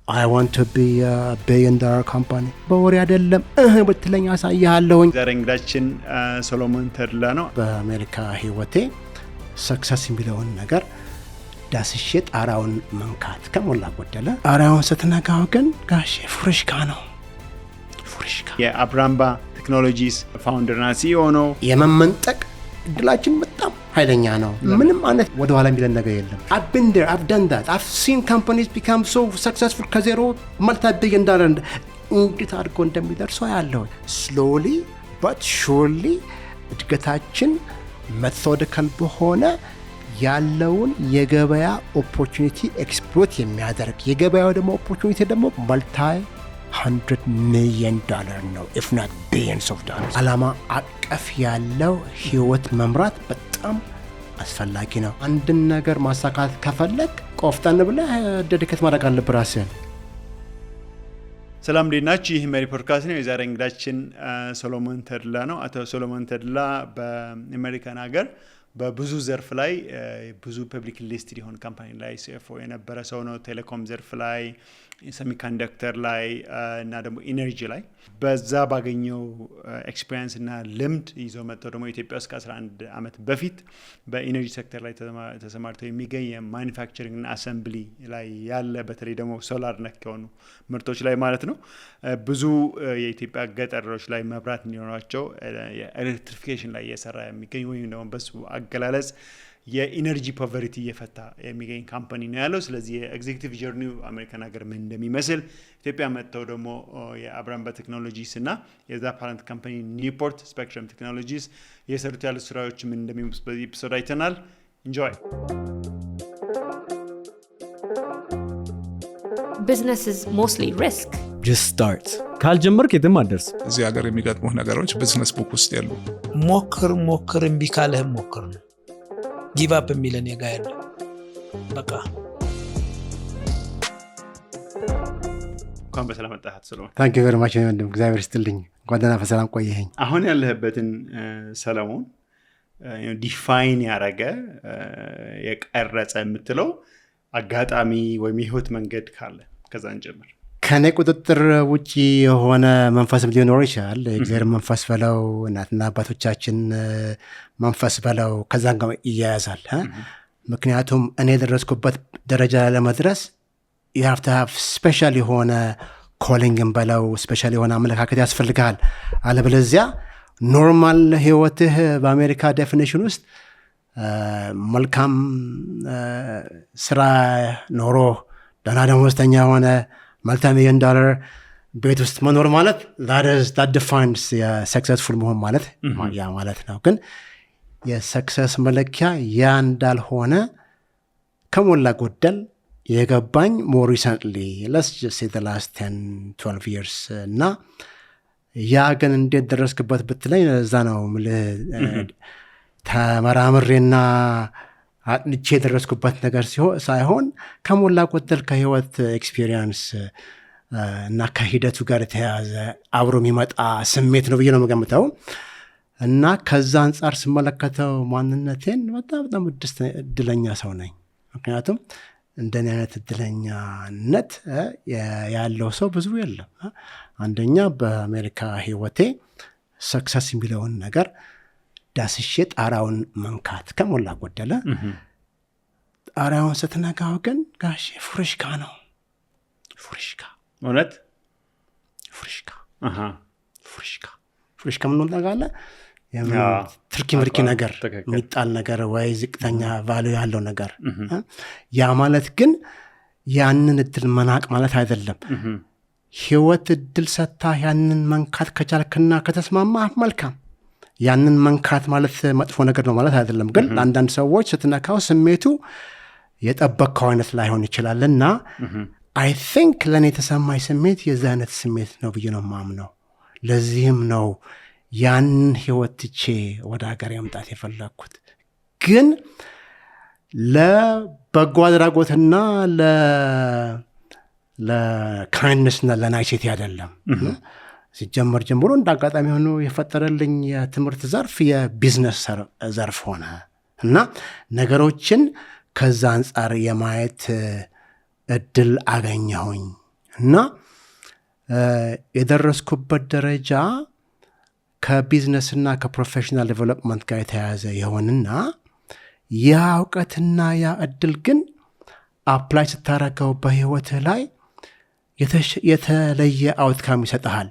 I want to be a billion-dollar company. በወሬ አይደለም በትለኛ ያሳያለሁኝ። ዛሬ እንግዳችን ሶሎሞን ተድላ ነው። በአሜሪካ ህይወቴ ሰክሰስ የሚለውን ነገር ዳስሼ ጣራውን መንካት ከሞላ ጎደለ ጣራውን ስትነካው ግን ጋሼ ፍርሽካ ነው። ፍርሽካ የአብራምባ ቴክኖሎጂስ ፋውንደርና ሲኢኦ ነው። የመመንጠቅ እድላችን በጣም ኃይለኛ ነው። ምንም አይነት ወደ ኋላ የሚለን ነገር የለም። I've been there, I've done that. I've seen companies become so successful ከዜሮ multi-billion dollar እንዴት አድርጎ እንደሚደርሱ ያለው slowly but surely እድገታችን methodical በሆነ ያለውን የገበያ ኦፖርቹኒቲ ኤክስፕሎት የሚያደርግ የገበያው ደግሞ ኦፖርቹኒቲ ደግሞ $100 million ነው, if not billions of dollars. ዓላማ አቀፍ ያለው ህይወት መምራት በጣም አስፈላጊ ነው። አንድን ነገር ማሳካት ከፈለግ ቆፍጠን ብለህ ዴዲኬት ማድረግ አለብህ ራስህን። ሰላም እንዴት ናችሁ? ይህ መሪ ፖድካስት ነው። የዛሬ እንግዳችን ሶሎሞን ተድላ ነው። አቶ ሶሎሞን ተድላ በአሜሪካን ሀገር በብዙ ዘርፍ ላይ ብዙ ፐብሊክ ሊስትድ የሆነ ካምፓኒ ላይ ሲኤፍኦ የነበረ ሰው ነው። ቴሌኮም ዘርፍ ላይ፣ ሰሚኮንዳክተር ላይ እና ደግሞ ኢነርጂ ላይ በዛ ባገኘው ኤክስፒሪየንስ እና ልምድ ይዞ መጥተው ደግሞ ኢትዮጵያ ውስጥ ከ11 ዓመት በፊት በኢነርጂ ሴክተር ላይ ተሰማርተው የሚገኝ የማኒፋክቸሪንግ እና አሰምብሊ ላይ ያለ በተለይ ደግሞ ሶላር ነክ የሆኑ ምርቶች ላይ ማለት ነው ብዙ የኢትዮጵያ ገጠሮች ላይ መብራት እንዲኖራቸው የኤሌክትሪፊኬሽን ላይ እየሰራ የሚገኝ ወይም ደግሞ በሱ አገላለጽ የኢነርጂ ፖቨርቲ እየፈታ የሚገኝ ካምፓኒ ነው ያለው። ስለዚህ የኤግዚኪቲቭ ጀርኒው አሜሪካን ሀገር ምን እንደሚመስል ኢትዮጵያ መጥተው ደግሞ የአብራምባ ቴክኖሎጂስ እና የዛ ፓረንት ካምፓኒ ኒውፖርት ስፔክትረም ቴክኖሎጂስ የሰሩት ያሉ ስራዎች ምን እንደሚመስል በዚህ ኤፒሶድ አይተናል። ኢንጆይ። Business is mostly risk. Just start. ካልጀመርክ የትም አትደርስ። እዚህ ሀገር የሚገጥሙህ ነገሮች ቢዝነስ ቡክ ውስጥ ያሉ ሞክር እምቢ ካለህም ሞክር ነው። ጊቭ አፕ የሚለን የጋ ያለ በቃ እንኳን በሰላም መጣህ ሰለሞን። ታንክ ዩ ቬሪ ማች ወንድም፣ እግዚአብሔር ይስጥልኝ። እንኳን ደህና በሰላም ቆየኸኝ። አሁን ያለህበትን ሰለሞን ዲፋይን ያረገ የቀረጸ የምትለው አጋጣሚ ወይም የህይወት መንገድ ካለ ከዛ እንጀምር። ከኔ ቁጥጥር ውጪ የሆነ መንፈስም ሊኖር ይችላል። የእግዚአብሔር መንፈስ በለው እናትና አባቶቻችን መንፈስ በለው ከዛን ጋር ይያያዛል። ምክንያቱም እኔ የደረስኩበት ደረጃ ለመድረስ you have to have ስፔሻል የሆነ ኮሊንግን በለው ስፔሻል የሆነ አመለካከት ያስፈልጋል። አለበለዚያ ኖርማል ህይወትህ በአሜሪካ ዴፊኒሽን ውስጥ መልካም ስራ ኖሮ ደህና ደመወዝተኛ የሆነ $1 million ቤት ውስጥ መኖር ማለት that defines የሰክሰስፉል መሆን ማለት ያ ማለት ነው። ግን የሰክሰስ መለኪያ ያ እንዳልሆነ ከሞላ ጎደል የገባኝ more recently, let's just say the last 10-12 years እና ያ ግን እንዴት ደረስክበት ብትለኝ እዛ ነው ተመራምሬና አጥንቼ የደረስኩበት ነገር ሳይሆን ከሞላ ጎደል ከህይወት ኤክስፒሪየንስ እና ከሂደቱ ጋር የተያያዘ አብሮ የሚመጣ ስሜት ነው ብዬ ነው የምገምተው። እና ከዛ አንጻር ስመለከተው ማንነቴን በጣም እድለኛ ሰው ነኝ። ምክንያቱም እንደኔ አይነት እድለኛነት ያለው ሰው ብዙ የለም። አንደኛ በአሜሪካ ህይወቴ ሰክሰስ የሚለውን ነገር ዳስሼ ጣራውን መንካት ከሞላ ጎደለ ጣራውን ስትነካው ግን ጋሼ ፍርሽካ ነው። ፍርሽካ እውነት ፍርሽካ ምን እንደጋለ ትርኪ ምርኪ ነገር የሚጣል ነገር ወይ ዝቅተኛ ቫልዩ ያለው ነገር ያ ማለት ግን ያንን እድል መናቅ ማለት አይደለም። ህይወት እድል ሰታ ያንን መንካት ከቻልክና ከተስማማ መልካም። ያንን መንካት ማለት መጥፎ ነገር ነው ማለት አይደለም። ግን አንዳንድ ሰዎች ስትነካው ስሜቱ የጠበቅከው አይነት ላይሆን ይችላልና I think ለኔ የተሰማኝ ስሜት የዚህ አይነት ስሜት ነው ብዬ ነው የማምነው። ለዚህም ነው ያንን ህይወት ትቼ ወደ ሀገር መምጣት የፈለኩት። ግን ለበጎ አድራጎትና ለካይንድነስና ለናይሴቲ አይደለም። ሲጀመር ጀምሮ እንዳጋጣሚ ሆኖ የፈጠረልኝ የትምህርት ዘርፍ የቢዝነስ ዘርፍ ሆነ እና ነገሮችን ከዛ አንጻር የማየት እድል አገኘሁኝ። እና የደረስኩበት ደረጃ ከቢዝነስና ከፕሮፌሽናል ዴቨሎፕመንት ጋር የተያያዘ የሆንና ያ እውቀትና ያ እድል ግን አፕላይ ስታረገው በህይወትህ ላይ የተለየ አውትካም ይሰጥሃል።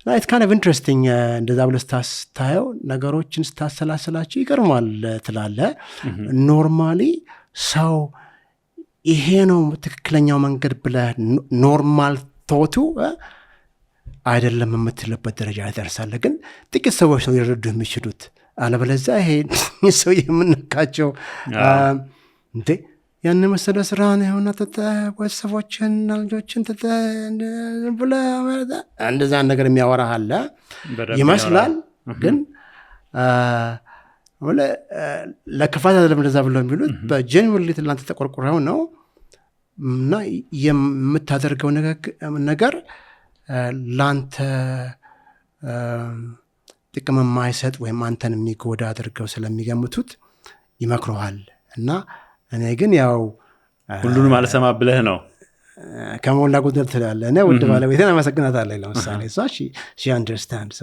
ኢትስ ካይንድ ኦፍ ኢንትረስቲንግ። እንደዛ ብለህ ስታየው ነገሮችን ስታሰላስላቸው ይገርማል ትላለህ። ኖርማሊ ሰው ይሄ ነው ትክክለኛው መንገድ ብለህ ኖርማል ቶቱ አይደለም የምትልበት ደረጃ ያደርሳለህ። ግን ጥቂት ሰዎች ነው ሊረዱ የሚችሉት። አለበለዚያ ይሄ ሰው የምንካቸው እንዴ ያን መሰለ ስራ ነው የሆነ ቤተሰቦችን ልጆችን ብለህ እንደዛ ነገር የሚያወራህ አለ ይመስላል። ግን ለክፋት አይደለም እንደዛ ብለው የሚሉት በጄኒውንሊ ትላንት ተቆርቁረው ነው። እና የምታደርገው ነገር ላንተ ጥቅም የማይሰጥ ወይም አንተን የሚጎዳ አድርገው ስለሚገምቱት ይመክረዋል። እና እኔ ግን ያው ሁሉንም አልሰማ ብለህ ነው ከሞላ ጎደል ትላለህ። እኔ ውድ ባለቤቴን አመሰግናታለሁ። ለምሳሌ እሷ she understands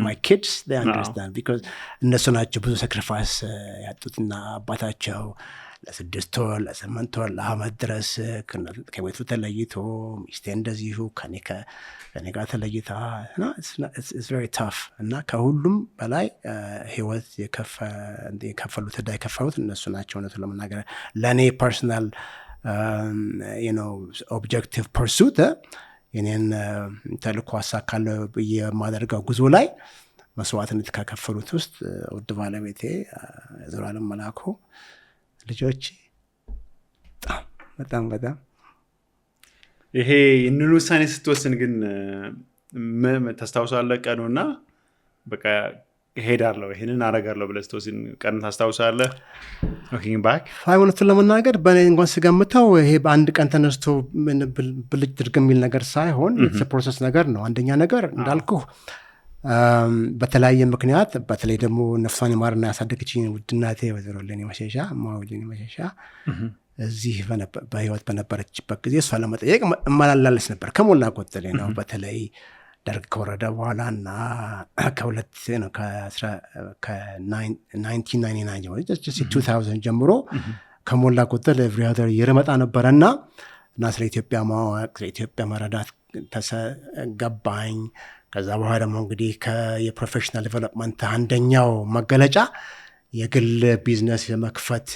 my kids, they understand because እነሱ ናቸው ብዙ ሳክሪፋይስ ያጡትና አባታቸው ለ6 ወር ለ8 ወር ለአመት ድረስ ከቤቱ ተለይቶ ሚስቴ እንደዚሁ ከኔ ጋር ተለይታ it's very tough። እና ከሁሉም በላይ ህይወት የከፈሉት ዕዳ የከፈሉት እነሱ ናቸው። እውነቱን ለመናገር ለእኔ ፐርሰናል ኦብጀክቲቭ ፐርሱት የኔን ተልእኮ አሳካለሁ ብዬ የማደርገው ጉዞ ላይ መስዋዕትነት ከከፈሉት ውስጥ ውድ ባለቤቴ ዘላለም መላኩ፣ ልጆች በጣም ይሄ ይህንን ውሳኔ ስትወስን ግን ታስታውሳለህ? ቀኑና በቃ እሄዳለሁ ይሄንን አረጋለሁ ብለህ ስትወስን ቀን ታስታውሳለህ? ሎኪንግ ባክ እውነቱን ለመናገር በእኔ እንኳን ስገምተው ይሄ በአንድ ቀን ተነስቶ ብልጭ ድርግ የሚል ነገር ሳይሆን ፕሮሰስ ነገር ነው። አንደኛ ነገር እንዳልኩህ በተለያየ ምክንያት በተለይ ደግሞ ነፍሷን ይማርና ያሳደገችኝ ውድናቴ ወይዘሮ እሌኒ መሸሻ እዚህ በህይወት በነበረችበት ጊዜ እሷ ለመጠየቅ እመላለስ ነበር ከሞላ ጎደል ነው። በተለይ ደርግ ከወረደ በኋላ እና ከ1999 ጀምሮ ከሞላ ጎደል ኤቭሪ አዘር ይር መጣ ነበረና እና ስለ ኢትዮጵያ ማወቅ ስለ ኢትዮጵያ መረዳት ተገባኝ። ከዛ በኋላ ደግሞ እንግዲህ የፕሮፌሽናል ዴቨሎፕመንት አንደኛው መገለጫ የግል ቢዝነስ የመክፈት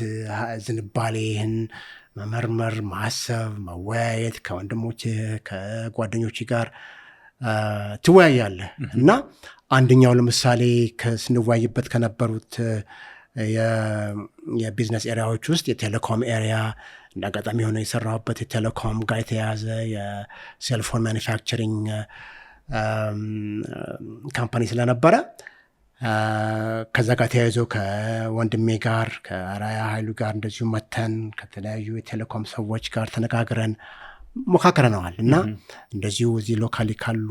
ዝንባሌህን መመርመር፣ ማሰብ፣ መወያየት ከወንድሞች ከጓደኞች ጋር ትወያያለህ። እና አንደኛው ለምሳሌ ስንወያይበት ከነበሩት የቢዝነስ ኤሪያዎች ውስጥ የቴሌኮም ኤሪያ እንደ አጋጣሚ የሆነ የሰራሁበት የቴሌኮም ጋር የተያያዘ የሴልፎን ማኒፋክቸሪንግ ካምፓኒ ስለነበረ ከዛ ጋር ተያይዞ ከወንድሜ ጋር ከአራያ ኃይሉ ጋር እንደዚሁ መተን ከተለያዩ የቴሌኮም ሰዎች ጋር ተነጋግረን ሞካክረነዋል። እና እንደዚሁ እዚህ ሎካሊ ካሉ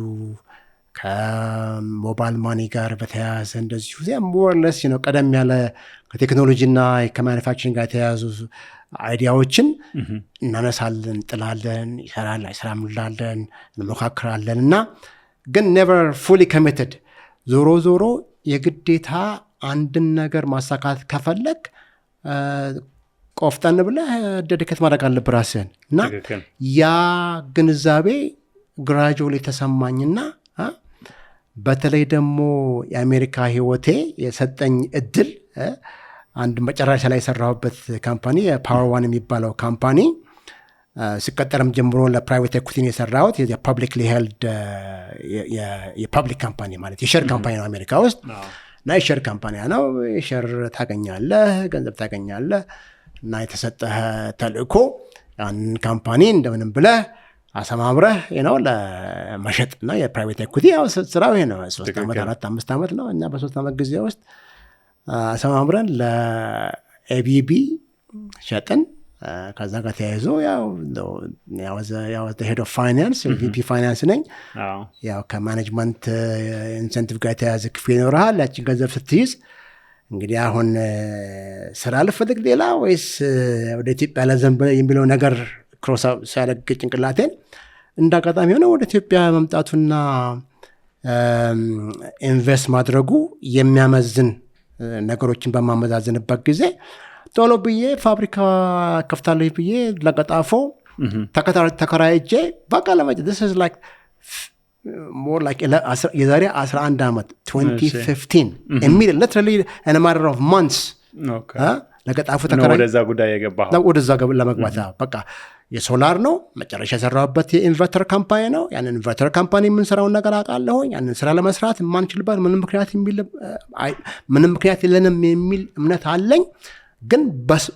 ከሞባይል ማኒ ጋር በተያያዘ እንደዚሁ ሞርለስ ቀደም ያለ ከቴክኖሎጂና ከማኒፋክቸሪንግ ጋር የተያያዙ አይዲያዎችን እናነሳለን፣ ጥላለን፣ ይሰራል አይሰራም እንላለን፣ እንሞካክራለን። እና ግን ኔቨር ፉሊ ኮሚትድ። ዞሮ የግዴታ አንድን ነገር ማሳካት ከፈለግ ቆፍጠን ብለህ ደድከት ማድረግ አለብህ ራስህን። እና ያ ግንዛቤ ግራጁዋሊ ተሰማኝና በተለይ ደግሞ የአሜሪካ ህይወቴ የሰጠኝ እድል አንድ መጨረሻ ላይ የሰራሁበት ካምፓኒ ፓወር ዋን የሚባለው ካምፓኒ ሲቀጠርም ጀምሮ ለፕራይቬት ኤኩቲን የሰራሁት የፐብሊክሊ ሄልድ የፐብሊክ ካምፓኒ ማለት የሸር ካምፓኒ ነው አሜሪካ ውስጥ። እና የሸር ካምፓኒ ነው። የሸር ታገኛለህ፣ ገንዘብ ታገኛለህ። እና የተሰጠህ ተልእኮ ያን ካምፓኒ እንደምንም ብለህ አሰማምረህ ነው ለመሸጥ ነው። የፕራይቬት ኤኩቲ ያው ስራው ይሄ ነው። 3 ዓመት 4 5 ዓመት ነው። እና በ3 ዓመት ጊዜ ውስጥ አሰማምረን ለኤቢቢ ሸጥን። ከዛ ጋር ተያይዞ ያው ሄድ ኦፍ ፋይናንስ ቪፒ ፋይናንስ ነኝ። ያው ከማኔጅመንት ኢንሴንቲቭ ጋር የተያያዘ ክፍል ይኖርሃል። ያችን ገንዘብ ስትይዝ እንግዲህ አሁን ስራ ልፈልግ ሌላ ወይስ ወደ ኢትዮጵያ ለዘንብ የሚለው ነገር ክሮስ ሲያደርግ ጭንቅላቴን እንዳጋጣሚ ሆነ ወደ ኢትዮጵያ መምጣቱና ኢንቨስት ማድረጉ የሚያመዝን ነገሮችን በማመዛዝንበት ጊዜ ቶሎ ብዬ ፋብሪካ ከፍታለሁ ብዬ ለገጣፎ ተከራይቼ በቃ this is like more like የዛሬ 11 ዓመት 2015 የሚል literally in a matter of months ለገጣፎ ተከራይ ወደዛ ጉዳይ የገባው ወደዛ ለመግባት በቃ የሶላር ነው መጨረሻ የሰራሁበት የኢንቨርተር ካምፓኒ ነው ያን ኢንቨርተር ካምፓኒ የምንሰራውን ነገር አውቃለሁኝ ያንን ስራ ለመስራት የማንችልበት ምንም ምክንያት የለንም የሚል እምነት አለኝ ግን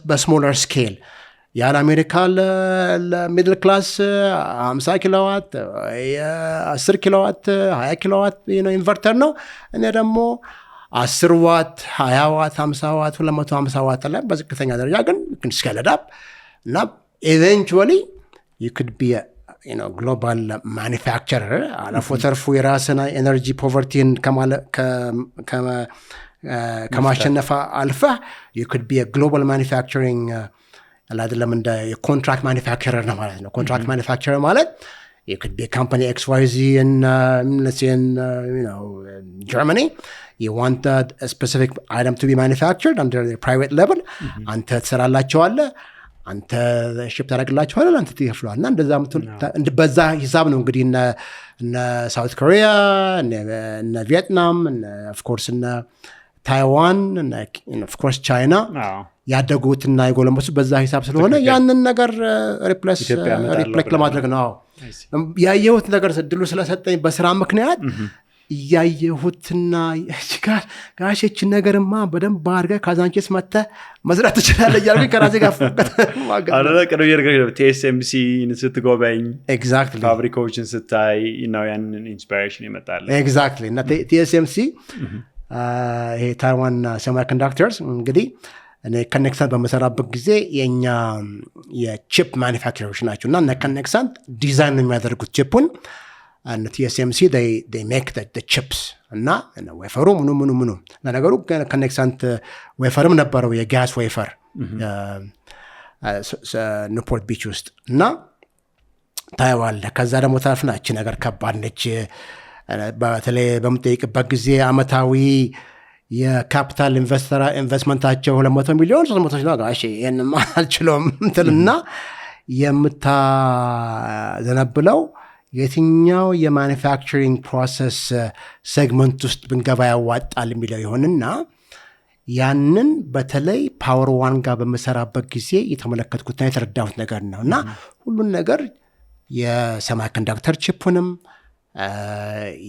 በስሞለር ስኬል ያለ አሜሪካ ለሚድል ክላስ 50 ኪሎዋት 10 ኪሎዋት 20 ኪሎዋት ኢንቨርተር ነው እኔ ደግሞ 10 ዋት 20 ዋት 50 ዋት 250 ዋት ላይ በዝቅተኛ ደረጃ ግን scale it up እና eventually you could be a global manufacturer አለፎ ተርፎ የራስን ኤነርጂ ፖቨርቲን ከማሸነፍ አልፋ you could be a global manufacturing አይደለም እንደ የኮንትራክት ማኒፋክቸረር ነው ማለት ነው ኮንትራክት ማኒፋክቸረር ማለት you could be a company XYZ in let's say in Germany you want a specific item to be manufactured under the private level አንተ ትሰራላቸዋለህ አንተ ሺፕ ታደርግላቸዋለህ አንተ ትከፍለዋልና እንደዛ በዛ ሂሳብ ነው እንግዲህ እነ ሳውት ኮሪያ እነ ቪየትናም of course እነ ታይዋን of course ቻይና ያደጉትና የጎለመሱት በዛ ሂሳብ ስለሆነ ያንን ነገር ሪፕሌክት ለማድረግ ነው ያየሁት ነገር ድሉ ስለሰጠኝ በስራ ምክንያት ያየሁትና ጋሽች ነገርማ በደንብ አድርገህ ካዛንቺስ መጥተህ መስራት ትችላለህ እያልኩኝ ከራሴ ጋር አረ ቅርብ TSMC ስትጎበኝ ኤግዛክትሊ ፋብሪካዎችን ስታይ ነው ያንን ኢንስፓይሬሽን ይመጣል ኤግዛክትሊ እና TSMC ይሄ ታይዋን ሴሚኮንዳክተርስ እንግዲህ እኔ ከኔክሳንት በመሰራበት ጊዜ የኛ የቺፕ ማኒፋክቸረሮች ናቸው እና ከኔክሳንት ዲዛይን ነው የሚያደርጉት ቺፑን and TSMC they make the chips እና ዌፈሩ ምኑ ለነገሩ ከኔክሳንት ዌፈርም ነበረው የጋስ ዌፈር ኒውፖርት ቢች ውስጥ እና ታይዋን ከዛ ደግሞ ታርፍናች ነገር ከባድ ነች በተለይ በምጠይቅበት ጊዜ አመታዊ የካፒታል ኢንቨስትመንታቸው 200 ሚሊዮን 300 ነው ጋሽ ይሄንማ አልችለውም እንትልና የምታዘነብለው የትኛው የማኒፋክቸሪንግ ፕሮሰስ ሴግመንት ውስጥ ብንገባ ያዋጣል የሚለው ይሆንና ያንን በተለይ ፓወር ዋን ጋር በመሰራበት ጊዜ የተመለከትኩትና የተረዳሁት ነገር ነው እና ሁሉን ነገር የሴሚኮንዳክተር ቺፑንም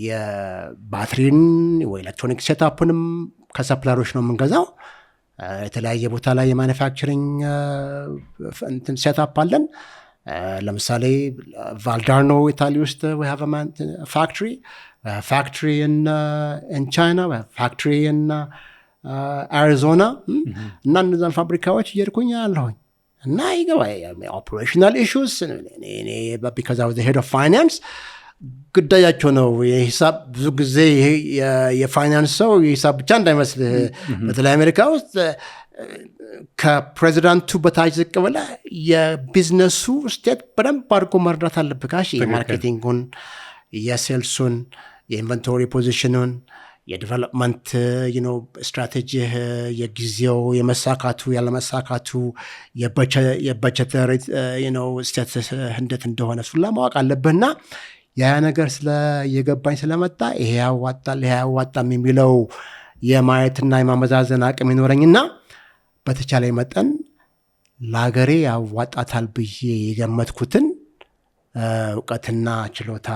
የባትሪን ወይ ኤሌክትሮኒክ ሴታፕንም ከሰፕላሮች ነው የምንገዛው የተለያየ ቦታ ላይ የማኒፋክቸሪንግ ሴታፕ አለን ለምሳሌ ቫልዳርኖ ኢታሊ ውስጥ we have a factory in China we have factory in Arizona እና እነዛን ፋብሪካዎች እየሄድኩኝ አለሁኝ እና ይገባ operational issues because I was the head of finance ጉዳያቸው ነው የሂሳብ ብዙ ጊዜ የፋይናንስ ሰው የሂሳብ ብቻ እንዳይመስል በተለይ አሜሪካ ውስጥ ከፕሬዚዳንቱ በታች ዝቅ ብለህ የቢዝነሱ ስቴት በደንብ አድርጎ መርዳት አለብህ ጋሽ የማርኬቲንጉን የሴልሱን የኢንቨንቶሪ ፖዚሽኑን የዲቨሎፕመንት ስትራቴጂ የጊዜው የመሳካቱ ያለመሳካቱ የበጀት ስቴት እንዴት እንደሆነ እሱን ለማወቅ አለብህና ያ ነገር የገባኝ ስለመጣ ይሄ ያዋጣም የሚለው የማየትና የማመዛዘን አቅም ይኖረኝና በተቻለ መጠን ለሀገሬ ያዋጣታል ብዬ የገመትኩትን እውቀትና ችሎታ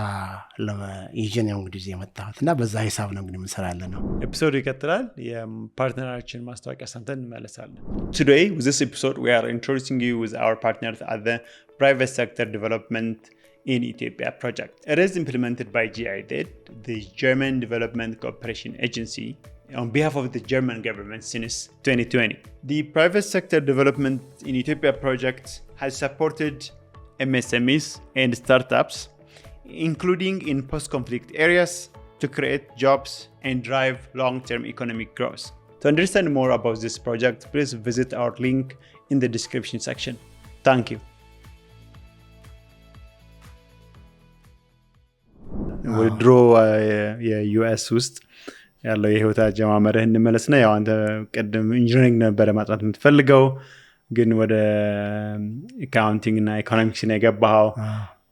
ይዤ ነው እንግዲህ የመጣሁትና በዛ ሂሳብ ነው እንግዲህ እንሰራለን ነው ኤፒሶዱ ይቀጥላል የፓርትነራችን ማስታወቂያ ሰምተን እንመለሳለን Today with this episode we are introducing you with our partners at the private sector development in Ethiopia project. It is implemented by GIZ, the German Development Cooperation Agency, on behalf of the German government since 2020. The private sector development in Ethiopia project has supported MSMEs and startups, including in post-conflict areas, to create jobs and drive long-term economic growth. To understand more about this project, please visit our link in the description section. Thank you. ወደ ድሮ የዩኤስ ውስጥ ያለው የህይወት አጀማመርህ እንመለስና ያው አንተ ቀደም ኢንጂነሪንግ ነበር ማጥናት የምትፈልገው ግን ወደ አካውንቲንግ እና ኢኮኖሚክስ ነው የገባኸው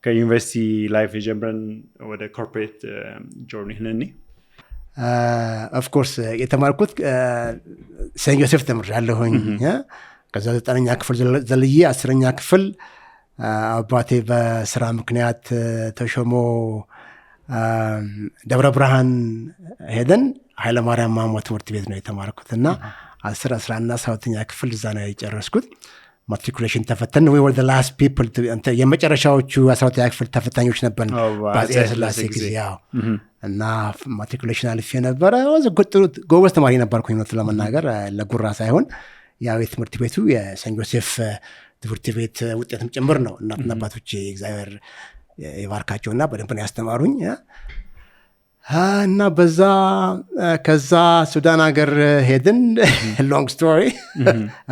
ከዩኒቨርሲቲ ላይፍ ጀምረን ወደ ኮርፖሬት ጆርኒ ህነኒ ኦፍ ኮርስ የተማርኩት ሴንት ጆሴፍ ተምሬያለሁኝ ከዛ 9ኛ ክፍል ዘልዬ 10ኛ ክፍል አባቴ በስራ ምክንያት ተሾሞ ደብረ ብርሃን ሄደን ኃይለ ማርያም ማሞ ትምህርት ቤት ነው የተማርኩትና 10 11 እና 12ኛ ክፍል እዛ ነው የጨረስኩት ማትሪኩሌሽን ተፈተን we were the last people to የመጨረሻዎቹ 12ኛ ክፍል ተፈታኞች ነበር ባጼ ስላሴ ጊዜ ያው እና ማትሪኩሌሽን አልፌ ነበር ወዘ ጎበዝ ተማሪ ነበርኩኝ ነው ለመናገር ለጉራ ሳይሆን ያው የትምህርት ቤቱ የሴንት ጆሴፍ ትምህርት ቤት ውጤትም ጭምር ነው እናትና አባቶቼ እግዚአብሔር ይባርካቸውና በደንብ ነው ያስተማሩኝ እና በዛ ከዛ ሱዳን ሀገር ሄድን ሎንግ ስቶሪ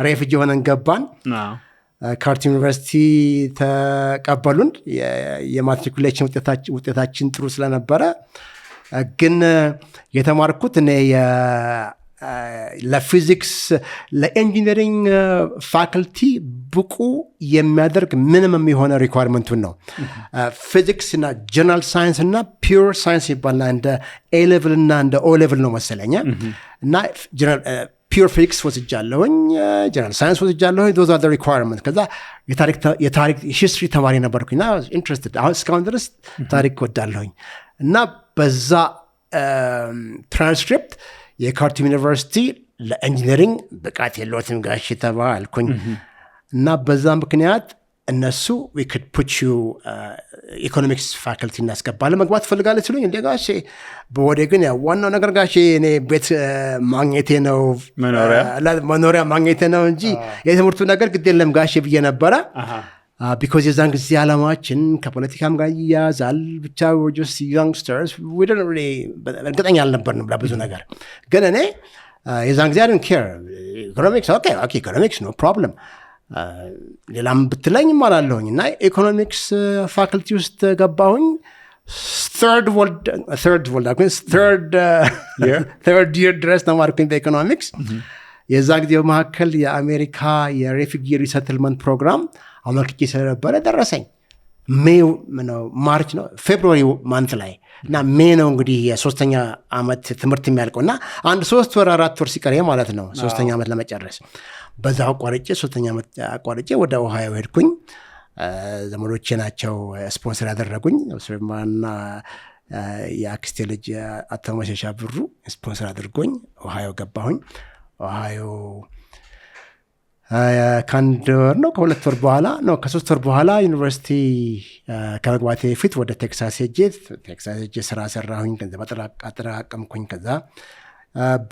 ሬፊጂ ሆነን ገባን ካርት ዩኒቨርሲቲ ተቀበሉን የማትሪኩሌሽን ውጤታችን ጥሩ ስለነበረ ግን የተማርኩት እኔ ለፊዚክስ ለኢንጂነሪንግ ፋክልቲ ብቁ የሚያደርግ ምንም የሆነ ሪኳየርመንቱን ነው ፊዚክስ እና ጀነራል ሳይንስ እና ፒውር ሳይንስ ይባላል እንደ ኤ ሌቭል እና እንደ ኦ ሌቭል ነው መሰለኝ እና ፒውር ፊዚክስ ወስጃለሁኝ ጀነራል ሳይንስ ወስጃለሁኝ those are the requirements ከዛ የታሪክ ሂስትሪ ተማሪ ነበርኩኝና ኢንትረስትድ አሁን እስካሁን ድረስ ታሪክ ወዳለሁኝ እና በዛ ትራንስክሪፕት የካርት ዩኒቨርሲቲ ለኢንጂነሪንግ ብቃት የለዎትም ጋሽ ተባልኩኝ እና በዛ ምክንያት እነሱ we could put you ኢኮኖሚክስ ፋክልቲ እናስገባለን መግባት ፈልጋለህ ሲሉኝ እንደ ጋሽ በወዴ ግን ያው ዋናው ነገር ጋሽ እኔ ቤት ማግኘቴ ነው መኖሪያ ማግኘቴ ነው እንጂ የትምህርቱ ነገር ግድ የለም ጋሽ ብዬ ነበረ because የዛን ጊዜ ዓላማችን ከፖለቲካም ጋር ይያዛል ብቻ we're just youngsters we didn't really እርግጠኛ አልነበርንም ለብዙ ነገር ግን እኔ የዛን ጊዜ I didn't care economics okay economics no problem ሌላም ብትለኝ ማላለሁኝ እና ኢኮኖሚክስ ፋክልቲ ውስጥ ገባሁኝ third year ድረስ ተማርኩኝ በኢኮኖሚክስ የዛን ጊዜ በመካከል የአሜሪካ የሬፊጂ ሪሰትልመንት ፕሮግራም አመልክቼ ስለነበረ ደረሰኝ ማርች ነው ፌብሩዋሪ ማንት ላይ እና ሜይ ነው እንግዲህ የሶስተኛ አመት ትምህርት የሚያልቀውና አንድ 3 ወር 4 ወር ሲቀር ማለት ነው ሶስተኛ አመት ለመጨረስ በዛው አቋርጬ ሶስተኛ አመት አቋርጬ ወደ ኦሃዮ ሄድኩኝ ዘመዶቼ ናቸው ስፖንሰር ያደረጉኝ ስለማና የአክስቴ ልጅ አቶ መሸሻ ብሩ ስፖንሰር አድርጎኝ ኦሃዮ ገባሁኝ ኦሃዮ ከአንድ ወር ነው ከሁለት ወር በኋላ ነው ከ3 ወር በኋላ ዩኒቨርሲቲ ከመግባቴ ፊት ወደ ቴክሳስ ሄጄ ስራ ሰራሁኝ ገንዘብ አጠራቀምኩኝ ከዛ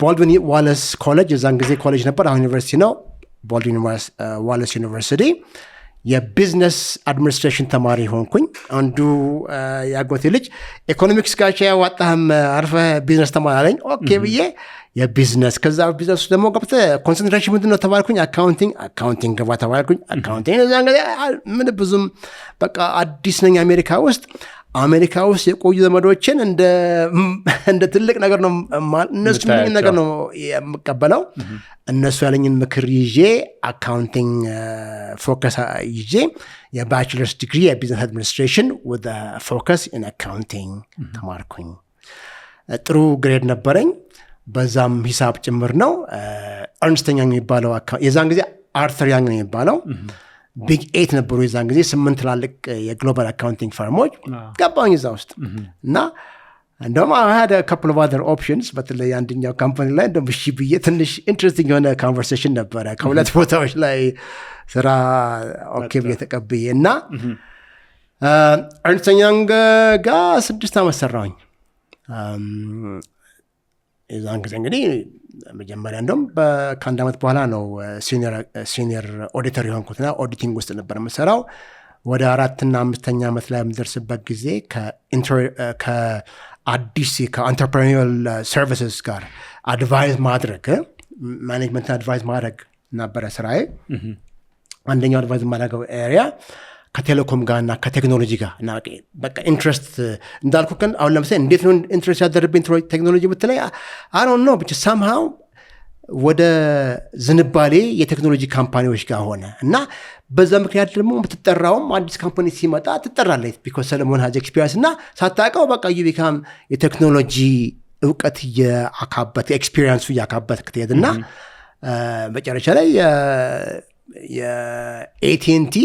ቦልድዊን ዋለስ ኮሌጅ የዛን ጊዜ ኮሌጅ ነበር አሁን ዩኒቨርሲቲ ነው ቦልድዊን ዋለስ ዩኒቨርሲቲ የቢዝነስ አድሚኒስትሬሽን ተማሪ ሆንኩኝ አንዱ ያጎቴ ልጅ ኢኮኖሚክስ ጋር ያዋጣህም አርፈህ ቢዝነስ ተማሪ አለኝ ኦኬ ብዬ የቢዝነስ ከዛ ቢዝነስ ደግሞ ገብተ ኮንሰንትሬሽን ምንድነው ተባልኩኝ አካውንቲንግ ገባ ተባልኩኝ አካውንቲንግ እዛን ጊዜ ምን ብዙም በቃ አዲስ ነኝ አሜሪካ ውስጥ የቆዩ ዘመዶችን እንደ ትልቅ ነገር ነው እነሱ ምን ነገር ነው የምቀበለው እነሱ ያለኝን ምክር ይዤ አካውንቲንግ ፎከስ ይዤ የባችለርስ ዲግሪ የቢዝነስ አድሚኒስትሬሽን with a focus in accounting ተማርኩኝ ጥሩ ግሬድ ነበረኝ በዛም ሂሳብ ጭምር ነው አርንስት ያንግ የሚባለው የዛን ጊዜ አርተር ያንግ ነው የሚባለው ቢግ 8 ነበሩ የዛን ጊዜ 8 ትላልቅ የግሎባል አካውንቲንግ ፈርሞች ገባኝ እዛ ውስጥ እና እንደውም I had a couple of other options በተለይ አንደኛው ካምፓኒ ላይ እንደውም እሺ ብዬ ትንሽ ኢንትረስቲንግ የሆነ ኮንቨርሴሽን ነበረ ከሁለት ቦታዎች ላይ ስራ ኦኬ ብዬ ተቀብዬ እና አርንስት ያንግ ጋር 6 ዓመት ሰራሁኝ የዛን ጊዜ እንግዲህ መጀመሪያ እንደውም ከአንድ ዓመት በኋላ ነው ሲኒየር ኦዲተር የሆንኩትና ኦዲቲንግ ውስጥ ነበር የምሰራው ወደ 4 እና 5ኛ ዓመት ላይ የምደርስበት ጊዜ ከአዲስ ከኢንተርፕረኒሪያል ሰርቪስስ ጋር አድቫይዝ ማድረግ ማኔጅመንት አድቫይዝ ማድረግ ነበረ ስራዬ አንደኛው አድቫይዝ ማድረገው ኤሪያ ከቴሌኮም ጋር እና ከቴክኖሎጂ ጋር እና በቃ ኢንትረስት እንዳልኩ ግን አሁን ለምሳሌ እንዴት ነው ኢንትረስት ያደረብኝ ቴክኖሎጂ ብትለይ አይ ዶንት ኖ ብቻ somehow ወደ ዝንባሌ የቴክኖሎጂ ካምፓኒዎች ጋር ሆነ እና በዛ ምክንያት ደግሞ የምትጠራውም አዲስ ካምፓኒ ሲመጣ ትጠራለች ቢኮዝ ሰለሞን has experience እና ሳታውቀው በቃ you become የቴክኖሎጂ እውቀት ያካበት ኤክስፒሪየንሱ ያካበት ክትሄድና መጨረሻ ላይ የኤቲኤንቲ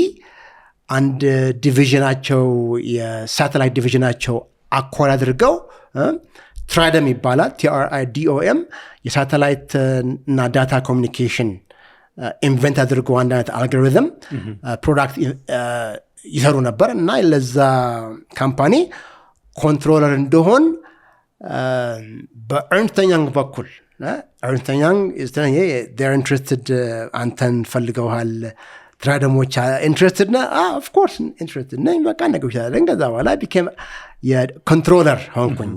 አንድ ዲቪዥናቸው የሳተላይት ዲቪዥናቸው አኳር አድርገው ትራይደም ይባላል TRIDOM የሳተላይት እና ዳታ ኮሚኒኬሽን ኢንቨንት አድርገው አንድ አይነት አልጎሪዝም ፕሮዳክት ይሰሩ ነበር እና ለዛ ካምፓኒ ኮንትሮለር እንደሆን በኤርንስት & ያንግ በኩል ኤርንስት & ያንግ they're interested አንተን ፈልገውሃል ትራይደሞች ኢንትረስትድ ና ኦፍ ኮርስ ኢንትረስትድ ነኝ በቃ ነገሮች ያለን ከዛ በኋላ ቢኬም የኮንትሮለር ሆንኩኝ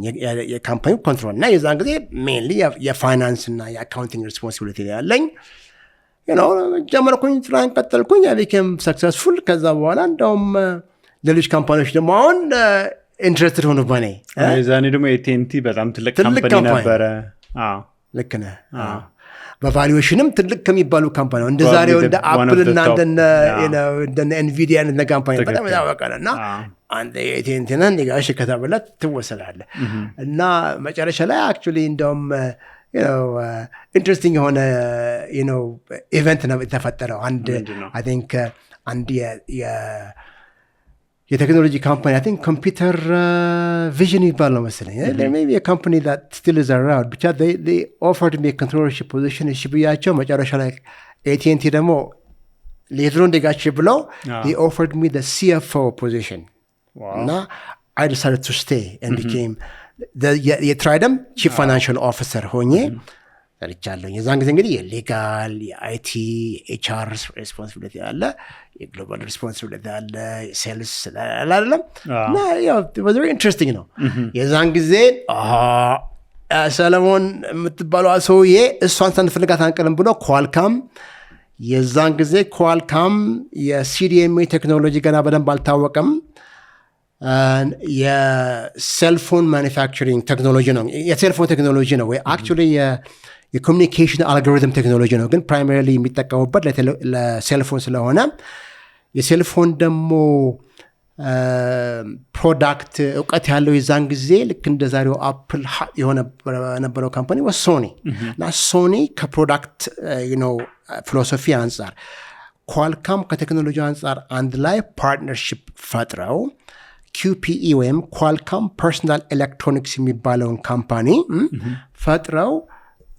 የካምፓኒ ኮንትሮል እና የዛን ጊዜ ሜንሊ የፋይናንስ እና የአካውንቲንግ ሪስፖንሲቢሊቲ ያለኝ ጀመርኩኝ ስራን ቀጠልኩኝ ቢኬም ሰክሰስፉል ከዛ በኋላ እንደውም ሌሎች ካምፓኒዎች ደግሞ አሁን ኢንትረስትድ ሆኑ በኔ የዛኔ ደግሞ ኤቲኤንቲ በጣም ትልቅ ካምፓኒ ነበረ ልክ ነህ በቫሉዌሽንም ትልቅ ከሚባሉ ካምፓኒ እንደ ዛሬው እንደ አፕል እና እንደ ኤንቪዲያ እና ካምፓኒ በጣም ያወቀና አንተ የቴንቴና ንጋሽ ከተበለት ትወሰዳለህ እና መጨረሻ ላይ አክቹሊ እንደውም ኢንትረስቲንግ የሆነ ኢቨንት ነው የተፈጠረው አንድ አይ ቲንክ አንድ የቴክኖሎጂ ካምፓኒ አይ ቲንክ ኮምፒውተር ቪዥን ይባል ነው መሰለኝ there may be a company that still is around ብቻ they offered me a controllership position እሺ ብያቸው መጨረሻ ላይ AT&T ደግሞ ሌትሮ እንደጋች ብለው they offered me the CFO position እና I decided to stay and became የትራይደም ቺፍ ፋይናንሻል ኦፊሰር ሆኜ ሰርቻለሁ የዛን ጊዜ እንግዲህ የሌጋል የአይቲ የኤችአር ሬስፖንሲቢሊቲ አለ የግሎባል ሬስፖንሲቢሊቲ አለ ሴልስ አይደለም እና ያው very interesting ነው የዛን ጊዜ ሰለሞን የምትባለው ሰውዬ እሷን ሳንፈልጋት አንቀልም ብሎ ኳልካም የዛን ጊዜ ኳልካም የሲዲኤምኤ ቴክኖሎጂ ገና በደንብ አልታወቀም የሴልፎን ማኒፋክቸሪንግ ቴክኖሎጂ ነው የሴልፎን ቴክኖሎጂ ነው ወይ አክቹዋሊ የኮሚኒኬሽን አልጎሪዝም ቴክኖሎጂ ነው ግን ፕራይማሪሊ የሚጠቀሙበት ለሴልፎን ስለሆነ የሴልፎን ደግሞ ፕሮዳክት እውቀት ያለው የዛን ጊዜ ልክ እንደ ዛሬው አፕል የነበረው ካምፓኒ ሶኒ እና ሶኒ ከፕሮዳክት ፊሎሶፊ አንጻር ኳልካም ከቴክኖሎጂ አንጻር አንድ ላይ ፓርትነርሽፕ ፈጥረው QPE ወይም ኳልካም ፐርሰናል ኤሌክትሮኒክስ የሚባለውን ካምፓኒ ፈጥረው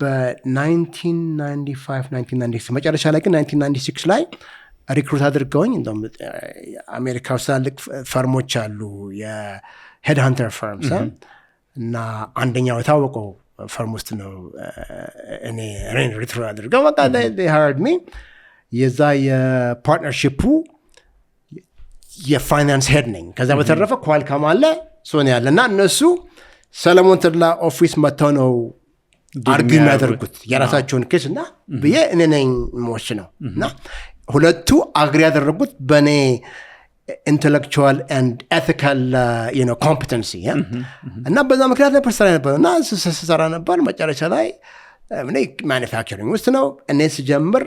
በ1995 መጨረሻ ላይ ግን 1996 ላይ ሪክሩት አድርገውኝ እንደውም አሜሪካ ውስጥ ትላልቅ ፈርሞች አሉ የሄድ ሃንተር ፈርምስ እና አንደኛው የታወቀው ፈርም ውስጥ ነው እኔ ሪክሩት አድርገው በቃ they hired me የዛ የፓርትነርሺፑ የፋይናንስ ሄድ ነኝ ከዛ በተረፈ ኳልካም አለ ሶኒ አለ እና እነሱ ሰለሞን ተድላ ኦፊስ መጥተው ነው አርጊው የሚያደርጉት የራሳቸውን ኬስ እና ብዬ እኔ ነኝ ሞች ነው እና ሁለቱ አግሪ ያደረጉት በእኔ ኢንቴሌክቹዋል ኤንድ ኤቲካል ኮምፒተንሲ እና በዛ ምክንያት ነበር ስራ ነበር እና ስሰራ ነበር መጨረሻ ላይ እኔ ማኒፋክቸሪንግ ውስጥ ነው እኔ ስጀምር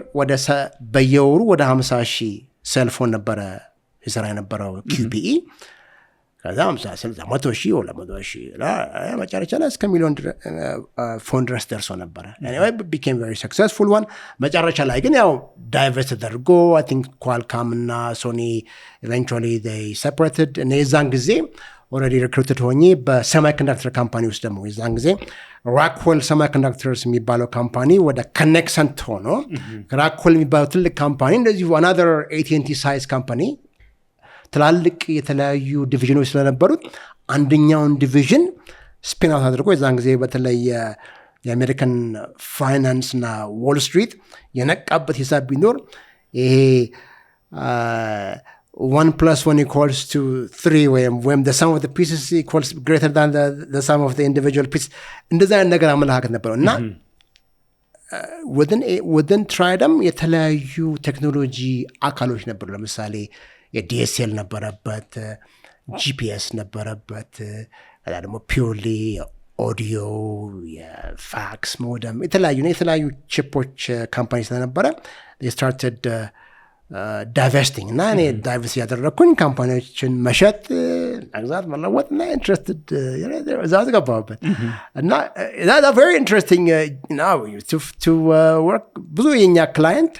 በየወሩ ወደ 50,000 ሴልፎን ነበረ የሰራ የነበረው QPE ከዛ 100,000 ወደ 200,000 መጨረሻ ላይ እስከ ሚሊዮን ፎን ድረስ ደርሶ ነበረ anyway became very successful one መጨረሻ ላይ ግን ያው ዳይቨርስ ተደርጎ I think ኳልካም እና ሶኒ eventually they separated እና የዛን ጊዜ already recruited ሆኜ በሰማይኮንዳክተር ካምፓኒ ውስጥ ደግሞ የዛን ጊዜ ራክዌል ሰማይኮንዳክተርስ የሚባለው ካምፓኒ ወደ ከኔክሰንት ሆኖ ራክዌል የሚባለው ትልቅ ካምፓኒ እንደዚሁ another AT&T size company ትላልቅ የተለያዩ ዲቪዥኖች ስለነበሩት አንደኛውን ዲቪዥን ስፒን አውት አድርጎ የዛን ጊዜ በተለይ የአሜሪካን ፋይናንስ እና ዎል ስትሪት የነቃበት ሂሳብ ቢኖር ይሄ 1 + 1 = 3 ወይም the sum of the pieces equals greater than the sum of the individual pieces እንደዛ አይነት ነገር አመለካከት ነበረው እና within ትራይደም የተለያዩ ቴክኖሎጂ አካሎች ነበሩ ለምሳሌ የዲኤስኤል ነበረበት፣ ጂፒኤስ ነበረበት። ከዛ ደግሞ ፒውርሊ ኦዲዮ፣ የፋክስ ሞደም የተለያዩ ቺፖች ካምፓኒ ስለነበረ ስታርትድ ዳይቨስቲንግ እና እኔ ዳይቨስት ያደረግኩኝ ካምፓኒዎችን መሸጥ፣ መግዛት፣ መለወጥ እና ኢንትረስትድ እዛ ገባሁበት እና ቨሪ ኢንትረስቲንግ ቱ ወርክ። ብዙ የኛ ክላይንት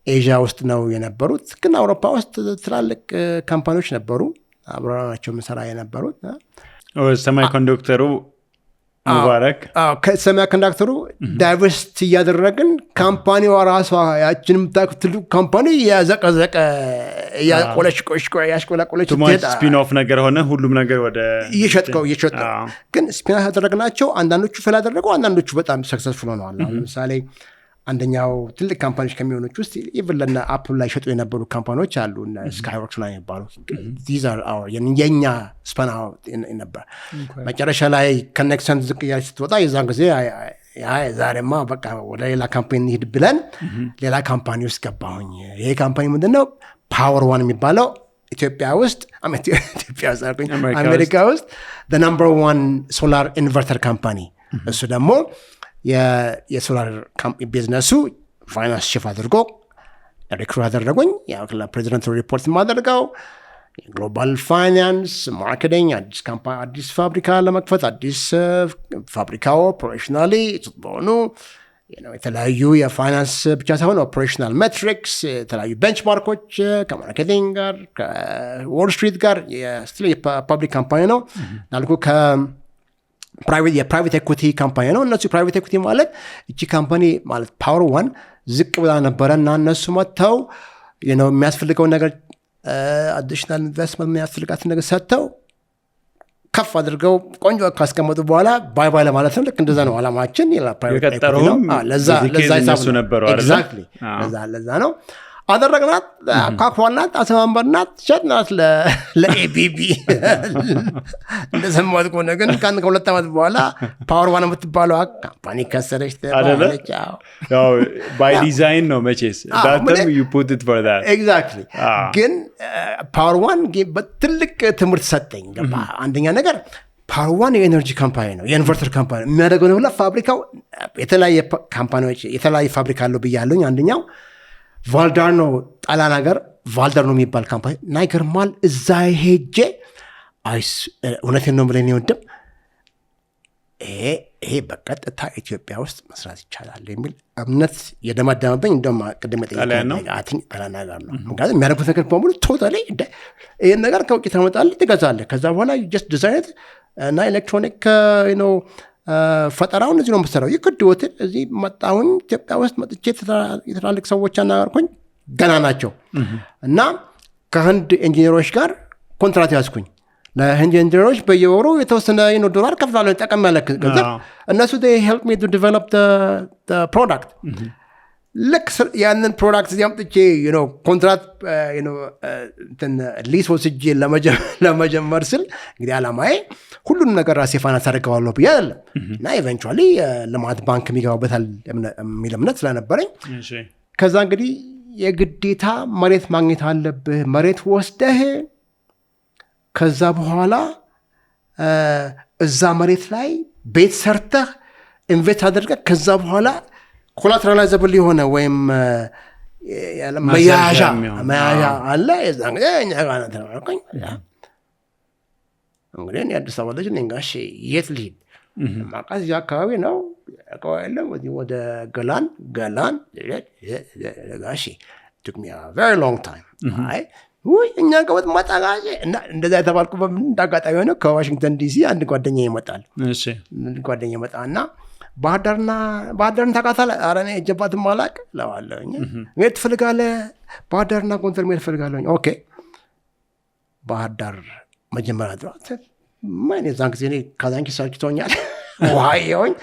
ኤዥያ ውስጥ ነው የነበሩት፣ ግን አውሮፓ ውስጥ ትላልቅ ካምፓኒዎች ነበሩ አብረናቸው ምሰራ የነበሩት። ሰማይ ኮንዳክተሩ ሙባረክ ከሰማይ ኮንዳክተሩ ዳይቨስት እያደረግን ካምፓኒዋ ራሷ ያችንም ትልቁ ካምፓኒ ያዘቀዘቀ ያሽቆለቆለች ስፒን ኦፍ ነገር ሆነ። ሁሉም ነገር ወደ እየሸጥከው ግን ስፒን ኦፍ ያደረግናቸው አንዳንዶቹ ፌል ያደረገው፣ አንዳንዶቹ በጣም ሰክሰስፉል ሆነዋል። ለምሳሌ አንደኛው ትልቅ ካምፓኒዎች ከሚሆኖች ውስጥ ኢቭን ለና አፕል ላይ ሸጡ የነበሩ ካምፓኒዎች አሉ፣ ስካይወርክስ ላይ የሚባሉ የኛ ስፐን ነበር። መጨረሻ ላይ ከኔክሰንት ዝቅ እያለች ስትወጣ የዛን ጊዜ ዛሬማ በቃ ወደ ሌላ ካምፓኒ ሂድ ብለን ሌላ ካምፓኒ ውስጥ ገባሁኝ። ይሄ ካምፓኒ ምንድነው? ፓወር ዋን የሚባለው ኢትዮጵያ ውስጥ አሜሪካ ውስጥ ነምበር ዋን ሶላር ኢንቨርተር ካምፓኒ። እሱ ደግሞ የሶላር ቢዝነሱ ፋይናንስ ሺፍ አድርጎ ሪክሩት አደረጉኝ። ለፕሬዚደንቱ ሪፖርት የማደርገው የግሎባል ፋይናንስ ማርኬቲንግ፣ አዲስ ፋብሪካ ለመክፈት፣ አዲስ ፋብሪካው ኦፕሬሽናሊ በሆኑ የተለያዩ የፋይናንስ ብቻ ሳይሆን ኦፕሬሽናል ሜትሪክስ፣ የተለያዩ ቤንችማርኮች ከማርኬቲንግ ጋር ከዎል ስትሪት ጋር የፐብሊክ ካምፓኒ ነው ናልኩ የፕራይቬት ኤኩቲ ካምፓኒ ነው። እነሱ ፕራይቬት ኤኩቲ ማለት እቺ ካምፓኒ ማለት ፓወር ዋን ዝቅ ብላ ነበረ እና እነሱ መጥተው የሚያስፈልገውን ነገር አዲሽናል ኢንቨስትመንት የሚያስፈልጋትን ነገር ሰጥተው ከፍ አድርገው ቆንጆ ካስቀመጡ በኋላ ባይ ባይ ለማለት ነው። ልክ እንደዛ ነው አላማችን። ለዛ ነው አደረግናት፣ አኳኳልናት፣ አሰማንበርናት፣ ሸጥናት ለኤቢቢ እንደሰማት ከሆነ ግን ከሁለት ዓመት በኋላ ፓወር ዋን የምትባለው ካምፓኒ ከሰረች ተባለች። ባይ ዲዛይን ነው መቼስ ዳተም ዩ ፑት ኢት ፎር ዳት ኤግዛክትሊ። ግን ፓወር ዋን በትልቅ ትምህርት ሰጠኝ። አንደኛ ነገር ፓወር ዋን የኤነርጂ ካምፓኒ ነው፣ የኢንቨርተር ካምፓኒ የሚያደርገው ነው። ፋብሪካው የተለያየ ካምፓኒዎች የተለያየ ፋብሪካ አለው ብያለኝ። አንደኛው ቫልዳር ነው፣ ጣሊያን ሀገር ቫልዳር ነው የሚባል ካምፓኒ እና ይገርማል። እዛ ሄጄ እውነቴን ነው ብለን ወንድም ይሄ በቀጥታ ኢትዮጵያ ውስጥ መስራት ይቻላል የሚል እምነት የደማደመብኝ። እንደውም ቅድም ጣሊያን ሀገር ነው። ምክንያቱም የሚያደርጉት ነገር በሙሉ ቶታሊ ይህን ነገር ከውጭ ታመጣለህ፣ ትገዛለህ። ከዛ በኋላ ጀስት ዲዛይነት እና ኤሌክትሮኒክ ፈጠራውን እዚህ ነው የምትሰራው። ይክድወትን እዚህ መጣሁኝ። ኢትዮጵያ ውስጥ መጥቼ የትላልቅ ሰዎች አናገርኩኝ፣ ገና ናቸው እና ከህንድ ኢንጂኒሮች ጋር ኮንትራት ያዝኩኝ። ለህንድ ኢንጂኒሮች በየወሩ የተወሰነ $1 ከፍላለሁ፣ ጠቀም ያለ ገንዘብ። እነሱ ሄልፕ ሚ ቱ ዲቨሎፕ ፕሮዳክት። ልክ ያንን ፕሮዳክት እዚህ አምጥቼ ኮንትራት ሊስ ወስጄ ለመጀመር ስል እንግዲህ አላማዬ ሁሉንም ነገር ራሴ ፋይናንስ አደርገዋለሁ ብዬ አይደለም እና ኢቨንቹዋሊ ልማት ባንክ የሚገባበታል የሚል እምነት ስለነበረኝ ከዛ እንግዲህ የግዴታ መሬት ማግኘት አለብህ። መሬት ወስደህ ከዛ በኋላ እዛ መሬት ላይ ቤት ሰርተህ ኢንቨስት አድርገህ ከዛ በኋላ ኮላትራላይዘብል የሆነ ወይም መያዣ አለ። የዛን ጊዜ እኛ ጋር ተናገርኩኝ። እንግዲህ የአዲስ አበባ ልጅ ነኝ። ጋሼ የት ልሂድ? ማቃስ እዚህ አካባቢ ነው ያለው ወደ ገላን ጋሼ took me a very long time። አይ እኛ ገበት ማጣጋዜ እና እንደዛ የተባልኩ በምን እንዳጋጣሚ ሆነ ከዋሽንግተን ዲሲ አንድ ጓደኛ ይመጣል። እሺ ጓደኛ ይመጣና ባህርዳርን ታውቃታለህ? ኧረ እኔ ሄጄባትም አላውቅም እለዋለሁኝ። የት ትፈልጋለህ? ባህርዳርና ጎንደር መሄድ እፈልጋለሁኝ። ኦኬ ባህርዳር መጀመሪያ ድረስ ማን የዛን ጊዜ እኔ ካዛንቺስ ሰልችቶኛል። ዋየውኝ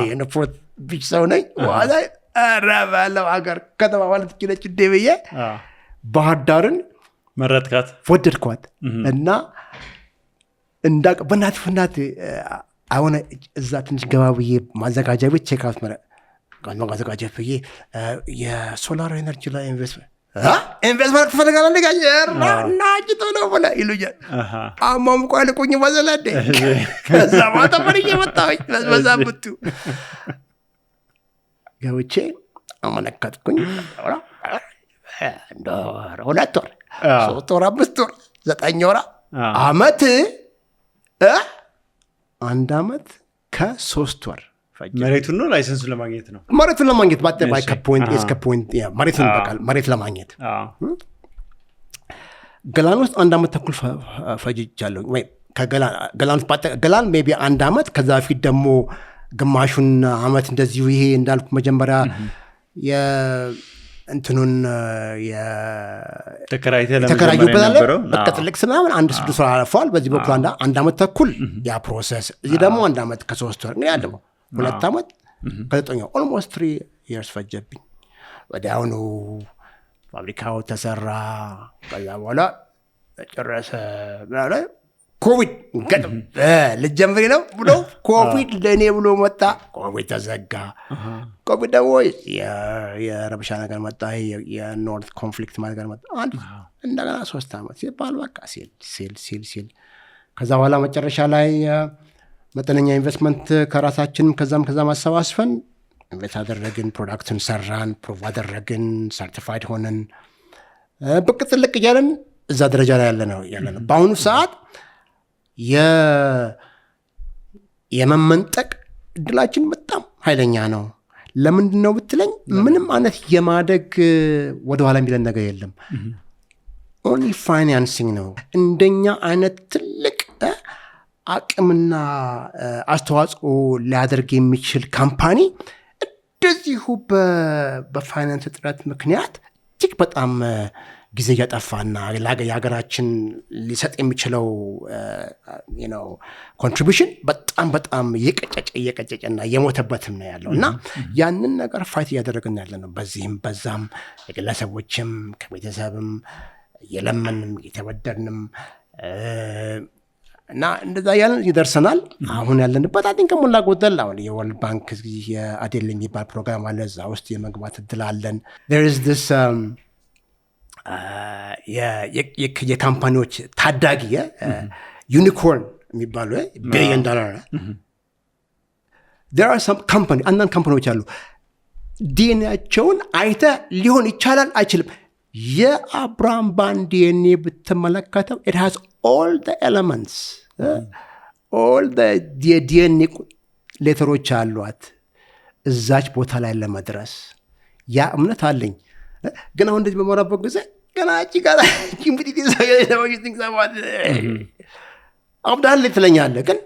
የንፎት ቢች ሰው ነኝ። ዋዛ ኧረ በለው አገር ከተማ ማለት ችለች እንዴ ብዬ ባህርዳርን መረጥካት፣ ወደድኳት እና በእናትህ አሁን እዛ ትንሽ ገባ ብዬ ማዘጋጃ ቤት ቼክ አውት ማዘጋጀት ብዬ የሶላር ኤነርጂ ላይ ኢንቨስትመንት ኢንቨስትመንት ትፈልጋለህ እና ጭቶ ነው ብለ ይሉኛል። አማም ቆይ ልቁኝ መዘላደ ከዛ ማታ ፈርዬ መጣሁኝ። በዛብቱ ገብቼ አመለከትኩኝ። 2 ወር 3 ወር 5 ወር 9 ወር አመት 1 አመት ከ3 ወር መሬቱን ነው ላይሰንሱን ለማግኘት ነው። መሬቱን ለማግኘት ባጠባይ ከፖይንት እስከ ፖይንት መሬቱን በቃል መሬት ለማግኘት ገላን ውስጥ 1 አመት ተኩል ፈጅቻለሁ። ወይ ከገላን ውስጥ ገላን ሜቢ 1 አመት ከዛ በፊት ደግሞ ግማሹን አመት እንደዚሁ ይሄ እንዳልኩ መጀመሪያ እንትኑን ተከራዩበት አለ በቃ ትልቅ ምናምን 1-6 ወር አልፏል። በዚህ በኩል 1 አመት ተኩል ያ ፕሮሰስ እዚህ ደግሞ 1 አመት ከ3 ወር እንግዲህ ያለው 2 አመት ከ9 ወር ኦልሞስት 3 years ፈጀብኝ። ወዲያውኑ ፋብሪካው ተሰራ። ከዛ በኋላ ተጨረሰ። ኮቪድ ገጥም ልጀምሪ ነው ብሎ ኮቪድ ለእኔ ብሎ መጣ። ኮቪድ ተዘጋ። ኮቪድ ደግሞ የረብሻ ነገር መጣ። የኖርት ኮንፍሊክት ነገር መጣ። እንደገና 3 አመት ሲባል በቃ ሲል ከዛ በኋላ መጨረሻ ላይ መጠነኛ ኢንቨስትመንት ከራሳችንም ከዛም አሰባስበን ኢንቨስት አደረግን። ፕሮዳክቱን ሰራን፣ ፕሩቭ አደረግን፣ ሰርቲፋይድ ሆነን ብቅ ጥልቅ እያለን እዛ ደረጃ ላይ ያለ ነው። በአሁኑ ሰዓት የመመንጠቅ እድላችን በጣም ኃይለኛ ነው። ለምንድን ነው ብትለኝ ምንም አይነት የማደግ ወደኋላ የሚለን ነገር የለም። ኦንሊ ፋይናንሲንግ ነው። እንደኛ አይነት ትልቅ አቅምና አስተዋጽኦ ሊያደርግ የሚችል ካምፓኒ እንደዚሁ በፋይናንስ እጥረት ምክንያት እጅግ በጣም ጊዜ እያጠፋና የሀገራችን ሊሰጥ የሚችለው ኮንትሪቢሽን በጣም እየቀጨጨና እየሞተበትም ነው ያለው እና ያንን ነገር ፋይት እያደረግን ያለ ነው። በዚህም በዛም የግለሰቦችም ከቤተሰብም እየለመንም እየተበደርንም እና እንደዛ ያለን ይደርሰናል። አሁን ያለንበት አጥን ከሞላ ጎደል አሁን የወርልድ ባንክ የአዴል የሚባል ፕሮግራም አለ። እዛ ውስጥ የመግባት እድል አለን። there is this የካምፓኒዎች ታዳጊ ዩኒኮርን የሚባሉ $1 billion there are some company አንዳንድ ካምፓኒዎች አሉ ዲኤንኤያቸውን አይተ ሊሆን ይቻላል አይችልም። የአብርሃም ባንክ ዲኤንኤ ብትመለከተው it has all the elements all the ዲኤንኤ ሌተሮች አሏት እዛች ቦታ ላይ ለመድረስ ያ እምነት አለኝ። ግን አሁን እንደዚህ በመራበት ጊዜ ገና ጋር ኪምብቲ አብዳል ትለኛለህ። ግን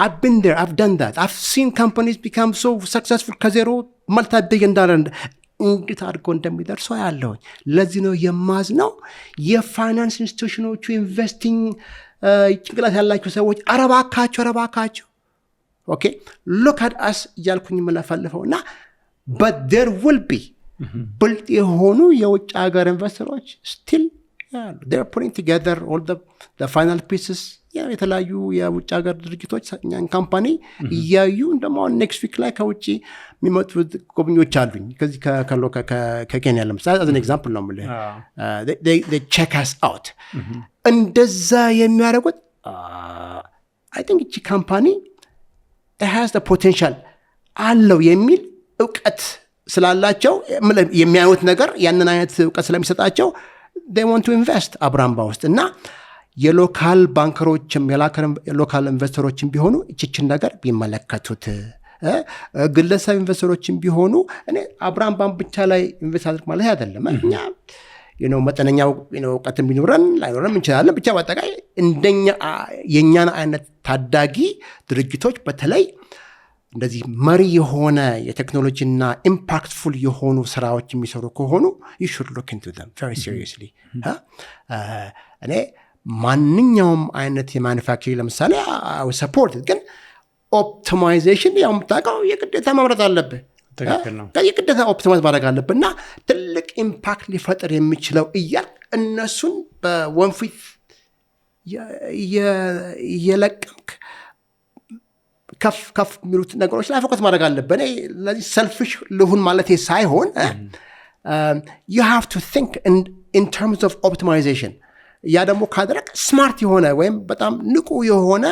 I've been there, I've done that. I've seen companies become so successful ከዜሮ multi-billion dollar እንዴት አድርገው እንደሚደርሱ ያለውኝ። ለዚህ ነው የማዝነው የፋይናንስ ኢንስቲትዩሽኖቹ ኢንቨስቲንግ ጭንቅላት ያላቸው ሰዎች አረባካቸው ኦኬ look at us እያልኩኝ የምለፈልፈው እና but there will be ብልጥ የሆኑ የውጭ ሀገር ኢንቨስተሮች still they're putting together all the final pieces የተለያዩ የውጭ ሀገር ድርጅቶች እኛን ካምፓኒ እያዩ እንደማ ኔክስት ዊክ ላይ ከውጭ የሚመጡ ጎብኚዎች አሉኝ። ከዚህ ከኬንያ ለምሳሌ as an example ነው የምልህ they check us out እንደዛ የሚያደርጉት I think እቺ ካምፓኒ it has the potential አለው የሚል እውቀት ስላላቸው የሚያዩት ነገር ያንን አይነት እውቀት ስለሚሰጣቸው they want to invest አብራምባ ውስጥ እና የሎካል ባንከሮችም የሎካል ኢንቨስተሮችም ቢሆኑ እቺችን ነገር ቢመለከቱት ግለሰብ ኢንቨስተሮችም ቢሆኑ እኔ አብራምባ ብቻ ላይ ኢንቨስት አድርግ ማለት አይደለም። እኛ መጠነኛው እውቀት ቢኖረን ላይኖረን እንችላለን። ብቻ በአጠቃላይ እንደኛ የኛን አይነት ታዳጊ ድርጅቶች በተለይ እንደዚህ መሪ የሆነ የቴክኖሎጂና ኢምፓክትፉል የሆኑ ስራዎች የሚሰሩ ከሆኑ you should look into them very seriously እኔ ማንኛውም አይነት የማኑፋክቸሪንግ ለምሳሌ ሰፖርት ግን ኦፕቲማይዜሽን ያው የምታውቀው የግዴታ መምረጥ አለብህ። የግዴታ ኦፕቲማይዝ ማድረግ አለብህ እና ትልቅ ኢምፓክት ሊፈጥር የሚችለው እያል እነሱን በወንፊት እየለቀምክ ከፍ የሚሉት ነገሮች ላይ ፎከስ ማድረግ አለብህ። ለዚህ ሰልፊሽ ልሁን ማለት ሳይሆን you have to think in terms of optimization. ያ ደግሞ ካደረግ ስማርት የሆነ ወይም በጣም ንቁ የሆነ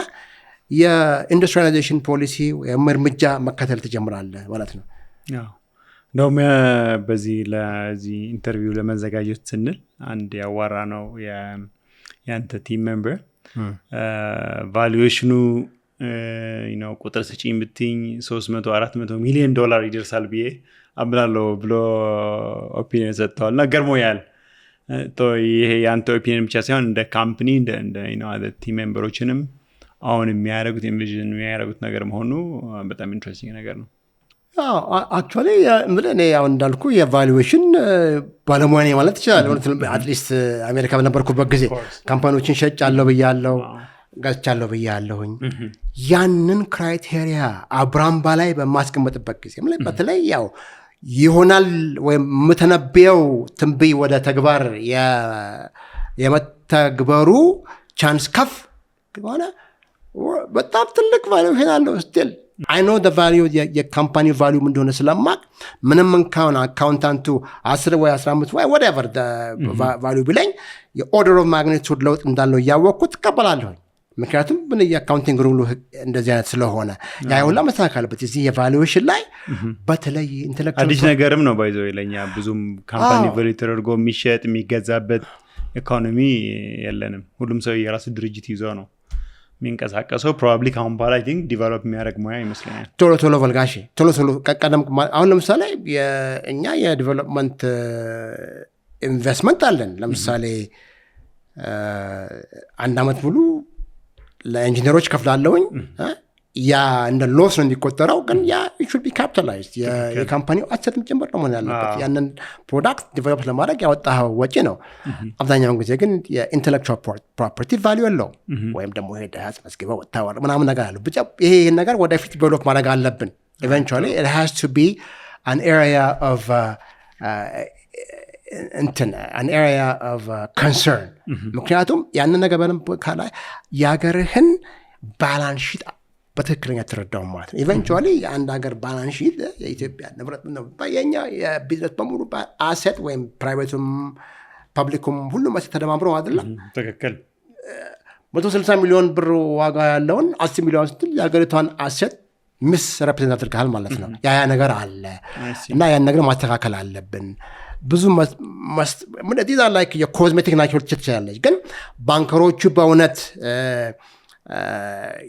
የኢንዱስትሪያላይዜሽን ፖሊሲ ወይም እርምጃ መከተል ትጀምራለህ ማለት ነው። እንደውም በዚህ ለዚህ ኢንተርቪው ለመዘጋጀት ስንል አንድ ያዋራ ነው የአንተ ቲም ሜምበር ቫሉዌሽኑ ቁጥር ስጪኝ ብትኝ $300-400 ሚሊዮን ይደርሳል ብዬ አምናለሁ ብሎ ኦፒኒየን ሰጥተዋል እና ገርሞኛል። ይሄ የአንተ ኦፒኒየን ብቻ ሳይሆን እንደ ካምፕኒ እንደ ቲም ሜምበሮችንም አሁን የሚያደርጉት ኢንቪዥን የሚያደርጉት ነገር መሆኑ በጣም ኢንትረስቲንግ ነገር ነው። አክቹዋሊ እኔ ያው እንዳልኩ የቫሉዌሽን ባለሙያ ነኝ ማለት ይችላል። አትሊስት አሜሪካ በነበርኩበት ጊዜ ካምፓኒዎችን ሸጫለሁ ብያለሁ፣ ገዝቻለሁ ብያለሁኝ። ያንን ክራይቴሪያ አብራምባ ላይ በማስቀመጥበት ጊዜ በተለይ ያው ይሆናል ወይም የምተነበየው ትንበይ ወደ ተግባር የመተግበሩ ቻንስ ከፍ ከሆነ በጣም ትልቅ ቫሉዌሽን አለው ስቲል I know the value የካምፓኒ ቫልዩ እንደሆነ ስለማቅ ምንም እንኳን አካውንታንቱ 10 ወይ 15 ወይ whatever the value ቢለኝ የኦርደር ኦፍ ማግኒቱድ ለውጥ እንዳለው ያወቅኩት ተቀበላለሁ። ምክንያቱም ምን የአካውንቲንግ ሩሉ እንደዚህ አይነት ስለሆነ ያ ሁላ መስተካከልበት እዚህ የቫሉዌሽን ላይ በተለይ ኢንተሌክቹዋል አዲስ ነገርም ነው ባይዘው ይለኛ ብዙም ካምፓኒ ቫልዩ ተደርጎ የሚሸጥ የሚገዛበት ኢኮኖሚ የለንም። ሁሉም ሰው የራሱ ድርጅት ይዞ ነው የሚንቀሳቀሰው። ፕሮባብሊ ካሁን በኋላ አይ ቲንክ ዲቨሎፕ የሚያደርግ ሙያ ይመስለኛል። ቶሎ ፈልጋሽ ቶሎ ቀደም አሁን ለምሳሌ እኛ የዲቨሎፕመንት ኢንቨስትመንት አለን። ለምሳሌ 1 ዓመት ሙሉ ለኢንጂነሮች ከፍላለሁኝ። ያ እንደ ሎስ ነው የሚቆጠረው፣ ግን ያ it should be capitalized የካምፓኒው አሰትም ጭምር ነው መሆን ያለበት። ያንን ፕሮዳክት ዲቨሎፕ ለማድረግ ያወጣው ወጪ ነው። አብዛኛውን ጊዜ ግን የኢንተሌክቹዋል ፕሮፐርቲ ቫልዩ አለው ወይም ደግሞ ሄደህ መስገበው ወጣው ምናምን ነገር አለ። ብቻ ይሄ ነገር ወደፊት ዲቨሎፕ ማድረግ አለብን። eventually it has to be an area of concern። ምክንያቱም ያንን ነገር በደንብ ካላይ ያገርህን ባላንስ ሺት በትክክለኛ ተረዳው ማለት ነው። ኢቨንቹዋሊ የአንድ ሀገር ባላንስ ሺት የኢትዮጵያ ንብረት ነው። የኛ የቢዝነስ በሙሉ አሴት ወይም ፕራይቬቱም ፐብሊኩም ሁሉም አሴት ተደማምሮ አይደለም። ትክክል 160 ሚሊዮን ብር ዋጋ ያለውን 10 ሚሊዮን ስትል የሀገሪቷን አሴት ምስ ሬፕሬዘንት አድርገሃል ማለት ነው። ያ ነገር አለ እና ያን ነገር ማስተካከል አለብን። ብዙ ዲዛ ላይክ የኮዝሜቲክ ናቸው ትችላለች። ግን ባንከሮቹ በእውነት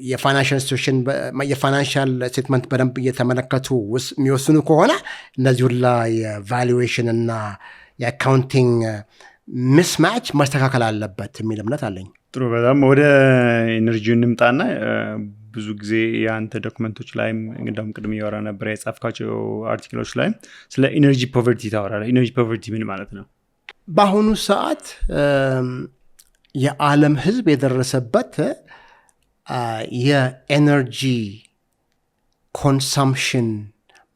የፋይናንሻል ኢንስቲትዩሽን የፋይናንሻል ስቴትመንት በደንብ እየተመለከቱ የሚወስኑ ከሆነ እነዚህ ሁላ የቫሉዌሽን እና የአካውንቲንግ ሚስማች ማስተካከል አለበት የሚል እምነት አለኝ። ጥሩ። በጣም ወደ ኢነርጂ እንምጣና ብዙ ጊዜ የአንተ ዶክመንቶች ላይ እንደውም ቅድም እያወራ ነበር የጻፍካቸው አርቲክሎች ላይ ስለ ኢነርጂ ፖቨርቲ ታወራለህ። ኢነርጂ ፖቨርቲ ምን ማለት ነው? በአሁኑ ሰዓት የዓለም ሕዝብ የደረሰበት የኤነርጂ ኮንሰምፕሽን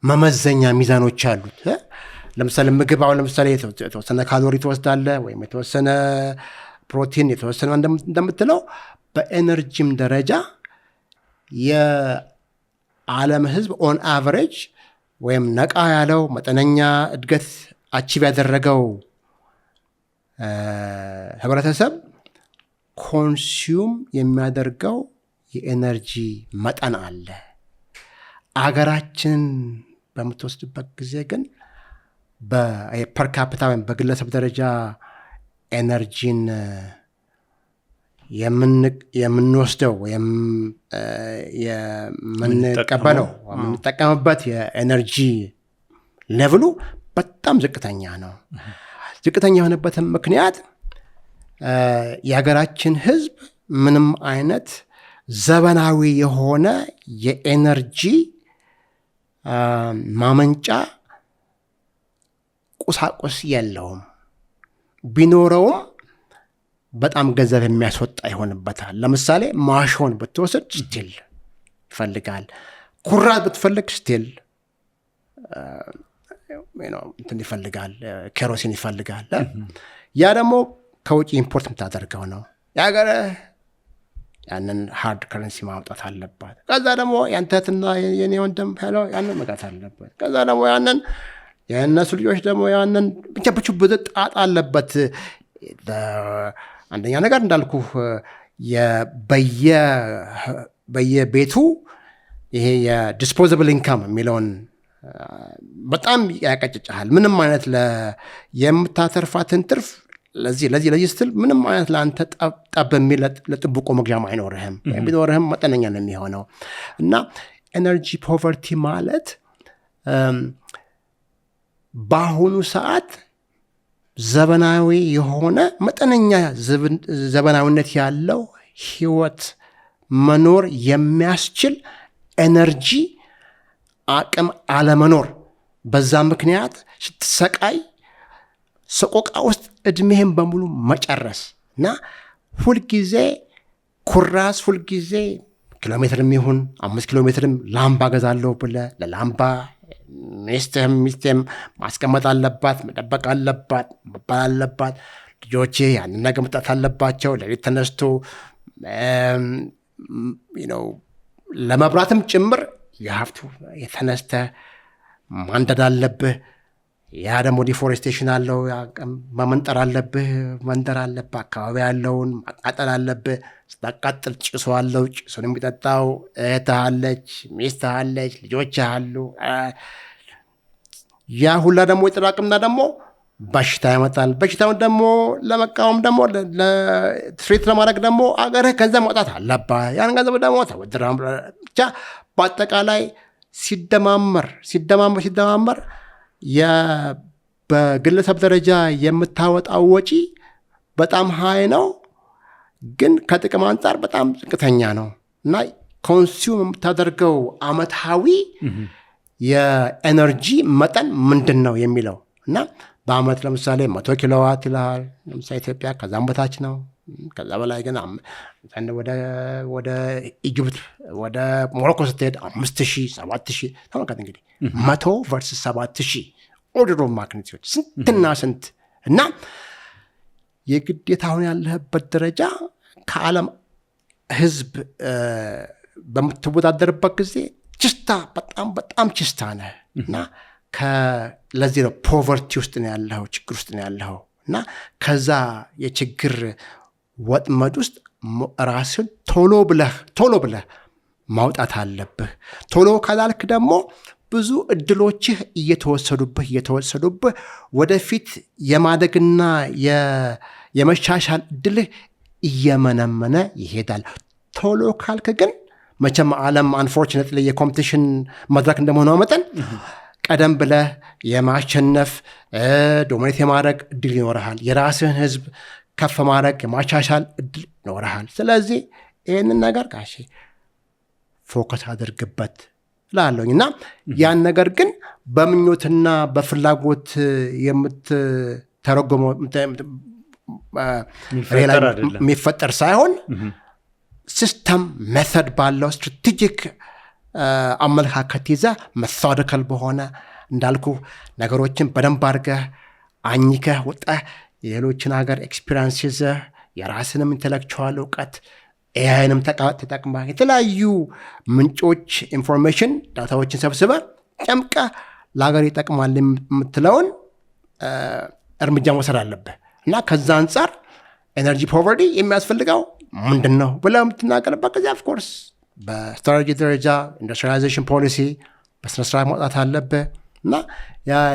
መመዘኛ ሚዛኖች አሉት። ለምሳሌ ምግብ አሁን ለምሳሌ የተወሰነ ካሎሪ ትወስዳለህ ወይም የተወሰነ ፕሮቲን የተወሰነ እንደምትለው በኤነርጂም ደረጃ የዓለም ሕዝብ ኦን አቨሬጅ ወይም ነቃ ያለው መጠነኛ እድገት አቺቭ ያደረገው ህብረተሰብ ኮንሱም የሚያደርገው የኤነርጂ መጠን አለ። አገራችንን በምትወስድበት ጊዜ ግን በፐር ካፒታ ወይም በግለሰብ ደረጃ ኤነርጂን የምንወስደው ወይም የምንቀበለው የምንጠቀምበት የኤነርጂ ሌቭሉ በጣም ዝቅተኛ ነው። ዝቅተኛ የሆነበትም ምክንያት የሀገራችን ህዝብ ምንም አይነት ዘመናዊ የሆነ የኤነርጂ ማመንጫ ቁሳቁስ የለውም። ቢኖረውም በጣም ገንዘብ የሚያስወጣ ይሆንበታል። ለምሳሌ ማሾን ብትወስድ ስቲል ይፈልጋል። ኩራዝ ብትፈልግ ስቲል እንትን ይፈልጋል፣ ኬሮሲን ይፈልጋል። ያ ደግሞ ከውጭ ኢምፖርት የምታደርገው ነው። የሀገር ያንን ሃርድ ከረንሲ ማውጣት አለባት። ከዛ ደግሞ ያንተትና የኔ ወንድም ያንን መጋት አለበት። ከዛ ደግሞ ያንን የእነሱ ልጆች ደግሞ ያንን ብቻ ብዙ ጣጣ አለበት። አንደኛ ነገር እንዳልኩ በየቤቱ ይሄ የዲስፖዛብል ኢንካም የሚለውን በጣም ያቀጭጫል። ምንም አይነት የምታተርፋትን ትርፍ ለዚህ ስትል ምንም አይነት ለአንተ ጠብ የሚል ለጥብቆ መግዣም አይኖርህም፣ ቢኖርህም መጠነኛ ነው የሚሆነው። እና ኤነርጂ ፖቨርቲ ማለት በአሁኑ ሰዓት ዘመናዊ የሆነ መጠነኛ ዘመናዊነት ያለው ህይወት መኖር የሚያስችል ኤነርጂ አቅም አለመኖር፣ በዛ ምክንያት ስትሰቃይ ሰቆቃ ውስጥ እድሜህን በሙሉ መጨረስ እና ሁልጊዜ ኩራስ፣ ሁልጊዜ ኪሎሜትርም ይሁን 5 ኪሎ ሜትርም ላምባ ገዛለሁ ብለህ ለላምባ ሚስትህም ማስቀመጥ አለባት፣ መጠበቅ አለባት፣ መባል አለባት። ልጆቼ ያንን ነገር መጣት አለባቸው። ለሌት ተነስቶ ለመብራትም ጭምር የሀብቱ የተነስተ ማንደድ አለብህ። ያ ደግሞ ዲፎሬስቴሽን አለው፣ መመንጠር አለብህ፣ መንደር አለብህ። አካባቢ ያለውን ማቃጠል አለብህ። ስታቃጥል ጭሶ አለው፣ ጭሱን የሚጠጣው እህትህ አለች፣ ሚስትህ አለች፣ ልጆችህ አሉ። ያ ሁላ ደግሞ የጥራቅምና ደግሞ በሽታ ያመጣል። በሽታውን ደግሞ ለመቃወም ደግሞ ትሪት ለማድረግ ደግሞ አገርህ ገንዘብ ማውጣት አለብህ። ያን ገንዘብ ደግሞ ተወድራ ብቻ በአጠቃላይ ሲደማመር በግለሰብ ደረጃ የምታወጣው ወጪ በጣም ሀይ ነው፣ ግን ከጥቅም አንጻር በጣም ዝቅተኛ ነው እና ኮንሱም የምታደርገው አመታዊ የኤነርጂ መጠን ምንድን ነው የሚለው እና በአመት ለምሳሌ 100 ኪሎዋት ይልሃል። ለምሳሌ ኢትዮጵያ ከዛም በታች ነው። ከዛ በላይ ግን ወደ ኢጅፕት ወደ ሞሮኮ ስትሄድ 5000 7000 ተመልከት። እንግዲህ 100 ቨርስ 7000 ኦርደር ኦፍ ማግኒቲዩድ ስንትና ስንት እና የግዴታ አሁን ያለህበት ደረጃ ከዓለም ህዝብ በምትወዳደርበት ጊዜ በጣም ችስታ ነህ እና ለዚህ ነው ፖቨርቲ ውስጥ ነው ያለኸው፣ ችግር ውስጥ ነው ያለኸው እና ከዛ የችግር ወጥመድ ውስጥ ራስን ቶሎ ብለህ ማውጣት አለብህ። ቶሎ ካላልክ ደግሞ ብዙ እድሎችህ እየተወሰዱብህ ወደፊት የማደግና የመሻሻል እድልህ እየመነመነ ይሄዳል። ቶሎ ካልክ ግን መቼም ዓለም አንፎርቹኔትሊ የኮምፒቲሽን መድረክ እንደመሆነው መጠን ቀደም ብለህ የማሸነፍ ዶሚኔት የማድረግ እድል ይኖርሃል። የራስህን ህዝብ ከፍ ማድረግ የማሻሻል እድል ይኖርሃል። ስለዚህ ይህንን ነገር ጋሼ ፎከስ አድርግበት ላለኝ እና ያን ነገር ግን በምኞትና በፍላጎት የምትተረጎመው የሚፈጠር ሳይሆን ሲስተም ሜተድ ባለው ስትራቴጂክ አመለካከት ይዘህ መሳደከል በሆነ እንዳልኩ ነገሮችን በደንብ አድርገህ አኝከህ ወጣህ የሌሎችን ሀገር ኤክስፒሪንስ ይዘህ የራስንም ኢንቴሌክቹዋል እውቀት ኤአይንም ተጠቅመህ የተለያዩ ምንጮች ኢንፎርሜሽን ዳታዎችን ሰብስበህ ጨምቀህ ለሀገር ይጠቅማል የምትለውን እርምጃ መውሰድ አለብህ እና ከዛ አንጻር ኤነርጂ ፖቨርቲ የሚያስፈልገው ምንድን ነው ብለህ የምትናገርበት ጊዜ ኦፍኮርስ በስትራቴጂ ደረጃ ኢንዱስትሪላይዜሽን ፖሊሲ በስነስርዓት ማውጣት አለብህ እና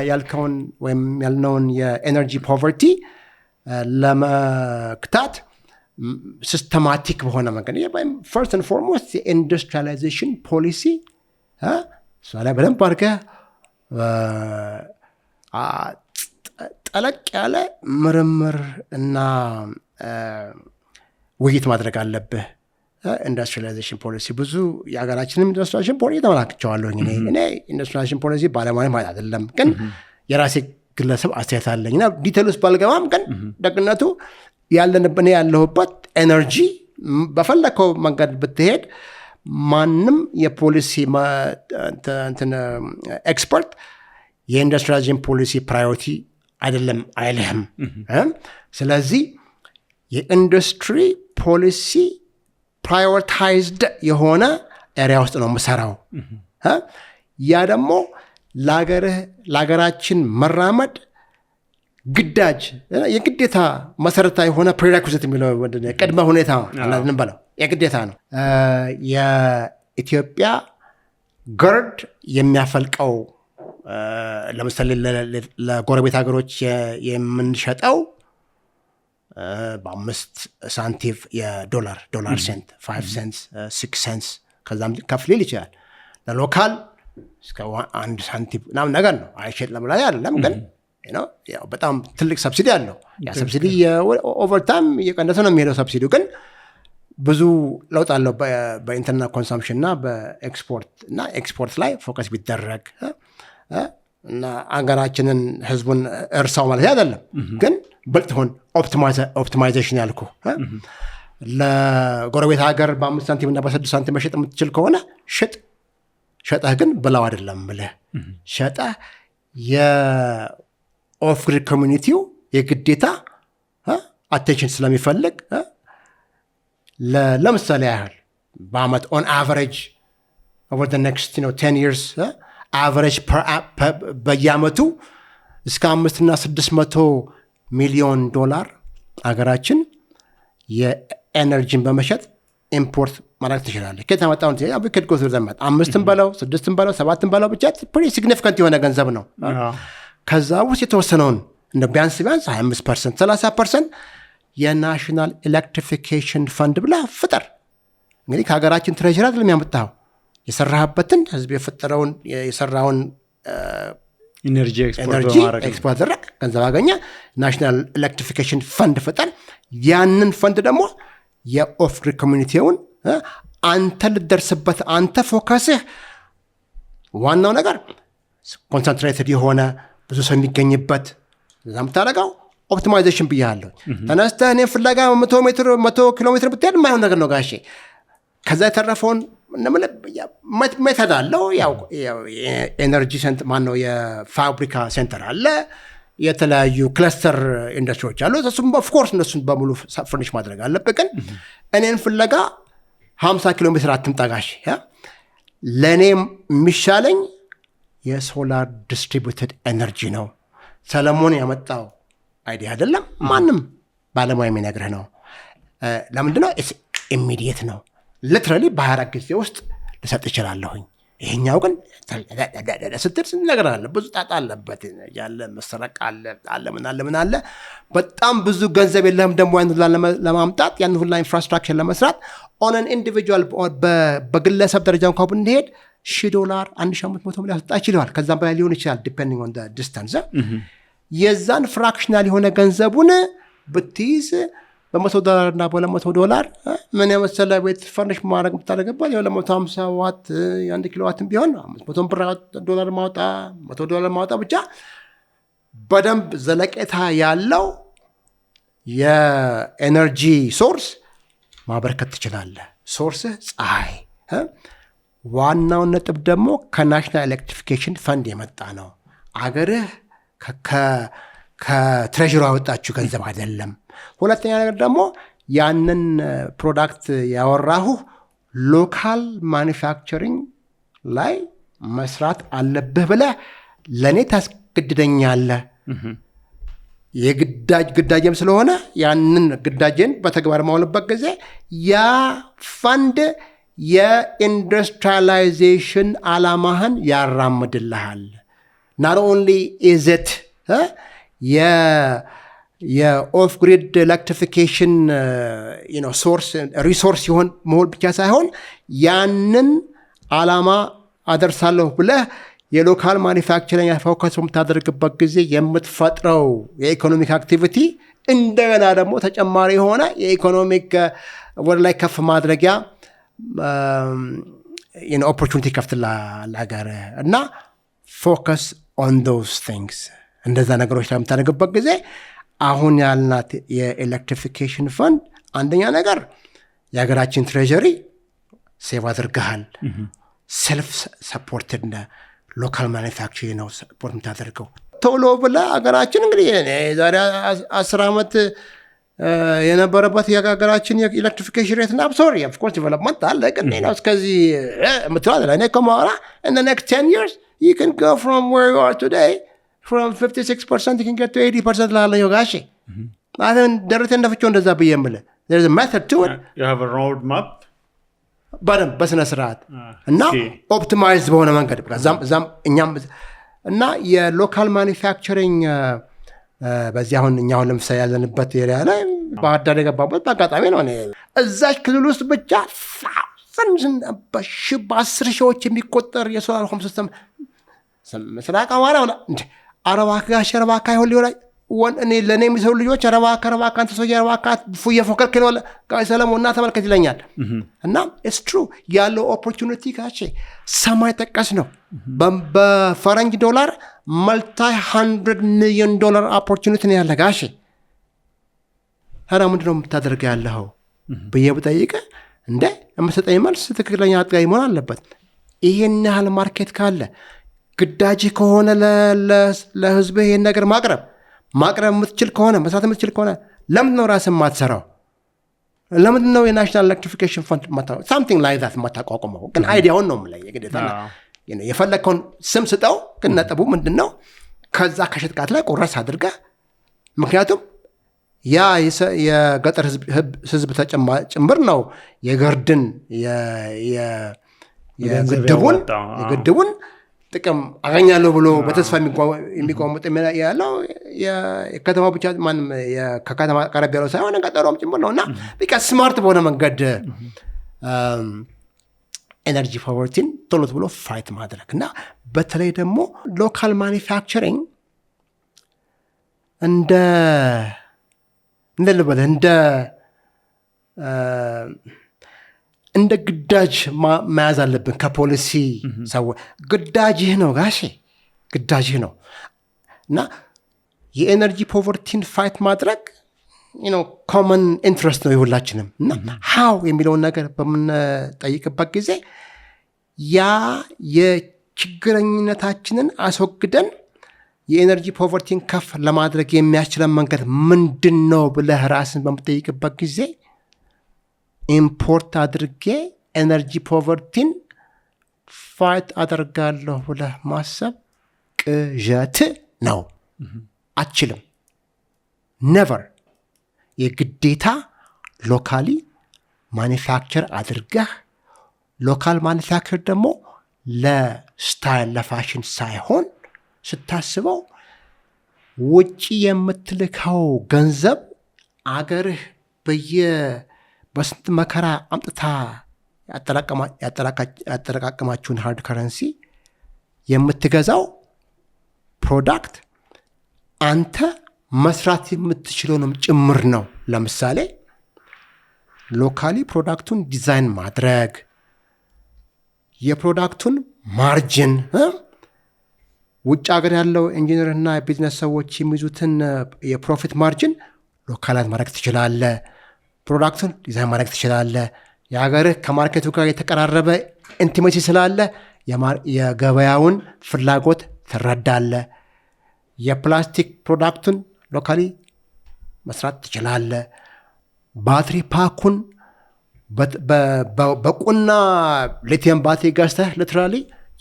ያልከውን ወይም ያልነውን የኤነርጂ ፖቨርቲ ለመክታት ሲስተማቲክ በሆነ መንገድ ፈርስት ኤንድ ፎርሞስት የኢንዱስትሪላይዜሽን ፖሊሲ እሷ ላይ በደንብ አድርገህ ጠለቅ ያለ ምርምር እና ውይይት ማድረግ አለብህ። ኢንዱስትሪላይዜሽን ፖሊሲ ብዙ የሀገራችንም ኢንዱስትሪላይዜሽን ፖሊሲ ተመላክቸዋለሁ። እኔ ኢንዱስትሪላይዜሽን ፖሊሲ ባለሙያ ማለት አይደለም፣ ግን የራሴ ግለሰብ አስተያየት አለኝ እና ዲቴል ውስጥ ባልገባም ግን ደግነቱ እኔ ያለሁበት ኤነርጂ በፈለከው መንገድ ብትሄድ ማንም የፖሊሲ ኤክስፐርት የኢንዱስትሪላይዜሽን ፖሊሲ ፕራዮሪቲ አይደለም አይልህም። ስለዚህ የኢንዱስትሪ ፖሊሲ ፕራዮሪታይዝድ የሆነ ኤሪያ ውስጥ ነው የምሰራው። ያ ደግሞ ለሀገራችን መራመድ ግዳጅ የግዴታ መሰረታዊ የሆነ ፕሬሬኩዚት የሚለው ቅድመ ሁኔታ እንበለው የግዴታ ነው። የኢትዮጵያ ገርድ የሚያፈልቀው ለምሳሌ ለጎረቤት ሀገሮች የምንሸጠው በ5 ሳንቲም የዶላር ሴንት 5 ሴንትስ 6 ሴንትስ ከዛም ከፍ ሊል ይችላል። ለሎካል እስከ 1 ሳንቲም ምናምን ነገር ነው። አይሸጥ ለምላ አይደለም ግን ያው በጣም ትልቅ ሰብሲዲ አለው። ያ ሰብሲዲ ኦቨርታይም እየቀነሰ ነው የሚሄደው። ሰብሲዲው ግን ብዙ ለውጥ አለው በኢንተርናል ኮንሰምፕሽን እና በኤክስፖርት እና ኤክስፖርት ላይ ፎከስ ቢደረግ እና አገራችንን ህዝቡን እርሳው ማለት አይደለም ግን በልጥሆን ኦፕቲማይዜሽን ያልኩ ለጎረቤት ሀገር በ5 ሳንቲም እና በ6 ሳንቲም መሸጥ የምትችል ከሆነ ሸጠህ ግን ብላው አይደለም ብለህ ሸጠህ የኦፍ ግሪድ ኮሚኒቲው የግዴታ አቴንሽን ስለሚፈልግ ለምሳሌ ያህል በአመት ኦን አቨሬጅ over the next 10 years average በየአመቱ እስከ 500 እና 600 ሚሊዮን ዶላር አገራችን የኤነርጂን በመሸጥ ኢምፖርት ማድረግ ትችላለች። ከታመጣው ቢከድ ጎዝ ዘመት 5 በለው 6 በለው 7 በለው ብቻ pretty significant የሆነ ገንዘብ ነው። ከዛ ውስጥ የተወሰነውን እንደ ቢያንስ 25% 30% የናሽናል ኤሌክትሪፊኬሽን ፈንድ ብላ ፍጠር። እንግዲህ ከሀገራችን ትሬዥሪ አይደለም ያመጣው የሰራህበትን ህዝብ የፈጠረውን የሰራውን ኢነርጂ ኤክስፖርት አደረግ ገንዘብ አገኘ። ናሽናል ኤሌክትሪፊኬሽን ፈንድ ፍጠር። ያንን ፈንድ ደግሞ የኦፍ ግሪድ ኮሚኒቲውን አንተ ልደርስበት አንተ ፎከስህ ዋናው ነገር ኮንሰንትሬትድ የሆነ ብዙ ሰው የሚገኝበት እዛም ታደርገው ኦፕቲማይዜሽን ብያለሁ። ተነስተህ እኔ ፍለጋ 100 ኪሎ ሜትር ብትሄድ የማይሆን ነገር ነው ጋሼ። ከዛ የተረፈውን ሜተድ አለው። ያው ኤነርጂ ሴንተር ማነው የፋብሪካ ሴንተር አለ፣ የተለያዩ ክለስተር ኢንዱስትሪዎች አሉ። እሱም ኦፍኮርስ እነሱን በሙሉ ፍርኒሽ ማድረግ አለብህ። ግን እኔን ፍለጋ 50 ኪሎ ሜትር አትምጣ ጋሼ። ለእኔ የሚሻለኝ የሶላር ዲስትሪቢዩትድ ኤነርጂ ነው። ሰለሞን ያመጣው አይዲያ አይደለም፣ ማንም ባለሙያ የሚነግርህ ነው። ለምንድነው? ኢሚዲየት ነው። ሊትራሊ በ24 ጊዜ ውስጥ ልሰጥ ይችላለሁኝ። ይሄኛው ግን ስትል ነገር አለ፣ ብዙ ጣጣ አለበት፣ ያለ መሰረቅ አለ ምን አለ። በጣም ብዙ ገንዘብ የለህም ደግሞ ያን ሁላ ለማምጣት ያን ሁላ ኢንፍራስትራክቸር ለመስራት ኦን ኢንዲቪጁዋል በግለሰብ ደረጃ እንኳን ብንሄድ $1,000 $1,500 ሊያስወጣ ይችላል። ከዛም በላይ ሊሆን ይችላል ዲፔንዲንግ ኦን ዲስታንስ። የዛን ፍራክሽናል የሆነ ገንዘቡን ብትይዝ $100 እና $200 ምን የመሰለ ቤት ፈርኒሽ ማድረግ ብታደርግበት $250 ዋት የ1 ኪሎ ዋትም ቢሆን $100 ማውጣ $100 ማውጣ ብቻ በደንብ ዘለቄታ ያለው የኤነርጂ ሶርስ ማበርከት ትችላለህ። ሶርስህ ፀሐይ። ዋናው ነጥብ ደግሞ ከናሽናል ኤሌክትሪፊኬሽን ፈንድ የመጣ ነው። አገርህ ከትሬዥሩ ያወጣችሁ ገንዘብ አይደለም። ሁለተኛ ነገር ደግሞ ያንን ፕሮዳክት ያወራሁ ሎካል ማኒፋክቸሪንግ ላይ መስራት አለብህ ብለህ ለእኔ ታስገድደኛለህ። ግዳጅም ስለሆነ ያንን ግዳጅን በተግባር ማውልበት ጊዜ ያ ፈንድ የኢንዱስትሪያላይዜሽን አላማህን ያራምድልሃል። not only is it የኦፍ ግሪድ ኤሌክትሪፊኬሽን ሶርስ ሪሶርስ ሲሆን መሆን ብቻ ሳይሆን ያንን አላማ አደርሳለሁ ብለህ የሎካል ማኒፋክቸሪንግ ፎከስ በምታደርግበት ጊዜ የምትፈጥረው የኢኮኖሚክ አክቲቪቲ እንደገና ደግሞ ተጨማሪ የሆነ የኢኮኖሚክ ወደ ላይ ከፍ ማድረጊያ ኦፖርቹኒቲ ከፍትልሃል ሀገር እና ፎከስ ኦን ዶዝ ቲንግስ። እንደዛ ነገሮች ላይ የምታደርግበት ጊዜ አሁን ያልናት የኤሌክትሪፊኬሽን ፈንድ አንደኛ ነገር የሀገራችን ትሬዥሪ ሴቭ አድርገሃል። ሰልፍ ሰፖርትድ ሎካል ማኒፋክቸሪንግ ነው ሰፖርት የምታደርገው። ቶሎ ብለህ ሀገራችን እንግዲህ ዛሬ 10 ዓመት የነበረበት የሀገራችን የኤሌክትሪፊኬሽን ሬት እና ኦፍኮርስ ዲቨሎፕመንት አለ። ግን እስከዚህ የምትለው እኔ ከማወራ in the next 10 years you can go from where you are today from 56% you can get to 80% ላለሁ ጋሼ አሁን ደረቴን ነፍቼው እንደዛ ብዬ የምልህ there's a method to it you have a road map በደንብ በስነ ስርዓት እና ኦፕቲማይዝድ በሆነ መንገድ ዛም እኛም እና የሎካል ማኒፋክቸሪንግ በዚህ አሁን እኛው ለምሳሌ ያለንበት ኤሪያ ላይ ባህር ዳር የገባበት በአጋጣሚ ነው እዛች ክልል ውስጥ ብቻ በ10 ሺዎች የሚቆጠር የሶላር ሆም ሲስተም ምስራቅ አማራ እንደ አረባካ ጋሽ አረባካ ይሆን ሊሆን እኔ ለእኔ የሚሰሩ ልጆች አረባካ አንተ ሰው አረባካ እየፎከርክ ነው ጋሽ ሰለሞንና ተመልከት ይለኛል እና ኢትስ ትሩ ያለው ኦፖርቹኒቲ ጋሼ ሰማይ ጠቀስ ነው በፈረንጅ ዶላር multi $100 million opportunity ነው ያለ ጋሼ ታዲያ ምንድነው የምታደርገው ያለው ብዬ ብጠይቅህ እንደ የምትሰጠኝ መልስ ትክክለኛ አጥጋይ መሆን አለበት ይሄን ያህል ማርኬት ካለ ግዳጅ ከሆነ ለህዝብ ይሄን ነገር ማቅረብ የምትችል ከሆነ መስራት የምትችል ከሆነ ለምንድን ነው ራስን ማትሰራው ለምንድን ነው የናሽናል ኤሌክትሪፊኬሽን ፈንድ something like that ማታቋቁመው ግን አይዲያውን ነው የምልህ የግዴታ የፈለከውን ስም ስጠው ግን ነጥቡ ምንድነው ከዛ ከሽጥቃት ላይ ቁረስ አድርገህ ምክንያቱም ያ የገጠር ህዝብ ተጨምር ነው የገርድን የግድቡን ጥቅም አገኛለሁ ብሎ በተስፋ የሚቆሙት ያለው የከተማ ብቻ ማንም ከከተማ ቀረብ ያለው ሳይሆን ገጠሯም ጭምር ነውና በቃ ስማርት በሆነ መንገድ ኤነርጂ ፖቨርቲን ቶሎ ብሎ ፋይት ማድረግ እና በተለይ ደግሞ ሎካል ማኒፋክቸሪንግ እንደ ግዳጅ መያዝ አለብን ከፖሊሲ ሰው ግዳጅህ ነው ጋሼ ግዳጅህ ነው እና የኤነርጂ ፖቨርቲን ፋይት ማድረግ ኮመን ኢንትረስት ነው የሁላችንም እና ሃው የሚለውን ነገር በምንጠይቅበት ጊዜ ያ የችግረኝነታችንን አስወግደን የኤነርጂ ፖቨርቲን ከፍ ለማድረግ የሚያስችለን መንገድ ምንድን ነው ብለህ ራስን በምትጠይቅበት ጊዜ ኢምፖርት አድርጌ ኤነርጂ ፖቨርቲን ፋይት አደርጋለሁ ብለህ ማሰብ ቅዠት ነው አችልም ነቨር የግዴታ ሎካሊ ማኒፋክቸር አድርገህ ሎካል ማኒፋክቸር ደግሞ ለስታይል ለፋሽን ሳይሆን ስታስበው ውጪ የምትልከው ገንዘብ አገርህ በስንት መከራ አምጥታ ያጠራቀማችሁን ሃርድ ከረንሲ የምትገዛው ፕሮዳክት አንተ መስራት የምትችለውንም ጭምር ነው ለምሳሌ ሎካሊ ፕሮዳክቱን ዲዛይን ማድረግ የፕሮዳክቱን ማርጅን ውጭ ሀገር ያለው ኢንጂነርና ቢዝነስ ሰዎች የሚይዙትን የፕሮፊት ማርጅን ሎካላይዝ ማድረግ ትችላለህ ፕሮዳክቱን ዲዛይን ማድረግ ትችላለህ የሀገርህ ከማርኬቱ ጋር የተቀራረበ ኢንቲሜሲ ስላለ የገበያውን ፍላጎት ትረዳለህ የፕላስቲክ ፕሮዳክቱን ሎካሊ መስራት ትችላለህ ባትሪ ፓኩን በቁና ሊቲየም ባትሪ ገዝተህ ሊትራሊ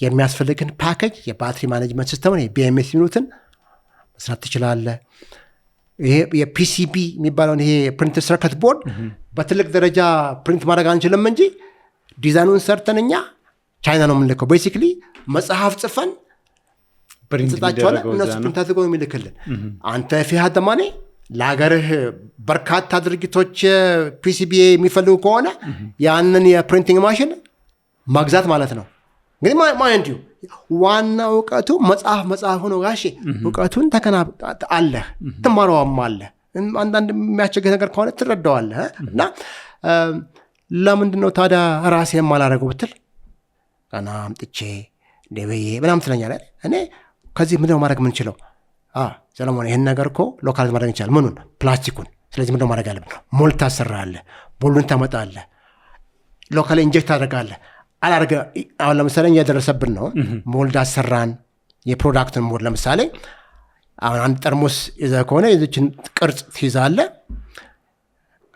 የሚያስፈልግን ፓኬጅ የባትሪ ማኔጅመንት ሲስተምን BMS የሚሉትን መስራት ትችላለህ ይሄ የፒሲቢ የሚባለውን ይሄ ፕሪንት ሰርኪት ቦርድ በትልቅ ደረጃ ፕሪንት ማድረግ አንችልም እንጂ ዲዛይኑን ሰርተን እኛ ቻይና ነው የምንልከው ቤሲክሊ መጽሐፍ ጽፈን ስጣቸዋለ እነሱ ፕሪንት አድርገው የሚልክልን አንተ ፊሃት ደማኔ ለሀገርህ በርካታ ድርጅቶች ፒሲቢ የሚፈልጉ ከሆነ ያንን የፕሪንቲንግ ማሽን ማግዛት ማለት ነው እንግዲህ ማይንድ ዩ ዋና እውቀቱ መጽሐፍ ነው ጋሼ እውቀቱን አለህ ትማረዋም አለህ አንዳንድ የሚያስቸግር ነገር ከሆነ ትረዳዋለህ እና ለምንድን ነው ታዲያ ራሴ የማላደርገው ብትል ገና አምጥቼ ደበዬ ምናምን ትለኛለህ እኔ ከዚህ ምንድነው ማድረግ የምንችለው ሰለሞን ይህን ነገር እኮ ሎካል ማድረግ ይቻላል ምኑን ፕላስቲኩን ስለዚህ ምንድነው ማድረግ ያለብን ሞልድ ታሰራለህ ቦሉን ታመጣለህ ሎካል ኢንጀክት ታደርጋለህ አላርገ አሁን ለምሳሌ እያደረሰብን ነው ሞልድ አሰራን የፕሮዳክትን ሞልድ ለምሳሌ አሁን አንድ ጠርሙስ ይዘህ ከሆነ የዚችን ቅርጽ ትይዛለህ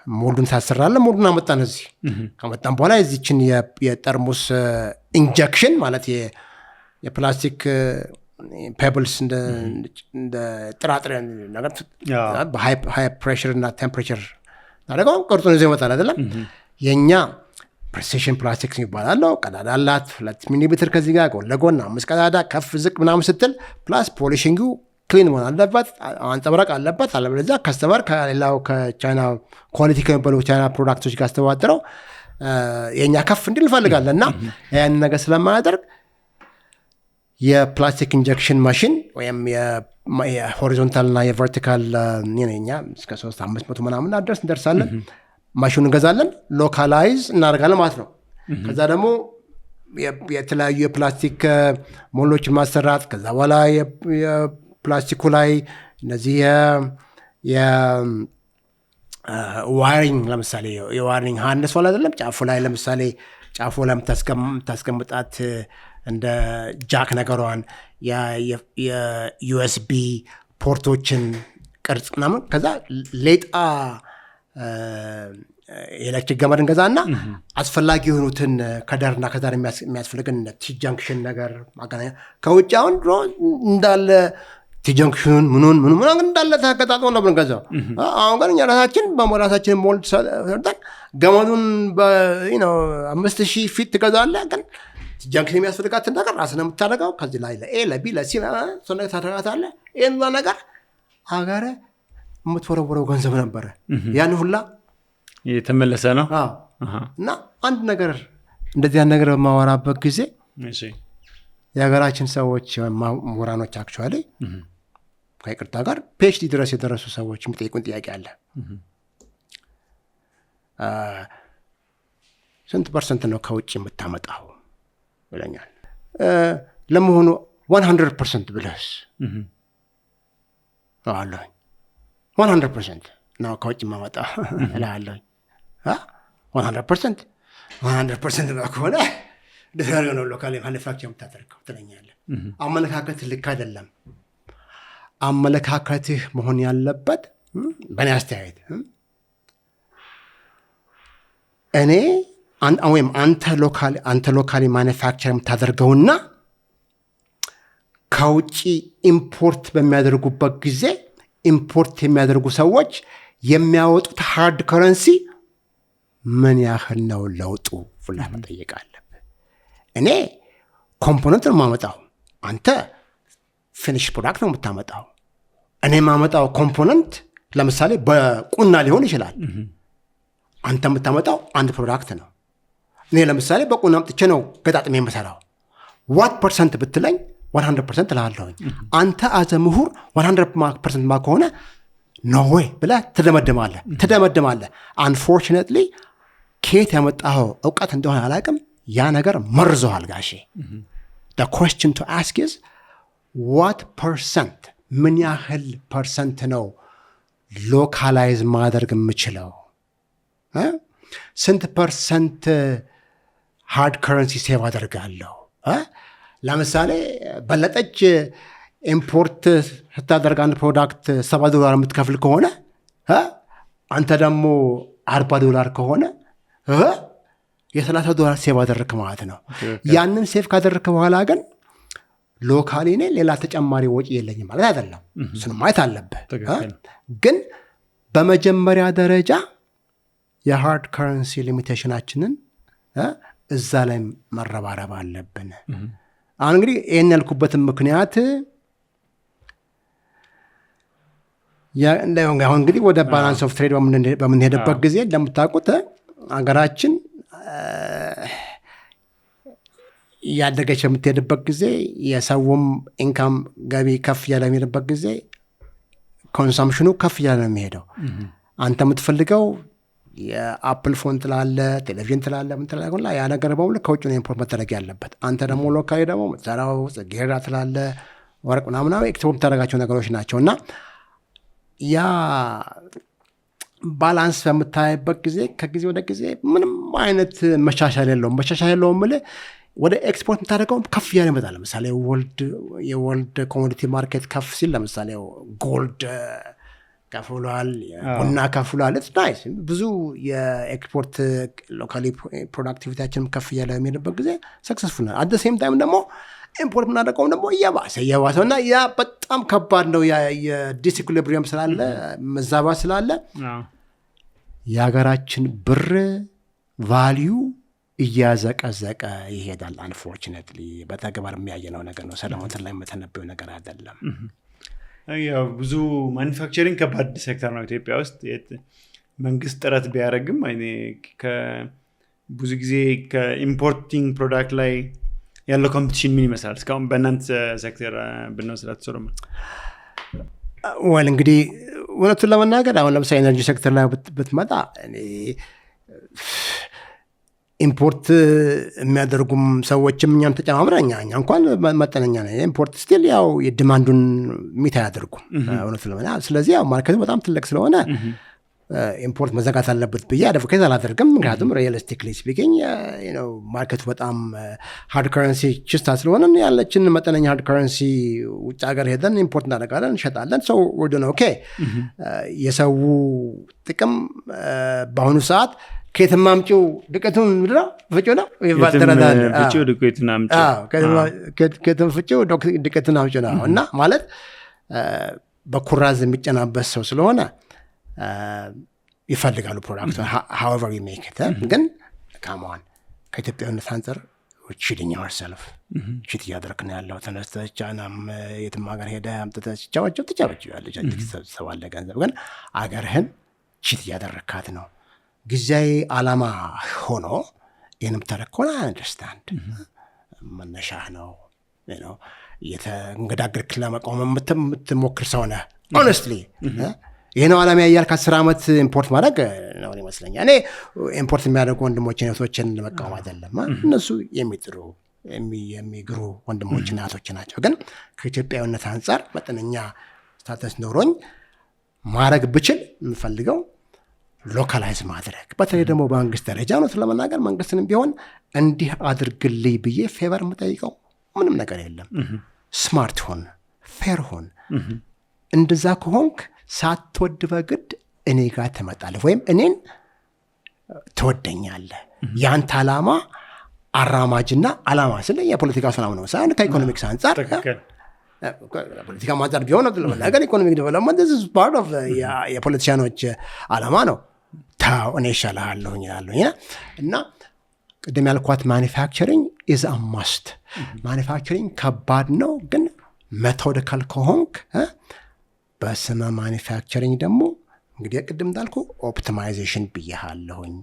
ሞልዱን ታሰራለህ ሞልዱን አመጣን እዚህ ከመጣን በኋላ የዚችን የጠርሙስ ኢንጀክሽን ማለት የፕላስቲክ ፔብልስ እንደ ጥራጥሬ ነገር በሃይ ፕሬሽር እና ቴምፕሬቸር ታደርገው ቅርጹን ይዞ ይመጣል አይደለም። የኛ ፕሬሲሽን ፕላስቲክስ ይባላል። ቀዳዳ አላት 2 ሚሊ ሜትር ከዚህ ጋር ጎን ለጎን 5 ቀዳዳ ከፍ ዝቅ ምናምን ስትል ፕላስ ፖሊሽንጉ ክሊን መሆን አለበት፣ አንጸባረቅ አለበት። አለበለዚያ ከስተመር ከሌላው ከቻይና ኳሊቲ ከሚባሉ ቻይና ፕሮዳክቶች ጋር አስተዋጥረው የኛ ከፍ እንዲል እንፈልጋለን እና ያን ነገር ስለማያደርግ የፕላስቲክ ኢንጀክሽን ማሽን ወይም የሆሪዞንታል እና የቨርቲካል የኛ እስከ 300-500 ምናምን አድረስ እንደርሳለን። ማሽኑን እንገዛለን፣ ሎካላይዝ እናደርጋለን ማለት ነው። ከዛ ደግሞ የተለያዩ የፕላስቲክ ሞሎችን ማሰራት፣ ከዛ በኋላ የፕላስቲኩ ላይ እነዚህ ዋይሪንግ ለምሳሌ የዋይሪንግ ሃርነስ ዋላ አይደለም ጫፉ ላይ ለምሳሌ ጫፉ ላይ የምታስቀምጣት እንደ ጃክ ነገሯን የዩኤስቢ ፖርቶችን ቅርጽ ምናምን ከዛ ሌጣ ኤሌክትሪክ ገመድ እንገዛና አስፈላጊ የሆኑትን ከዳርና ከዳር የሚያስፈልገን ቲ-ጃንክሽን ነገር ማገናኛ ከውጭ አሁን እንዳለ ቲ-ጃንክሽኑን ምኑን እንዳለ ተቀጣጥሎ ነው ብንገዛው። አሁን ግን እኛ ራሳችን ሞልድ ሰርተን ገመዱን 5000 ፊት ትገዛለህ። ግን ቲ-ጃንክሽን የሚያስፈልጋትን ነገር ራስህ ነው የምታደርገው። ከዚህ ላይ ለኤ ለቢ ለሲ ሰነግ ታደርጋታለህ። ይህን ነገር አገረ የምትወረወረው ገንዘብ ነበረ። ያን ሁላ የተመለሰ ነው። እና አንድ ነገር እንደዚህ ያን ነገር በማወራበት ጊዜ የሀገራችን ሰዎች ምሁራኖች አክቹዋሊ ከይቅርታ ጋር ፒኤችዲ ድረስ የደረሱ ሰዎች የሚጠይቁን ጥያቄ አለ። ስንት ፐርሰንት ነው ከውጭ የምታመጣው ይለኛል። ለመሆኑ 100% ብለስ አለኝ 100% ነው ከውጭ ማመጣ እላለሁ። 100% ነው ከሆነ ደህና ነው ሎካል ማኑፋክቸር የምታደርገው ትለኛለህ። አመለካከት ልክ አይደለም። አመለካከትህ መሆን ያለበት በእኔ አስተያየት እኔ ወይም አንተ ሎካሊ ማኑፋክቸር የምታደርገውና ከውጭ ኢምፖርት በሚያደርጉበት ጊዜ ኢምፖርት የሚያደርጉ ሰዎች የሚያወጡት ሃርድ ከረንሲ ምን ያህል ነው ለውጡ ብለህ መጠየቅ አለብህ። እኔ ኮምፖነንት ነው የማመጣው፣ አንተ ፊኒሽ ፕሮዳክት ነው የምታመጣው። እኔ የማመጣው ኮምፖነንት ለምሳሌ በቁና ሊሆን ይችላል። አንተ የምታመጣው አንድ ፕሮዳክት ነው። እኔ ለምሳሌ በቁና አምጥቼ ነው ገጣጥሜ የምሰራው። ዋት ፐርሰንት ብትለኝ 100% እላለሁኝ። አንተ አዘ ምሁር 100% ማ ከሆነ ኖ ዌይ ብለህ ትደመድማለህ። አንፎርቹኔትሊ ከየት ያመጣኸው እውቀት እንደሆነ አላውቅም፣ ያ ነገር መርዞሃል ጋሼ። the question to ask is what percent ምን ያህል ፐርሰንት ነው ሎካላይዝ ማድረግ የምችለው? ስንት ፐርሰንት ሃርድ ከረንሲ ሴቭ አደርጋለሁ? ለምሳሌ በለጠች ኢምፖርት ስታደርግ አንድ ፕሮዳክት $7 የምትከፍል ከሆነ አንተ ደግሞ $40 ከሆነ $30 ሴቭ አደረክ ማለት ነው። ያንን ሴቭ ካደረክ በኋላ ግን ሎካሊ እኔ ሌላ ተጨማሪ ወጪ የለኝም ማለት አይደለም። እሱን ማየት አለብህ። ግን በመጀመሪያ ደረጃ የሃርድ ከረንሲ ሊሚቴሽናችንን እዛ ላይ መረባረብ አለብን። አሁን እንግዲህ ይህን ያልኩበትን ምክንያት አሁን እንግዲህ ወደ ባላንስ ኦፍ ትሬድ በምንሄድበት ጊዜ እንደምታውቁት ሀገራችን እያደገች የምትሄድበት ጊዜ የሰውም ኢንካም ገቢ ከፍ እያለ የሚሄድበት ጊዜ ኮንሰምሽኑ ከፍ እያለ ነው የሚሄደው። አንተ የምትፈልገው የአፕል ፎን ትላለ፣ ቴሌቪዥን ትላለ፣ ምን ትላለ፣ ያ ነገር በሙሉ ከውጭ ነው ኢምፖርት መደረግ ያለበት። አንተ ደግሞ ሎካሊ ደግሞ ምትሰራው ጌራ ትላለ፣ ወርቅ ምናምን ኤክስፖርት የምታደርጋቸው ነገሮች ናቸው እና ያ ባላንስ በምታይበት ጊዜ ከጊዜ ወደ ጊዜ ምንም አይነት መሻሻል የለውም የምልህ ወደ ኤክስፖርት የምታደርገው ከፍ እያለ ይመጣል። ለምሳሌ የወርልድ ኮሞዲቲ ማርኬት ከፍ ሲል ለምሳሌ ጎልድ ከፍሏል፣ ቡና ከፍሏል። ናይስ ብዙ የኤክስፖርት ሎካሊ ፕሮዳክቲቪቲያችንም ከፍ እያለ የሚሄድበት ጊዜ ሰክሰስፉል ነው። አት ሴም ታይም ደግሞ ኢምፖርት የምናደርገው ደግሞ እየባሰው እና ያ በጣም ከባድ ነው። የዲስኢኩሊብሪየም ስላለ መዛባት ስላለ የሀገራችን ብር ቫሊዩ እያዘቀዘቀ ይሄዳል። አንፎርቹኔትሊ በተግባር የሚያየነው ነገር ነው። ሰለሞን ላይ የምተነበየው ነገር አይደለም። ያው ብዙ ማኒፋክቸሪንግ ከባድ ሴክተር ነው ኢትዮጵያ ውስጥ። መንግስት ጥረት ቢያደርግም ብዙ ጊዜ ከኢምፖርቲንግ ፕሮዳክት ላይ ያለው ኮምፒቲሽን ምን ይመስላል? እስካሁን በእናንተ ሴክተር ብንወስዳት ሶሎሞን። ወል እንግዲህ እውነቱን ለመናገር አሁን ለምሳሌ ኤነርጂ ሴክተር ላይ ብትመጣ ኢምፖርት የሚያደርጉም ሰዎችም እኛም ተጨማምረኛ እንኳን መጠነኛ ነው። ኢምፖርት ስቲል ያው የዲማንዱን ሚት አያደርጉም እውነቱን ለመናገር። ስለዚህ ያው ማርኬቱ በጣም ትልቅ ስለሆነ ኢምፖርት መዘጋት አለበት ብዬ አድቮኬት አላደርግም። ምክንያቱም ሪያሊስቲክሊ ስፒኪንግ ማርኬቱ በጣም ሃርድ ከረንሲ ችስታ ስለሆነ ያለችን መጠነኛ ሃርድ ከረንሲ ውጭ ሀገር ሄደን ኢምፖርት እናደርጋለን፣ እንሸጣለን። ሰው ወርድ ነው። ኦኬ የሰው ጥቅም በአሁኑ ሰዓት ከየትም አምጪው ዱቄቱን ምድራ ፍጪው ነው ይባልተራዳል። ፍጪው ዱቄቱን አምጪው ከየትም ፍጪው ዱቄቱን አምጪው ነው እና ማለት በኩራዝ የሚጨናበት ሰው ስለሆነ ይፈልጋሉ ፕሮዳክቱ however you make it ግን ካማን ከኢትዮጵያዊነት አንፃር ቺቲንግ yourself ቺት እያደረክ ነው ያለው። ተነስተህ ቻናም የትም ሀገር ሄደህ አምጥተህ ትጫወቸው ያለች ሰዋለ ገንዘብ ግን አገርህን ቺት እያደረካት ነው። ጊዜያዊ ዓላማ ሆኖ ይህንም ተረኮና አንደርስታንድ መነሻህ ነው የተንገዳግርክ ለመቆም የምትሞክር ሰው ነህ። ሆነስትሊ ይህ ነው ዓላማ ያያልክ 10 ዓመት ኢምፖርት ማድረግ ነው ይመስለኛል። እኔ ኢምፖርት የሚያደርጉ ወንድሞችን እህቶችን ለመቃወም አይደለም። እነሱ የሚጥሩ የሚግሩ ወንድሞችና እህቶች ናቸው። ግን ከኢትዮጵያዊነት አንጻር መጠነኛ ስታተስ ኖሮኝ ማድረግ ብችል የምፈልገው ሎካላይዝ ማድረግ፣ በተለይ ደግሞ በመንግስት ደረጃ ነው ለመናገር መንግስትንም ቢሆን እንዲህ አድርግልኝ ብዬ ፌቨር የምጠይቀው ምንም ነገር የለም። ስማርት ሆን፣ ፌር ሆን። እንደዛ ከሆንክ ሳትወድ በግድ እኔ ጋር ትመጣለህ ወይም እኔን ትወደኛለህ። ያንተ ዓላማ አራማጅና ዓላማ ስለ የፖለቲካ ሰላም ነው ሳይሆን ከኢኮኖሚክስ አንጻር ፖለቲካ ማንጻር ቢሆን ነገር ኢኮኖሚክ ዴቨሎፕመንት this is part of የፖለቲሻኖች ዓላማ ነው። ታው እኔ ይሻልሃለሁኝ ይላሉኝ እና ቅድም ያልኳት ማኒፋክቸሪንግ is a must። ማኒፋክቸሪንግ ከባድ ነው ግን ሜቶዲካል ከሆንክ በስመ ማኒፋክቸሪንግ ደግሞ እንግዲህ ቅድም እንዳልኩ ኦፕቲማይዜሽን ብያለሁኝ።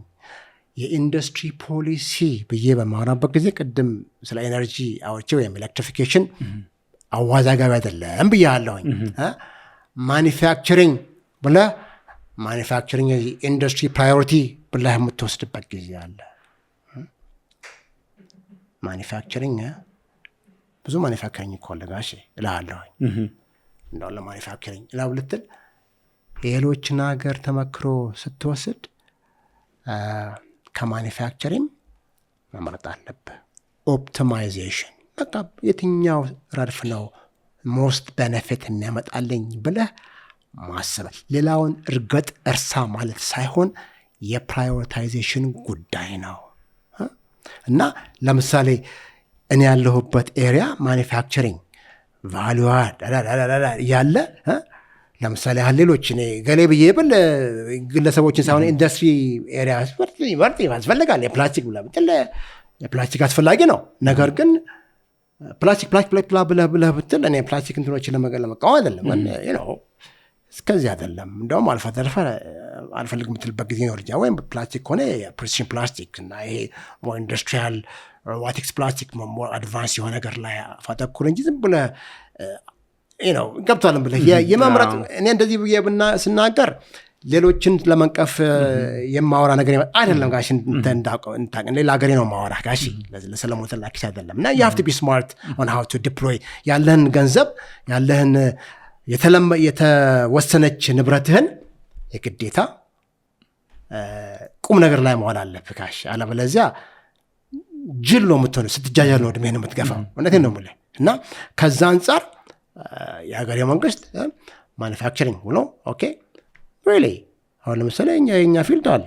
የኢንዱስትሪ ፖሊሲ ብዬ በማወራበት ጊዜ ቅድም ስለ ኤነርጂ አውርቼ ወይም ኤሌክትሪፊኬሽን አዋዛጋቢ አይደለም ብያለሁኝ። ማኒፋክቸሪንግ ብለህ ማኒፋክቸሪንግ ኢንዱስትሪ ፕራዮሪቲ ብለህ የምትወስድበት ጊዜ አለ። ማኒፋክቸሪንግ ብዙ ማኒፋክቸሪንግ እኮ አለ ጋሼ እልሃለሁኝ። እንደው ለማኒፋክቸሪንግ ላው ልትል የሌሎችን ሀገር ተመክሮ ስትወስድ ከማኒፋክቸሪንግ መምረጥ አለብህ። ኦፕቲማይዜሽን በቃ የትኛው ረድፍ ነው ሞስት ቤኔፊት የሚያመጣልኝ ብለህ ማሰብ፣ ሌላውን እርገጥ እርሳ ማለት ሳይሆን የፕራዮሪታይዜሽን ጉዳይ ነው። እና ለምሳሌ እኔ ያለሁበት ኤሪያ ማኒፋክቸሪንግ ቫሉዋ ያለ ለምሳሌ ሌሎች እኔ ገሌ ብዬ ብል ግለሰቦችን ሳይሆን ኢንዱስትሪ ኤሪያ ወርጥ ያስፈልጋል። የፕላስቲክ የፕላስቲክ አስፈላጊ ነው። ነገር ግን ፕላስቲክ ብለህ ብትል እኔ ፕላስቲክ እንትኖችን ለመቃወም አይደለም እስከዚህ አይደለም። እንደውም አልፋ ተርፋ አልፈልግ የምትልበት ጊዜ ነው። ወይም ፕላስቲክ ከሆነ የፕሪሲዥን ፕላስቲክ እና ይሄ ኢንዱስትሪያል ሮቦቲክስ ፕላስቲክ ሞር አድቫንስ የሆነ ነገር ላይ አፋተኩር እንጂ ዝም ብለህ ገብቷልን ብለህ የመምረጥ እኔ እንደዚህ ብዬ ስናገር ሌሎችን ለመንቀፍ የማወራ ነገር አይደለም ጋሽ። ሌላ ሀገሬ ነው ማወራ ጋሽ፣ ለሰለሞን ተላኪስ አይደለም። እና you have to be smart on how to deploy ያለህን ገንዘብ ያለህን የተወሰነች ንብረትህን የግዴታ ቁም ነገር ላይ መዋል አለብህ ጋሽ። አለበለዚያ ጅል ነው የምትሆነው፣ ስትጃጃል ነው እድሜህን የምትገፋው። እውነቴን ነው የምልህ። እና ከዛ አንጻር የሀገሬው መንግስት ማኒፋክቸሪንግ ብሎ ኦኬ ሪሊ አሁን ለምሳሌ የኛ ፊልድ አለ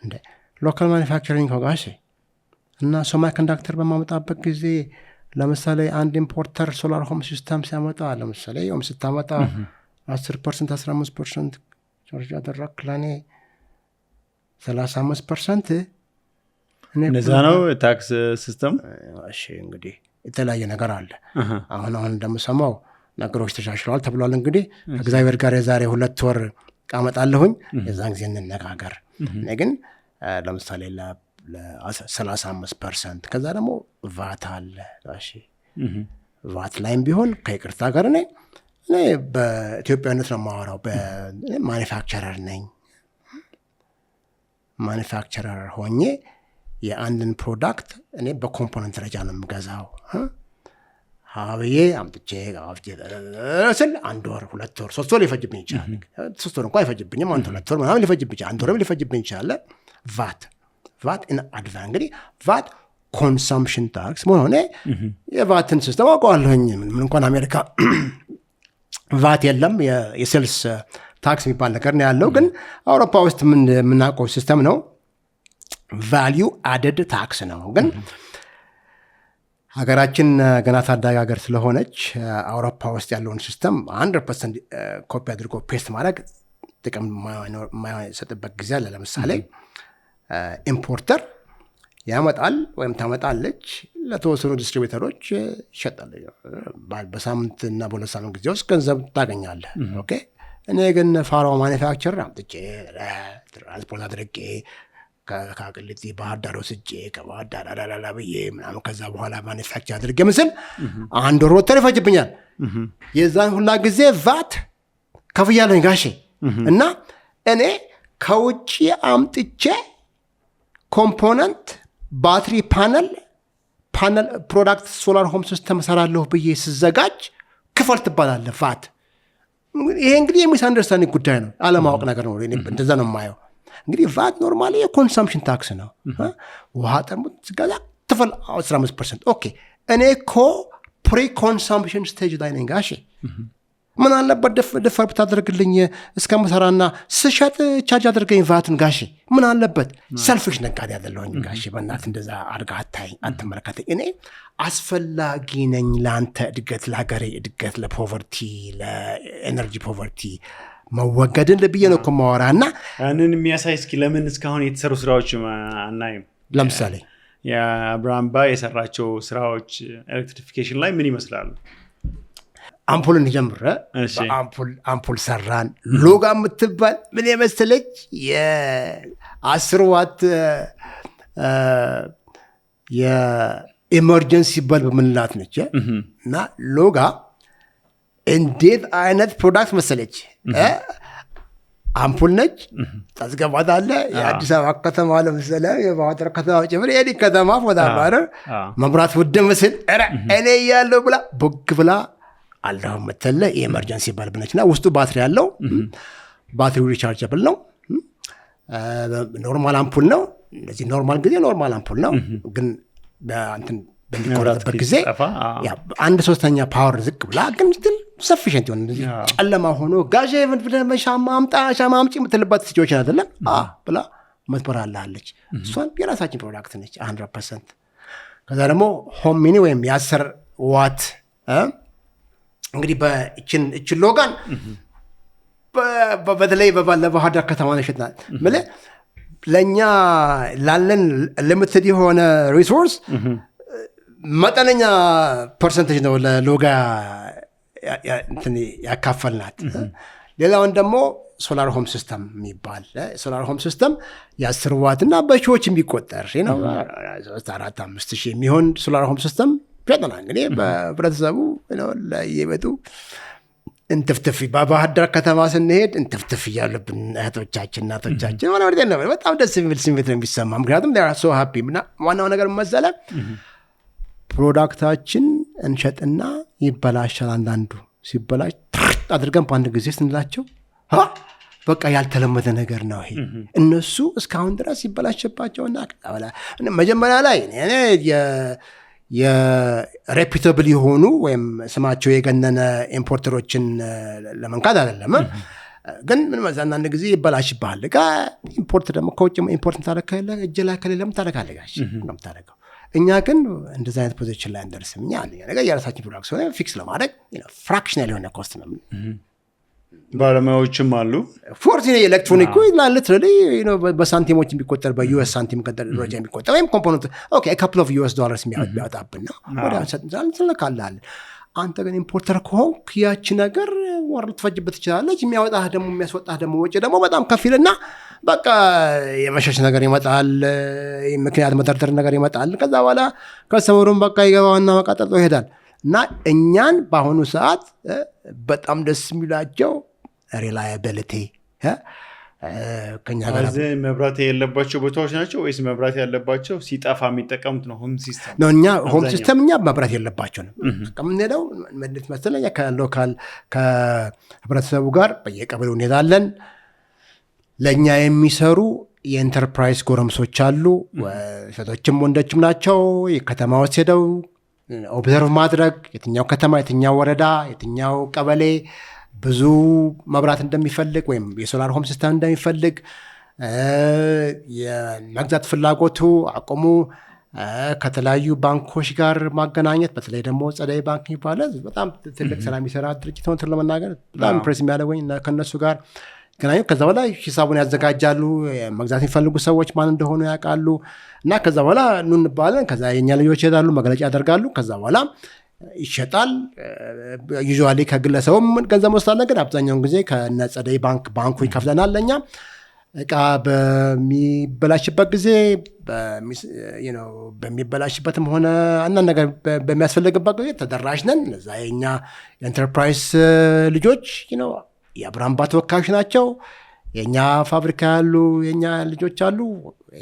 እንደ ሎካል ማኒፋክቸሪንግ ከጋሼ እና ሶማይ ኮንዳክተር በማመጣበት ጊዜ ለምሳሌ አንድ ኢምፖርተር ሶላር ሆም ሲስተም ሲያመጣ ለምሳሌ ዮም ስታመጣ 10% 15% ቻርጅ ያደረክ ለኔ 35% እነዛ ነው ታክስ ሲስተም። እሺ እንግዲህ የተለያየ ነገር አለ። አሁን እንደምሰማው ነገሮች ተሻሽለዋል ተብሏል። እንግዲህ ከእግዚአብሔር ጋር የዛሬ 2 ወር ቃመጣለሁኝ የዛን ጊዜ እንነጋገር። እኔ ግን ለምሳሌ ለ35% ከዛ ደግሞ ቫት አለ። እሺ ቫት ላይም ቢሆን ከይቅርታ ጋር እኔ በኢትዮጵያነት ነው የማወራው። በማኒፋክቸረር ነኝ። ማኒፋክቸረር ሆኜ የአንድን ፕሮዳክት እኔ በኮምፖነንት ደረጃ ነው የምገዛው። ሀብዬ አምጥቼ ስል 1 ወር 2 ወር 3 ወር ሊፈጅብኝ ይችላል። 3 ወር እንኳን አይፈጅብኝም። 1-2 ወር ምናምን ሊፈጅብኝ ይችላል። 1 ወርም ሊፈጅብኝ ይችላል። ቫት ኢን አድቫንስ እንግዲህ ቫት ኮንሰምፕሽን ታክስ መሆኑ የቫትን ሲስተም አውቀዋለሁኝ። ምን እንኳን አሜሪካ ቫት የለም የሴልስ ታክስ የሚባል ነገር ነው ያለው። ግን አውሮፓ ውስጥ የምናውቀው ሲስተም ነው። ቫሊዩ አደድ ታክስ ነው። ግን ሀገራችን ገና ታዳጊ ሀገር ስለሆነች አውሮፓ ውስጥ ያለውን ሲስተም 100% ኮፒ አድርጎ ፔስት ማድረግ ጥቅም የማይሰጥበት ጊዜ አለ። ለምሳሌ ኢምፖርተር ያመጣል ወይም ታመጣለች፣ ለተወሰኑ ዲስትሪቢዩተሮች ይሸጣል። በሳምንትና በ2 ሳምንት ጊዜ ውስጥ ገንዘብ ታገኛለህ። ኦኬ። እኔ ግን ፋሮ ማኒፋክቸር አምጥቼ ትራንስፖርት አድርጌ ከቅልጤ ባህር ዳር ወስጄ ከባህር ዳር ብዬ ምናምን ከዛ በኋላ ማኒፋክቸር አድርጌ ምስል 1 ወር ወተር ይፈጅብኛል። የዛን ሁላ ጊዜ ቫት ከፍያለሁኝ ጋሼ። እና እኔ ከውጭ አምጥቼ ኮምፖነንት ባትሪ ፓነል ፕሮዳክት ሶላር ሆም ሲስተም ሰራለሁ ብዬ ስዘጋጅ ክፈል ትባላለህ ቫት። ይሄ እንግዲህ የሚስ አንደርስታንዲንግ ጉዳይ ነው፣ አለማወቅ ነገር ነው። እንደዛ ነው የማየው። እንግዲህ ቫት ኖርማሊ የኮንሰምፕሽን ታክስ ነው። ውሃ ጠርሙስ ስገዛ ትፈል 15%። ኦኬ። እኔ እኮ ፕሪ ኮንሰምፕሽን ስቴጅ ላይ ነኝ ጋሼ። ምን አለበት ደፈር ብታደርግልኝ እስከምሰራና ስሸጥ ቻርጅ አድርገኝ ቫትን ጋሼ። ምን አለበት? ሰልፍሽ ነጋዴ ያደለሁኝ ጋሼ። በእናትህ እንደዛ አድርጋ አትመለከተኝ። እኔ አስፈላጊ ነኝ ለአንተ እድገት፣ ለሀገሬ እድገት፣ ለፖቨርቲ፣ ለኤነርጂ ፖቨርቲ መወገድን ልብዬ ነው እኮ ማወራ። እና ያንን የሚያሳይ እስኪ ለምን እስካሁን የተሰሩ ስራዎች አናይም? ለምሳሌ የአብርሃም ባ የሰራቸው ስራዎች ኤሌክትሪፊኬሽን ላይ ምን ይመስላሉ? አምፖልን ጀምረ አምፖል ሰራን። ሎጋ የምትባል ምን የመሰለች የ10 ዋት የኤመርጀንሲ በልብ ምንላት ነች። እና ሎጋ እንዴት አይነት ፕሮዳክት መሰለች! አምፖል ነች፣ ታስገባታለ። የአዲስ አበባ ከተማ ለምሳሌ የባህር ዳር ከተማ ጭምር የዲ ከተማ ፎታ ባረ መብራት ውድ ምስል እኔ ያለው ብላ ቦግ ብላ አለሁ መተለ የኤመርጀንሲ በልብ ነችና ውስጡ ባትሪ ያለው ባትሪው ሪቻርጀብል ነው። ኖርማል አምፖል ነው። እንደዚህ ኖርማል ጊዜ ኖርማል አምፖል ነው። ግን በእንትን በሚቆረጥበት ጊዜ 1/3 ፓወር ዝቅ ብላ ግን ስቲል ሰፊሽንት ይሆን እንደዚህ ጨለማ ሆኖ ጋሼ ሻማ አምጪ የምትልባት ሲቹዌሽን አይደለም ብላ መትበራላለች። እሷን የራሳችን ፕሮዳክት ነች 100%። ከዛ ደግሞ ሆም ሚኒ ወይም የ10 ዋት እንግዲህ እችን ሎጋን በተለይ ለባህር ዳር ከተማ ነሽናል ማለት ለእኛ ላለን ሊሚትድ የሆነ ሪሶርስ መጠነኛ ፐርሰንቴጅ ነው ለሎጋ ያካፈልናት። ሌላውን ደግሞ ሶላር ሆም ሲስተም የሚባል ሶላር ሆም ሲስተም የ10 ዋት እና በሺዎች የሚቆጠር ነው 4-5 ሺህ የሚሆን ሶላር ሆም ሲስተም ሸጠና እንግዲህ በህብረተሰቡ ለየቤቱ እንትፍትፍ በባህር ዳር ከተማ ስንሄድ እንትፍትፍ እያሉብን እህቶቻችን እናቶቻችን ማለት ነው። በጣም ደስ የሚል ስሜት ነው የሚሰማ። ምክንያቱም they are so happy። እና ዋናው ነገር መሰለ ፕሮዳክታችን እንሸጥና ይበላሻል። አንዳንዱ ሲበላሽ አድርገን በአንድ ጊዜ ስንላቸው በቃ ያልተለመደ ነገር ነው ይሄ። እነሱ እስካሁን ድረስ ይበላሽባቸውና መጀመሪያ ላይ የሬፒታብል የሆኑ ወይም ስማቸው የገነነ ኢምፖርተሮችን ለመንካት አይደለም። ግን ምን ማለት አንዳንድ ጊዜ ይበላሽብሃል። ኢምፖርት ደግሞ ከውጭ ኢምፖርት ታደርጋለህ፣ እጅ ላይ ከሌለም ታደርጋለህ። ጋሽ ነው ታደርገው እኛ ግን እንደዚህ አይነት ፖዚሽን ላይ እንደርስም። እኛ ነገር የራሳችን ፕሮዳክት ሆነ ፊክስ ለማድረግ ፍራክሽናል የሆነ ኮስት ነው። ባለሙያዎችም አሉ ፎርስ ኤሌክትሮኒክ ሊትራሊ በሳንቲሞች የሚቆጠር በዩኤስ ሳንቲም ደረጃ የሚቆጠር ወይም ኮምፖነንት ካፕል ኦፍ ዩኤስ ዶላርስ የሚያወጣብን ነው። ትልካለህ። አንተ ግን ኢምፖርተር ከሆንክ ያቺ ነገር ወር ልትፈጅበት ትችላለች። የሚያወጣህ ደግሞ የሚያስወጣህ ደግሞ ወጪ ደግሞ በጣም ከፊልና በቃ የመሸሽ ነገር ይመጣል። ምክንያት መደርደር ነገር ይመጣል። ከዛ በኋላ ከሰመሩን በቃ ይገባውና መቃጠል ይሄዳል። እና እኛን በአሁኑ ሰዓት በጣም ደስ የሚላቸው ሪላያቢሊቲ ከኛ ጋር መብራት ያለባቸው ቦታዎች ናቸው ወይስ መብራት ያለባቸው ሲጠፋ የሚጠቀሙት ነው? ሆም ሲስተም ነው። እኛ ሆም ሲስተም እኛ መብራት የለባቸው ነው ከምንሄደው መድት መሰለኝ ከሎካል ከህብረተሰቡ ጋር በየቀበሌው እንሄዳለን። ለእኛ የሚሰሩ የኢንተርፕራይዝ ጎረምሶች አሉ። ሴቶችም ወንዶችም ናቸው። የከተማ ውስጥ ሄደው ኦብዘርቭ ማድረግ የትኛው ከተማ የትኛው ወረዳ የትኛው ቀበሌ ብዙ መብራት እንደሚፈልግ ወይም የሶላር ሆም ሲስተም እንደሚፈልግ የመግዛት ፍላጎቱ አቅሙ ከተለያዩ ባንኮች ጋር ማገናኘት። በተለይ ደግሞ ጸደይ ባንክ ይባላል በጣም ትልቅ ስራ የሚሰራ ድርጅት ነው። ለመናገር በጣም ኢምፕሬስ የሚያደርገኝ ከነሱ ጋር ገናኙ። ከዛ በኋላ ሂሳቡን ያዘጋጃሉ። መግዛት የሚፈልጉ ሰዎች ማን እንደሆኑ ያውቃሉ። እና ከዛ በኋላ ኑ እንባለን። ከዛ የኛ ልጆች ይሄዳሉ፣ መግለጫ ያደርጋሉ። ከዛ በኋላ ይሸጣል። ዩዥዋሊ ከግለሰቡም ገንዘብ ወስዳለን፣ ግን አብዛኛውን ጊዜ ከነጸደይ ባንኩ ይከፍለናል። ለእኛ እቃ በሚበላሽበት ጊዜ በሚበላሽበትም ሆነ አንዳንድ ነገር በሚያስፈልግበት ጊዜ ተደራሽ ነን። እዛ የኛ የኢንተርፕራይዝ ልጆች የአብራምባ ተወካዮች ናቸው። የእኛ ፋብሪካ ያሉ የእኛ ልጆች አሉ።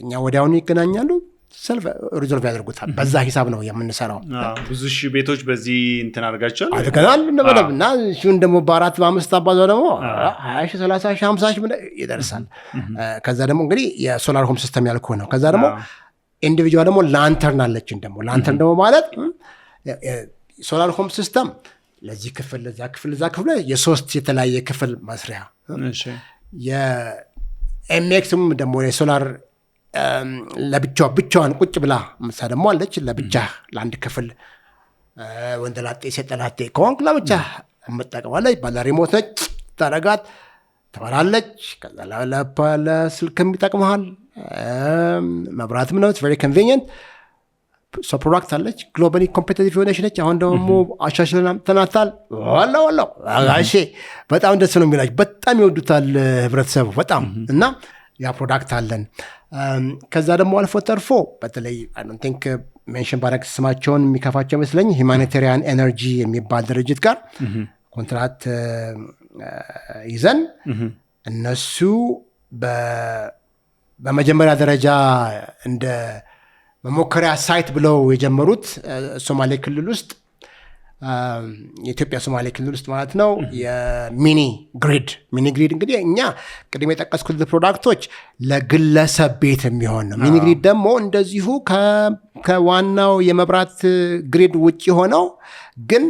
እኛ ወዲያውኑ ይገናኛሉ፣ ሰልፍ ሪዞልቭ ያደርጉታል። በዛ ሂሳብ ነው የምንሰራው። ብዙ ሺህ ቤቶች በዚህ እንትን አድርጋቸዋል አድርገናል እና እሱን ደግሞ በ4 በ5 አባዛ ደግሞ 20 ሺህ 30 ሺህ 50 ሺህ ይደርሳል። ከዛ ደግሞ እንግዲህ የሶላር ሆም ሲስተም ያልኩ ነው። ከዛ ደግሞ ኢንዲቪጁዋል ደግሞ ላንተርን አለችን። ደግሞ ላንተርን ደግሞ ማለት ሶላር ሆም ሲስተም ለዚህ ክፍል ለዛ ክፍል ለዛ ክፍል የሶስት የተለያየ ክፍል መስሪያ የኤምኤክስም ደግሞ የሶላር ብቻዋን ቁጭ ብላ ምሳ ደግሞ አለች። ለብቻ ለአንድ ክፍል ወንደላጤ ሴጠላጤ ከሆንክ ለብቻ የምጠቀማለች። ባለ ሪሞት ነች፣ ታረጋት ትበራለች። ከዛ ለስልክም ይጠቅመሃል። መብራትም ነው። ቨሪ ኮንቬኒየንት ፕሮዳክት አለች። ግሎባሊ ኮምፒቲቲቭ የሆነች ነች። አሁን ደግሞ አሻሽለን ተናታል። ዋላው አጋሼ በጣም ደስ ነው የሚላቸው። በጣም ይወዱታል ህብረተሰቡ በጣም እና ያ ፕሮዳክት አለን። ከዛ ደግሞ አልፎ ተርፎ በተለይ ቲንክ ሜንሽን ባረግ ስማቸውን የሚከፋቸው ይመስለኝ ሁማኒታሪያን ኤነርጂ የሚባል ድርጅት ጋር ኮንትራት ይዘን እነሱ በመጀመሪያ ደረጃ እንደ መሞከሪያ ሳይት ብለው የጀመሩት ሶማሌ ክልል ውስጥ የኢትዮጵያ ሶማሌ ክልል ውስጥ ማለት ነው የሚኒ ግሪድ እንግዲህ እኛ ቅድም የጠቀስኩት ፕሮዳክቶች ለግለሰብ ቤት የሚሆን ነው። ሚኒ ግሪድ ደግሞ እንደዚሁ ከዋናው የመብራት ግሪድ ውጭ ሆነው ግን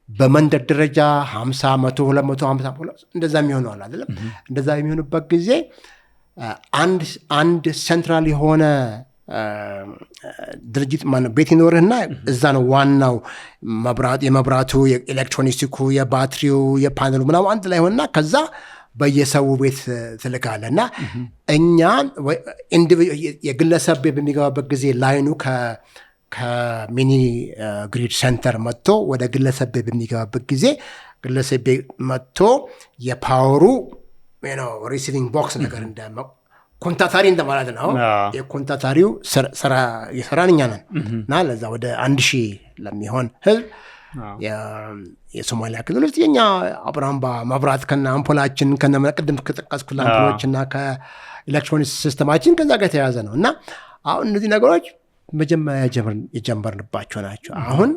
በመንደር ደረጃ 50 100 250 እንደዛ የሚሆነው አይደለም። እንደዛ የሚሆኑበት ጊዜ አንድ ሴንትራል የሆነ ድርጅት ቤት ይኖርህና እዛ ነው ዋናው የመብራቱ የኤሌክትሮኒክሱ የባትሪው የፓነሉ ምናምን አንድ ላይ ሆንና ከዛ በየሰው ቤት ትልካለህ እና እኛ የግለሰብ ቤት በሚገባበት ጊዜ ላይኑ ከሚኒ ግሪድ ሴንተር መጥቶ ወደ ግለሰብ ቤት በሚገባበት ጊዜ ግለሰብ ቤት መጥቶ የፓወሩ ሪሲቪንግ ቦክስ ነገር እንደ ኮንታታሪ እንደማለት ነው። የኮንታታሪው የሰራን እኛ ነን እና ለዛ ወደ 1000 ለሚሆን ህዝብ የሶማሊያ ክልል ውስጥ የኛ አብራምባ መብራት ከነ አምፖላችን ከነ ቅድም ከጠቀስኩት አምፖሎች እና ከኤሌክትሮኒክስ ሲስተማችን ከዛ ጋር የተያያዘ ነው እና አሁን እነዚህ ነገሮች መጀመሪያ የጀመርንባቸው ናቸው። አሁን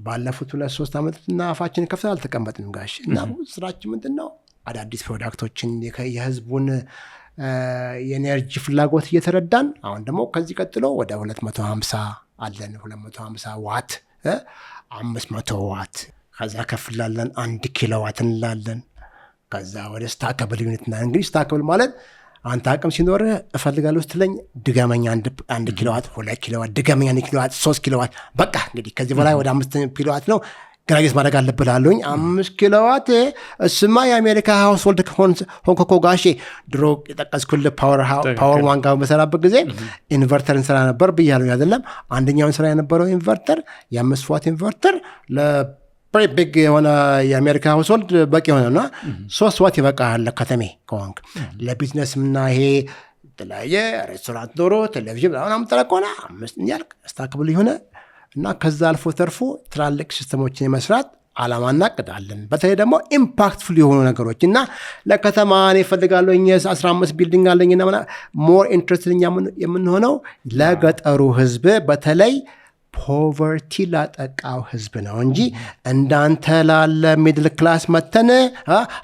ባለፉት 2-3 ዓመትና አፋችን ከፍተን አልተቀመጥንም ጋሽ እና ስራችን ምንድን ነው? አዳዲስ ፕሮዳክቶችን የህዝቡን የኤነርጂ ፍላጎት እየተረዳን አሁን ደግሞ ከዚህ ቀጥሎ ወደ 250 አለን። 250 ዋት 500 ዋት ከዛ ከፍላለን 1 ኪሎዋት እንላለን። ከዛ ወደ ስታከብል ዩኒት እና እንግዲህ ስታከብል ማለት አንተ አቅም ሲኖር እፈልጋለሁ ስትለኝ ድገመኛ 1 ኪሎዋት 2 ኪሎዋት ድገመኛ 1 ኪሎዋት 3 ኪሎዋት በቃ እንግዲህ ከዚህ በላይ ወደ 5 ኪሎዋት ነው ግራጅስ ማድረግ አለብህ አለኝ 5 ኪሎዋት እስማ የአሜሪካ ሃውስሆልድ ሆንኮ ጋሼ ድሮ የጠቀስኩልህ ፓወር ዋን ጋር በሰራበት ጊዜ ኢንቨርተር እንሰራ ነበር ብያለሁ አይደለም አንደኛውን ስራ የነበረው ኢንቨርተር የ5 ዋት ኢንቨርተር ቢግ የሆነ የአሜሪካ ሃውስሆልድ በቂ የሆነና 3 ዋት ይበቃል ከተሜ ከሆንክ ለቢዝነስና ይሄ የተለያየ ሬስቶራንት ዶሮ ቴሌቪዥን ምናምን ተለቆና 5 ያልቅ ስታክብል ይሆነ እና ከዛ አልፎ ተርፎ ትላልቅ ሲስተሞችን የመስራት ዓላማ እናቅዳለን በተለይ ደግሞ ኢምፓክትፉል የሆኑ ነገሮች እና ለከተማ እኔ እፈልጋለሁ 15 ቢልዲንግ አለኝና ሞር ኢንትረስትድ የምንሆነው ለገጠሩ ህዝብ በተለይ ፖቨርቲ ላጠቃው ህዝብ ነው እንጂ እንዳንተ ላለ ሚድል ክላስ መተን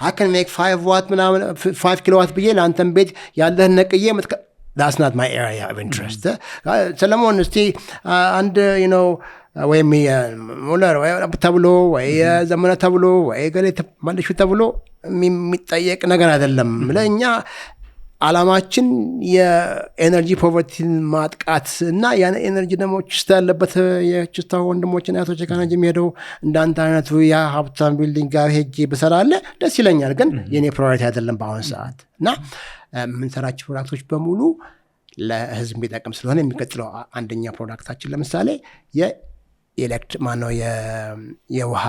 I can make 5 watt ምናምን 5 ኪሎዋት ብዬ ለአንተን ቤት ያለህን ነቅዬ that's not my area of interest ሰለሞን እስቲ አንድ ወይም ሙለር ወይ ተብሎ ወይ ዘመነ ተብሎ ወይ ገሌ ማለሹ ተብሎ የሚጠየቅ ነገር አይደለም ለኛ ዓላማችን የኤነርጂ ፖቨርቲን ማጥቃት እና ያን ኤነርጂ ደግሞ ችስታ ያለበት የችስታ ወንድሞችና እህቶች ጋር የሚሄደው እንዳንተ አይነቱ ያ ሀብታም ቢልዲንግ ጋር ሄጄ በሰራለ ደስ ይለኛል ግን የኔ ፕራዮሪቲ አይደለም በአሁን ሰዓት እና የምንሰራቸው ፕሮዳክቶች በሙሉ ለህዝብ የሚጠቅም ስለሆነ የሚቀጥለው አንደኛ ፕሮዳክታችን ለምሳሌ የኤሌክትሪክ ማነው የውሃ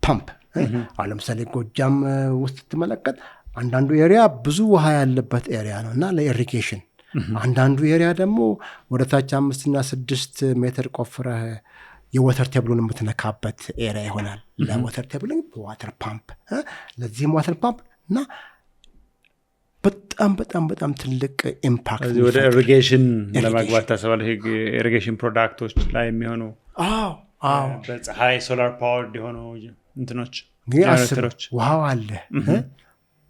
ፓምፕ አሁን ለምሳሌ ጎጃም ውስጥ ትመለከት አንዳንዱ ኤሪያ ብዙ ውሃ ያለበት ኤሪያ ነው እና ለኢሪጌሽን አንዳንዱ ኤሪያ ደግሞ ወደ ታች 5 እና 6 ሜትር ቆፍረህ የዋተር ቴብሉን የምትነካበት ኤሪያ ይሆናል ለዋተር ቴብሉን ዋተር ፓምፕ ለዚህም ዋተር ፓምፕ እና በጣም ትልቅ ኢምፓክት ወደ ኢሪጌሽን ለማግባት ተሰባለ ኢሪጌሽን ፕሮዳክቶች ላይ የሚሆኑ በፀሐይ ሶላር ፓወር ሊሆኑ እንትኖች ጀነሬተሮች ውሃው አለ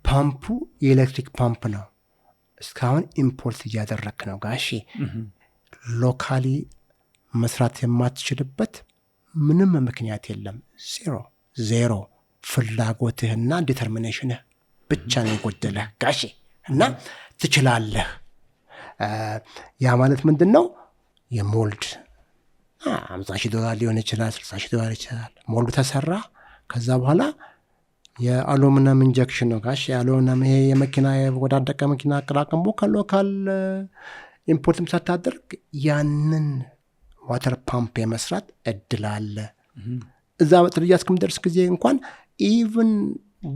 ፓምፑ የኤሌክትሪክ ፓምፕ ነው እስካሁን ኢምፖርት እያደረክ ነው ጋሺ ሎካሊ መስራት የማትችልበት ምንም ምክንያት የለም ዜሮ ፍላጎትህና ዲተርሚኔሽንህ ብቻ ነው የጎደለህ ጋሺ እና ትችላለህ ያ ማለት ምንድን ነው የሞልድ $50,000 ሊሆን ይችላል $60,000 ይችላል ሞልዱ ተሰራ ከዛ በኋላ የአሉሚኒየም ኢንጀክሽን ነው ጋሽ የአሉሚኒየም ይሄ የመኪና ወዳደቀ መኪና አቀላቀምቦ ከሎካል ኢምፖርትም ሳታደርግ ያንን ዋተር ፓምፕ የመስራት እድል አለ እዛ በጥልያ እስከምደርስ ጊዜ እንኳን ኢቭን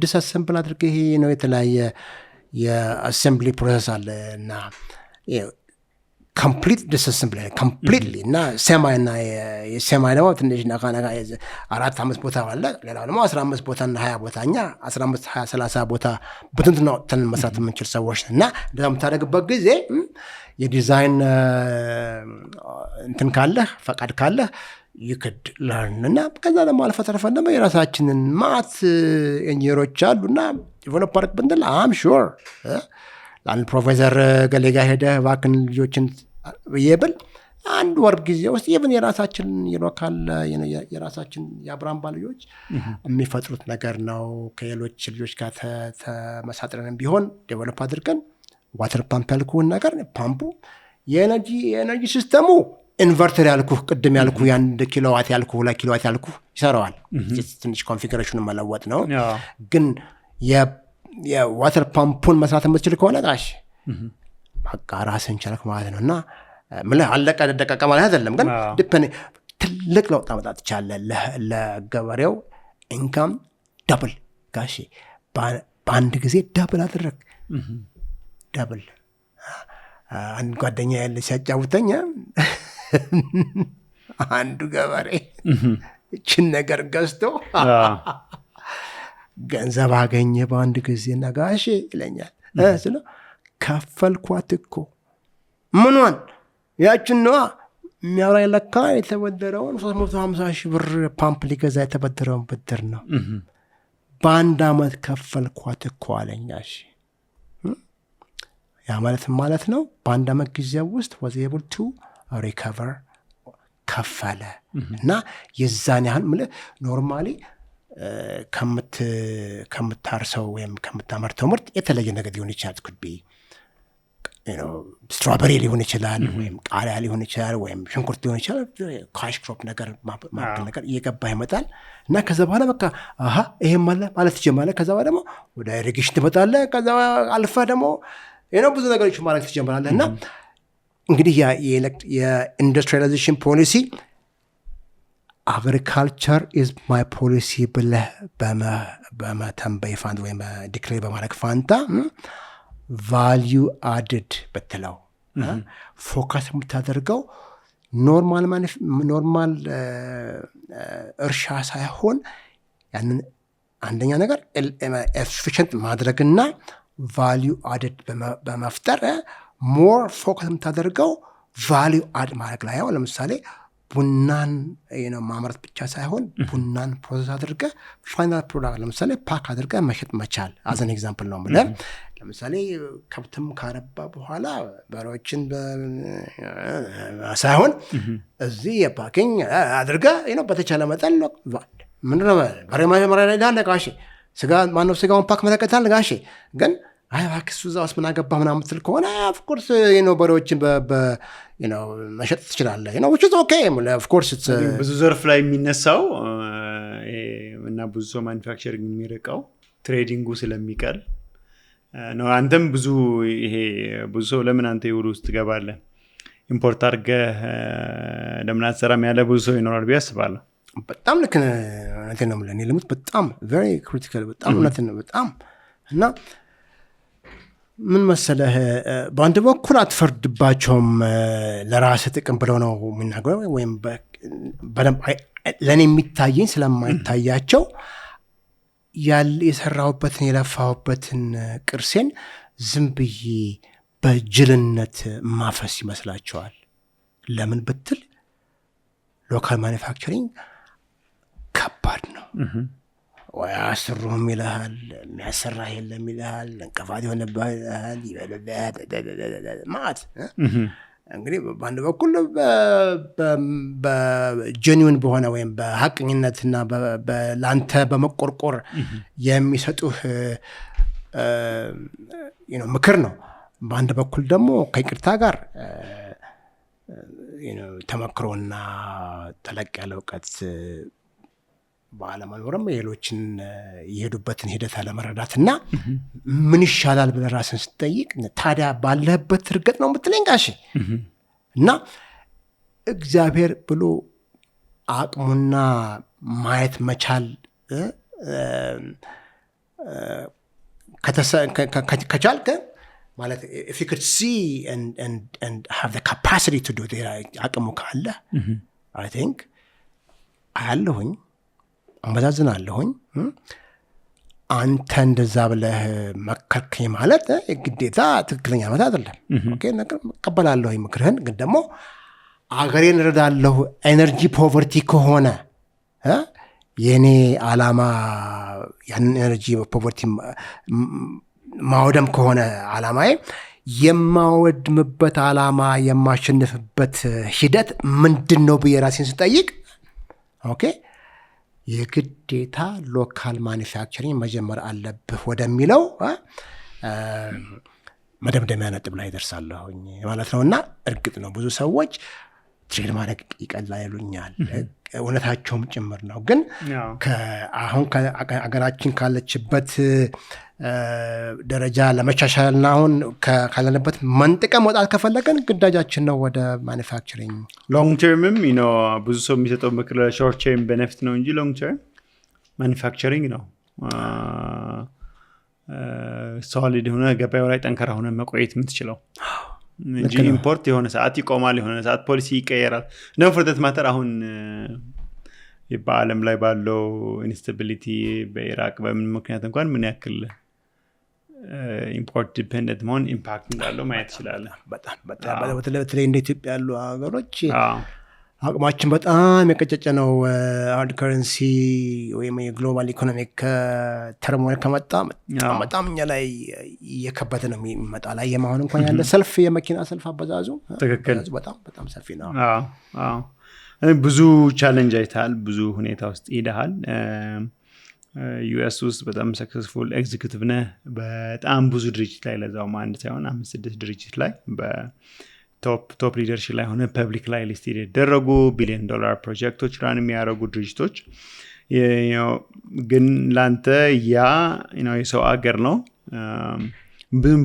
ዲስአሰምብል አድርገ ይሄ ነው የተለያየ የአሰምብሊ ፕሮሰስ አለ እና ኮምፕሊት ዲስአሰምብል ኮምፕሊትሊ እና ሰማይና የሰማይ ደግሞ ትንሽ ነካ 4-5 ቦታ አለ ሌላው ደግሞ 15 ቦታና 20 ቦታኛ 15 20 30 ቦታ በትንትናው መስራት የምንችል ሰዎች እና እንደዛ የምታደርግበት ጊዜ የዲዛይን እንትን ካለህ ፈቃድ ካለህ you could learn እና ከዛ ደግሞ አልፈ ተርፈ ደግሞ የራሳችንን ማት ኢንጂነሮች አሉና ዴቨሎፕ አድርግ ብንል I'm sure ለአንድ ፕሮፌሰር ገሌጋ ሄደህ እባክህን ልጆችን ብዬብል አንድ ወር ጊዜ ውስጥ ይብን የራሳችን የሎካል የራሳችን የአብራምባ ልጆች የሚፈጥሩት ነገር ነው ከሌሎች ልጆች ጋር ተመሳጥረን ቢሆን ዴቨሎፕ አድርገን ዋተር ፓምፕ ያልኩህን ነገር ፓምፑ የኤነርጂ ሲስተሙ ኢንቨርተር ያልኩህ ቅድም ያልኩህ የ1 ኪሎዋት ያልኩህ 2 ኪሎዋት ያልኩህ ይሰራዋል ትንሽ ኮንፊግሬሽኑን መለወጥ ነው ግን የዋተር ፓምፑን መስራት የምትችል ከሆነ ጋሽ በቃ ራስን ቻልክ ማለት ነው እና ምልህ አለቀ ደቀቀ ማለት አይደለም ግን ትልቅ ለውጥ ማምጣት ይቻላል ለገበሬው ኢንካም ዳብል ጋሽ በአንድ ጊዜ ዳብል አደረግ ዳብል አንድ ጓደኛ ያለ ሲያጫውተኛ አንዱ ገበሬ እችን ነገር ገዝቶ ገንዘብ አገኘ በአንድ ጊዜ ነጋሽ ይለኛል ስለ ከፈልኳት እኮ ምኗን ያችን ነዋ የሚያወራኝ ለካ የተበደረውን 350,000 ብር ፓምፕ ሊገዛ የተበደረውን ብድር ነው በአንድ አመት ከፈልኳት እኮ አለኛሽ ያ ማለት ነው በአንድ አመት ጊዜ ውስጥ was able to recover ከፈለ እና የዛን ያህል ኖርማሊ ከምታርሰው ወይም ከምታመርተው ምርት የተለየ ነገር ሊሆን ይችላል could be ስትራበሪ ሊሆን ይችላል ወይም ቃሪያ ሊሆን ይችላል ወይም ሽንኩርት ሊሆን ይችላል ካሽ ክሮፕ ነገር ማብቀል ነገር እየገባ ይመጣል እና ከዛ በኋላ በቃ ይሄም አለ ማለት ትጀምራለህ። ከዛ በኋላ ደግሞ ወደ ኢሪጌሽን ትመጣለህ። ከዛ አልፋ ደግሞ ብዙ ነገሮች ማለት ትጀምራለህ እና እንግዲህ የኢንዱስትሪያላይዜሽን ፖሊሲ አግሪካልቸር ኢዝ ማይ ፖሊሲ ብለህ በመተንበይ ፋንታ ወይም ዲክሌር በማድረግ ፋንታ ቫልዩ አድድ ብትለው ፎከስ የምታደርገው ኖርማል እርሻ ሳይሆን ያንን አንደኛ ነገር ኤፊሽንት ማድረግና ቫልዩ አድድ በመፍጠር ሞር ፎከስ የምታደርገው ቫልዩ አድ ማድረግ ላይ ነው። ለምሳሌ ቡናን ማምረት ብቻ ሳይሆን ቡናን ፕሮሰስ አድርገህ ፋይናል ፕሮዳክት ለምሳሌ ፓክ አድርገህ መሸጥ መቻል አዘን ኤግዛምፕል ነው ብለህ ለምሳሌ ከብትም ካረባ በኋላ በሬዎችን ሳይሆን እዚህ የፓኪንግ አድርገህ በተቻለ መጠን ምንድነው በሬ መጀመሪያ ላይ ዳለ ጋሼ ስጋ ማነው ስጋውን ፓክ መለቀታል ጋሼ ግን እባክህ እዛ ውስጥ ምን አገባህ ምናምን የምትል ከሆነ ኦፍኮርስ በሬዎችን መሸጥ ትችላለህ which is okay of course it's ብዙ ዘርፍ ላይ የሚነሳው እና ብዙ ሰው ማኒፋክቸሪንግ የሚርቀው ትሬዲንጉ ስለሚቀል ነው። አንተም ብዙ ሰው ለምን አንተ ይውሉ ውስጥ ትገባለህ ኢምፖርት አድርገህ ለምን አትሰራም ያለ ብዙ ሰው ይኖራል ብዬ አስባለሁ። በጣም ልክ እውነቴን ነው የምልህ። እኔ ልሙት በጣም very critical በጣም እውነቴን ነው በጣም እና ምን መሰለህ በአንድ በኩል አትፈርድባቸውም ለራስህ ጥቅም ብለው ነው የሚናገረው ወይም ለእኔ የሚታየኝ ስለማይታያቸው የሰራሁበትን የለፋሁበትን ቅርሴን ዝም ብዬ በጅልነት ማፈስ ይመስላቸዋል። ለምን ብትል ሎካል ማኒፋክቸሪንግ ከባድ ነው። ወይ አስሩህም ይልሃል የሚያሰራ የለም ይልሃል እንቅፋት የሆነብህ ይልሃል ማለት እንግዲህ በአንድ በኩል በጀኒውን በሆነ ወይም በሀቀኝነትና ለአንተ በመቆርቆር የሚሰጡህ ምክር ነው። በአንድ በኩል ደግሞ ከይቅርታ ጋር ተመክሮና ተለቅ ያለ እውቀት ባለመኖርም ሌሎችን የሄዱበትን ሂደት አለመረዳትና ምን ይሻላል ብለህ ራስን ስትጠይቅ ታዲያ ባለህበት እርግጥ ነው የምትለኝ ጋሼ እና እግዚአብሔር ብሎ አቅሙና ማየት መቻል ከቻልክ ማለት if you could see and have the capacity to do that አቅሙ ካለ I think አያለሁኝ አመዛዝናለሁኝ አንተ እንደዛ ብለህ መከርከኝ ማለት ግዴታ ትክክለኛ ማለት አይደለም። ኦኬ ነገር እቀበላለሁኝ ምክርህን፣ ግን ደግሞ አገሬን እረዳለሁ ኤነርጂ ፖቨርቲ ከሆነ የኔ ዓላማ ያንን ኤነርጂ ፖቨርቲ ማውደም ከሆነ ዓላማዬ የማወድምበት ዓላማ የማሸንፍበት ሂደት ምንድን ነው ብዬ ራሴን ስጠይቅ ኦኬ የግዴታ ሎካል ማኒፋክቸሪንግ መጀመር አለብህ ወደሚለው መደምደሚያ ነጥብ ላይ ደርሳለሁኝ ማለት ነው። እና እርግጥ ነው ብዙ ሰዎች ትሬድ ማድረግ ይቀላል ይሉኛል፣ እውነታቸውም ጭምር ነው። ግን አሁን አገራችን ካለችበት ደረጃ ለመሻሻልና አሁን ካለንበት መንጥቀ መውጣት ከፈለገን ግዳጃችን ነው ወደ ማኒፋክቸሪንግ። ሎንግ ተርምም ብዙ ሰው የሚሰጠው ምክር ሾርት ተርም ቤኔፊት ነው እንጂ ሎንግ ተርም ማኒፋክቸሪንግ ነው ሶሊድ ሆነ ገበያው ላይ ጠንካራ ሆነ መቆየት የምትችለው እንጂ ኢምፖርት የሆነ ሰዓት ይቆማል፣ የሆነ ሰዓት ፖሊሲ ይቀየራል። ነው ፍርደት ማተር አሁን በዓለም ላይ ባለው ኢንስታቢሊቲ በኢራቅ በምን ምክንያት እንኳን ምን ያክል ኢምፖርት ዲፔንደንት መሆን ኢምፓክት እንዳለው ማየት ይችላል። በጣም በተለይ እንደ ኢትዮጵያ ያሉ ሀገሮች አቅማችን በጣም የቀጨጨ ነው። ሃርድ ከረንሲ ወይም የግሎባል ኢኮኖሚክ ተርሞል ከመጣ በጣም እኛ ላይ እየከበደ ነው የሚመጣ ላይ የማሆን እንኳን ያለ ሰልፍ የመኪና ሰልፍ አበዛዙ በጣም ሰፊ ነው። ብዙ ቻሌንጅ አይታል፣ ብዙ ሁኔታ ውስጥ ይሄዳል። ዩኤስ ውስጥ በጣም ሰክሰስፉል ኤግዚኪዩቲቭ ነህ በጣም ብዙ ድርጅት ላይ ለዛውም አንድ ሳይሆን 5-6 ድርጅት ላይ በቶፕ ሊደርሺፕ ላይ ሆነ ፐብሊክ ላይ ሊስት የተደረጉ $1 ቢሊዮን ፕሮጀክቶች ራን የሚያደርጉ ድርጅቶች ግን ላንተ ያ የሰው አገር ነው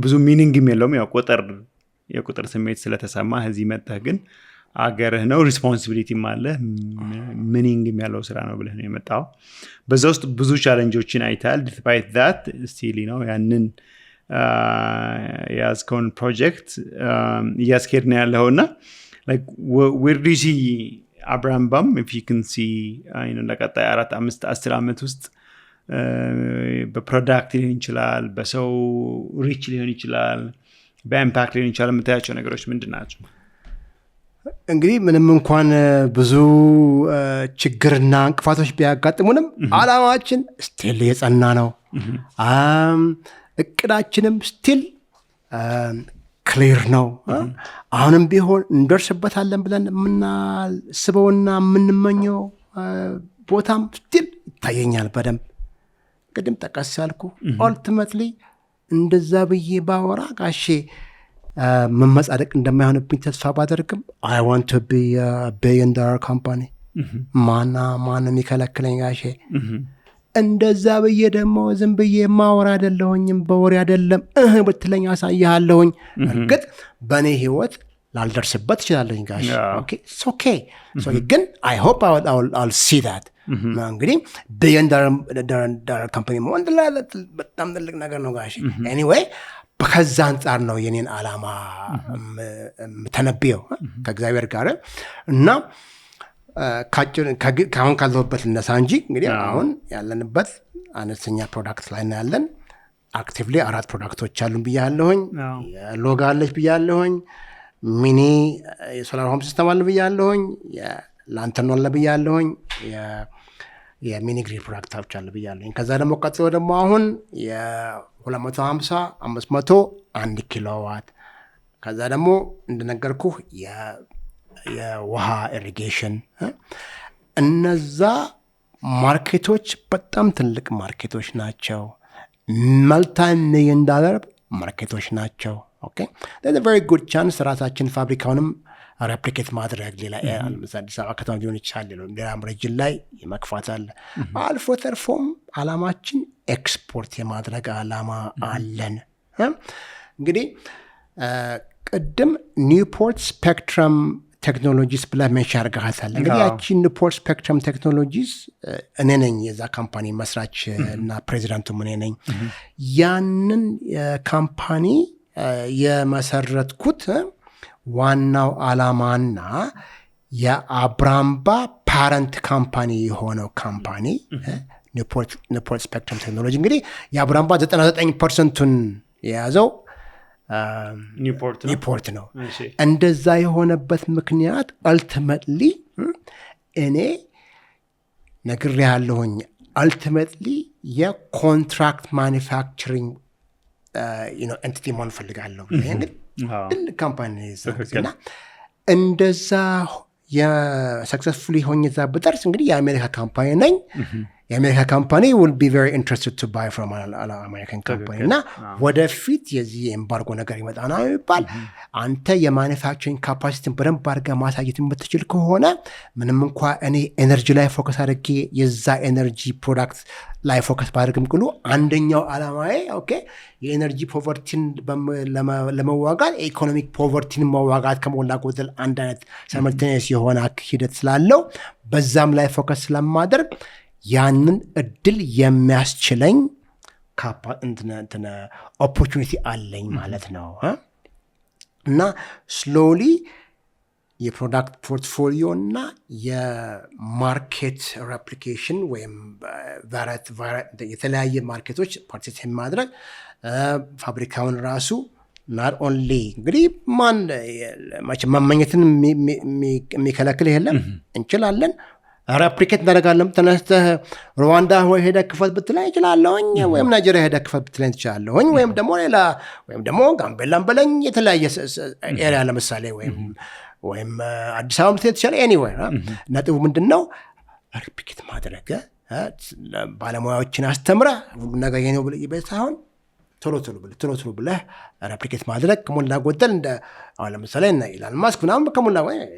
ብዙ ሚኒንግም የለውም ያው የቁጥር ስሜት ስለተሰማ እዚህ መጣህ ግን አገርህ ነው ሪስፖንሲቢሊቲም አለ ሚኒንግም ያለው ስራ ነው ብለህ ነው የመጣው በዛ ውስጥ ብዙ ቻሌንጆችን አይታል despite that still ያንን ያዝከውን ፕሮጀክት እያስኬድን ያለውና like where do you see Abraham Bam if you can see ለቀጣይ 4-5-10 ዓመት ውስጥ በፕሮዳክት ሊሆን ይችላል በሰው ሪች ሊሆን ይችላል በኢምፓክት ሊሆን ይችላል የምታያቸው ነገሮች ምንድን ናቸው እንግዲህ ምንም እንኳን ብዙ ችግርና እንቅፋቶች ቢያጋጥሙንም አላማችን ስቲል የጸና ነው እቅዳችንም ስቲል ክሊር ነው አሁንም ቢሆን እንደርስበታለን ብለን የምናስበውና የምንመኘው ቦታም ስቲል ይታየኛል በደንብ ቅድም ጠቀስ ያልኩ ኦልቲሜትሊ እንደዛ ብዬ ባወራ ጋሼ መመጻደቅ እንደማይሆንብኝ ተስፋ ባደርግም I want to be a $1 billion company ማን የሚከለክለኝ ጋሼ እንደዛ ብዬ ደግሞ ዝም ብዬ ማወራ አይደለሁኝም በወሬ አይደለም ብትለኝ አሳያለሁኝ እርግጥ በእኔ ህይወት ላልደርስበት ይችላልኝ ጋሼ it's okay so ግን I hope I'll see that እንግዲህ $1 billion company መሆን በጣም ትልቅ ነገር ነው ጋሼ anyway በከዛ አንጻር ነው የኔን ዓላማ ተነብየው ከእግዚአብሔር ጋር እና ካሁን ካለሁበት ልነሳ እንጂ እንግዲህ አሁን ያለንበት አነስተኛ ፕሮዳክት ላይ ነው ያለን አክቲቭሊ 4 ፕሮዳክቶች አሉን ብያለሁኝ ሎጋ አለች ብያለሁኝ ሚኒ የሶላር ሆም ሲስተም አለ ብያለሁኝ ላንተርን አለ ብያለሁኝ የሚኒ ግሪድ ፕሮዳክቶች አለ ብያለሁኝ ከዛ ደግሞ ቀጥሎ ደግሞ አሁን የ250 500 1 ኪሎዋት ከዛ ደግሞ እንደነገርኩህ የውሃ ኢሪጌሽን እነዛ ማርኬቶች በጣም ትልቅ ማርኬቶች ናቸው $multi-million ማርኬቶች ናቸው ኦኬ there's a very good chance ራሳችን ፋብሪካውንም ሬፕሊኬት ማድረግ ሌላ አዲስ አበባ ከተማ ሊሆን ይችላል ሌላም ሪጅን ላይ የመክፋት አለ አልፎ ተርፎም አላማችን ኤክስፖርት የማድረግ አላማ አለን እንግዲህ ቅድም ኒውፖርት ስፔክትረም ቴክኖሎጂስ ብላ ሜንሽን አድርገሃታል እንግዲህ ያቺ ኒውፖርት ስፔክትረም ቴክኖሎጂስ እኔ ነኝ የዛ ካምፓኒ መስራች እና ፕሬዚዳንቱም እኔ ነኝ ያንን ካምፓኒ የመሰረትኩት ዋናው ዓላማና የአብራምባ ፓረንት ካምፓኒ የሆነው ካምፓኒ ኒውፖርት ስፔክትረም ቴክኖሎጂ እንግዲህ የአብራምባ 99%ን የያዘው ኒውፖርት ነው እንደዛ የሆነበት ምክንያት አልቲሜትሊ እኔ ነግሬያለሁኝ አልቲሜትሊ የኮንትራክት ማኒፋክቸሪንግ ኤንቲቲ መሆን ፈልጋለሁ እንግዲህ ካምፓኒ እና እንደዛ የሰክሰስፉሊ ሆኜ እዛ ብጠርስ እንግዲህ የአሜሪካ ካምፓኒ ነኝ የአሜሪካ ካምፓኒ will be very interested to buy from an American company እና ወደፊት የዚህ ኤምባርጎ ነገር ይመጣና ይባል አንተ የማኒፋክቸሪንግ ካፓሲቲን በደንብ አድርገህ ማሳየት የምትችል ከሆነ ምንም እንኳ እኔ ኤነርጂ ላይ ፎከስ አድርጌ የዛ ኤነርጂ ፕሮዳክት ላይ ፎከስ ባድርግም ቅሉ አንደኛው ዓላማዬ ኦኬ የኤነርጂ ፖቨርቲን ለመዋጋት ኢኮኖሚክ ፖቨርቲን መዋጋት ከሞላ ጎደል አንድ አይነት ሳይመልቴኒየስ የሆነ ሂደት ስላለው በዛም ላይ ፎከስ ስለማደርግ ያንን እድል የሚያስችለኝ ኦፖርቹኒቲ አለኝ ማለት ነው እና ስሎሊ የፕሮዳክት ፖርትፎሊዮ እና የማርኬት ሬፕሊኬሽን ወይም የተለያየ ማርኬቶች ፓርቲሲፔት ማድረግ ፋብሪካውን ራሱ not only እንግዲህ ማን መመኘትን የሚከለክል የለም እንችላለን ሬፕሊኬት እናደርጋለን ተነስተህ ሩዋንዳ ሄደህ ክፈት ብትለኝ እችላለሁኝ ወይም ናይጄሪያ ሄደህ ክፈት ብትለኝ ትችላለሁኝ ወይም ደግሞ ሌላ ወይም ደግሞ ጋምቤላን በለኝ የተለያየ ኤሪያ ለምሳሌ ወይም አዲስ አበባ ምትሄድ ትችላለህ ኤኒዌር ነጥቡ ምንድን ነው ሬፕሊኬት ማድረግ ባለሙያዎችን አስተምራ ሁሉ ነገር የኔው ብለህ ሳይሆን ቶሎ ብለህ ሬፕሊኬት ማድረግ ከሞላ ጎደል እንደ አሁን ለምሳሌ እና ኢላን ማስክ ምናምን ከሞላ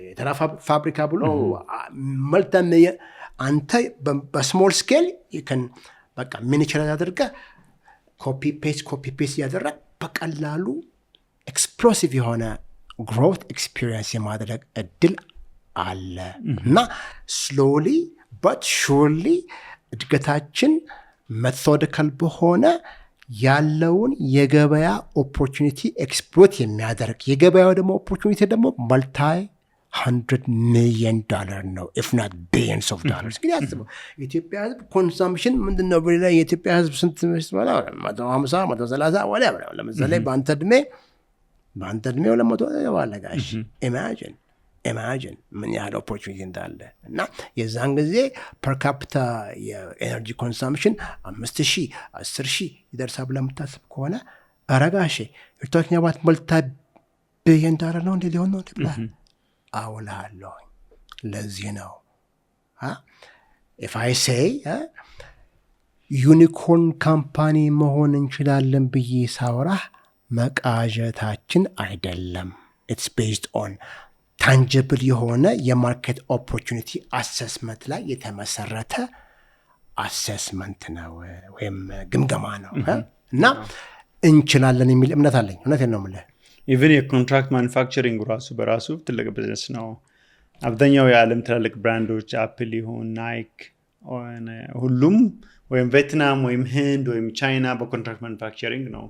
የተራ ፋብሪካ ብሎ መልተም አንተ በስሞል ስኬል ይከን በቃ ሚኒቸር አድርገህ ኮፒ ፔስት ያደረግ በቀላሉ ኤክስፕሎሲቭ የሆነ ግሮት ኤክስፒሪየንስ የማድረግ እድል አለ እና ስሎሊ በት ሹርሊ እድገታችን ሜቶዲካል በሆነ ያለውን የገበያ ኦፖርቹኒቲ ኤክስፕሎት የሚያደርግ የገበያው ደግሞ ኦፖርቹኒቲ ደግሞ $100 million ነው if not billions of dollars እንግዲህ አስበው የኢትዮጵያ ህዝብ ኮንሰምፕሽን ምንድነው ብለ የኢትዮጵያ ህዝብ ስንት መስዋላ 150 130 whatever ለምሳሌ በአንተ እድሜው ለሞቶ ያዋለጋሽ ኢማጂን ምን ያህል ኦፖርቹኒቲ እንዳለ እና የዛን ጊዜ ፐር ካፒታ የኤነርጂ ኮንሰምፕሽን 5,000 10,000 ይደርሳል ብለህ የምታስብ ከሆነ አረጋሼ you're talking about multi-billion dollar ነው እንዴ ሊሆን ነው ብላ አውላለሁ ለዚህ ነው if I say ዩኒኮርን ካምፓኒ መሆን እንችላለን ብዬ ሳወራህ መቃዠታችን አይደለም it's based on ታንጅብል የሆነ የማርኬት ኦፖርቹኒቲ አሰስመንት ላይ የተመሰረተ አሰስመንት ነው ወይም ግምገማ ነው እና እንችላለን የሚል እምነት አለኝ እውነቴን ነው የምልህ ኢቨን የኮንትራክት ማኑፋክቸሪንግ ራሱ በራሱ ትልቅ ቢዝነስ ነው አብዛኛው የዓለም ትላልቅ ብራንዶች አፕል ይሁን ናይክ ሁሉም ወይም ቪየትናም ወይም ህንድ ወይም ቻይና በኮንትራክት ማኑፋክቸሪንግ ነው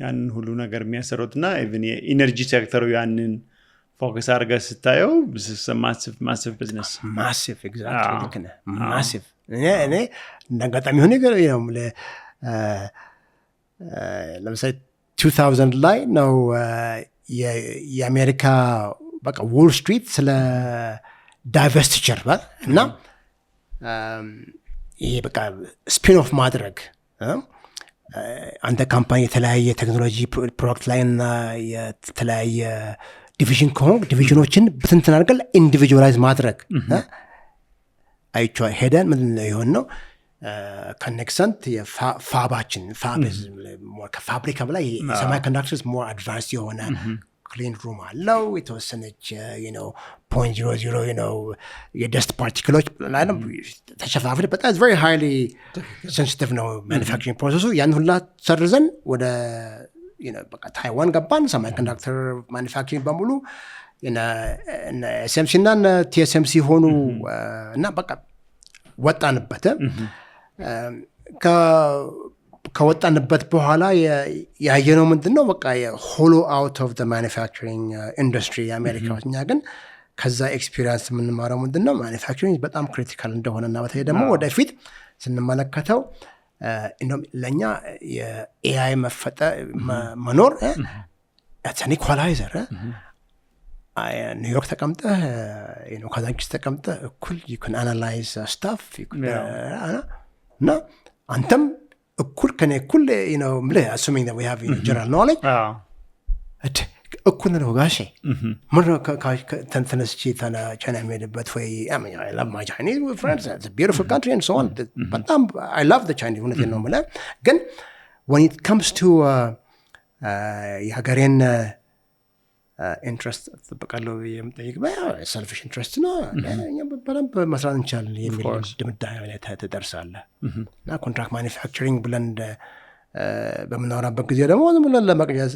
ያንን ሁሉ ነገር የሚያሰሩትና ኢቨን የኢነርጂ ሴክተሩ ያንን ፎከስ አድርገህ ስታየው ማሲቭ ቢዝነስ ማሲቭ ኤግዛክትሊ ልክ ነህ ማሲቭ እኔ እንዳጋጣሚ ሆነ ነገር ነው ለምሳሌ 2000 ላይ ነው የአሜሪካ በቃ ዎል ስትሪት ስለ ዳይቨስቲቸር እና ይሄ በቃ ስፒን ኦፍ ማድረግ አንተ ካምፓኒ የተለያየ ቴክኖሎጂ ፕሮዳክት ላይ እና የተለያየ ዲቪዥን ከሆነ ዲቪዥኖችን በትንትን አድርገን ኢንዲቪጁዋላይዝ ማድረግ አይቼው ሄደን ምንድን ነው የሆነው ከኔክሰንት የፋባችን ከፋብሪካ በላይ የሰማይ ኮንዳክተርስ ሞር አድቫንስ የሆነ ክሊን ሩም አለው የተወሰነች 0.00 የደስት ፓርቲክሎች ተሸፋፍን በጣም ቨሪ ሃይሊ ሴንሲቲቭ ነው ማኑፋክቸሪንግ ፕሮሰሱ ያን ሁላ ሰርዘን ወደ በቃ ታይዋን ገባን ሰማይ ኮንዳክተር ማኑፋክቸሪንግ በሙሉ ኤስኤምሲ እና ቲኤስኤምሲ ሆኑ እና በቃ ወጣንበት ከወጣንበት በኋላ ያየነው ምንድነው በቃ የሆሎ አውት ኦፍ ዘ ማኑፋክቸሪንግ ኢንዱስትሪ አሜሪካ እኛ ግን ከዛ ኤክስፒሪየንስ የምንማረው ምንድነው ማኑፋክቸሪንግ በጣም ክሪቲካል እንደሆነና በተለይ ደግሞ ወደፊት ስንመለከተው ለኛ የኤአይ መኖር አትኒ ኢኳላይዘር ኒውዮርክ ተቀምጠህ ካዛንቺስ ተቀምጠህ እኩል you can analyze stuff እና አንተም እኩል ከኔ እኩል ምልህ assuming that we have general knowledge እኩል ነው ጋሼ ምነው ተነስቼ ቻይና የሚሄድበት ወይ I love my Chinese friends it's a beautiful country and so on በጣም I love the Chinese እውነቴን ነው የምልህ ግን when it comes to የሀገሬን ኢንትረስት ተጠብቃለሁ የምጠይቅ ሰልፊሽ ኢንትረስት ነው በደንብ መስራት እንችላለን የሚል ድምዳሜ ላይ ትደርሳለህ እና ኮንትራክት ማኑፋክቸሪንግ ብለን በምናወራበት ጊዜ ደግሞ ዝም ብለን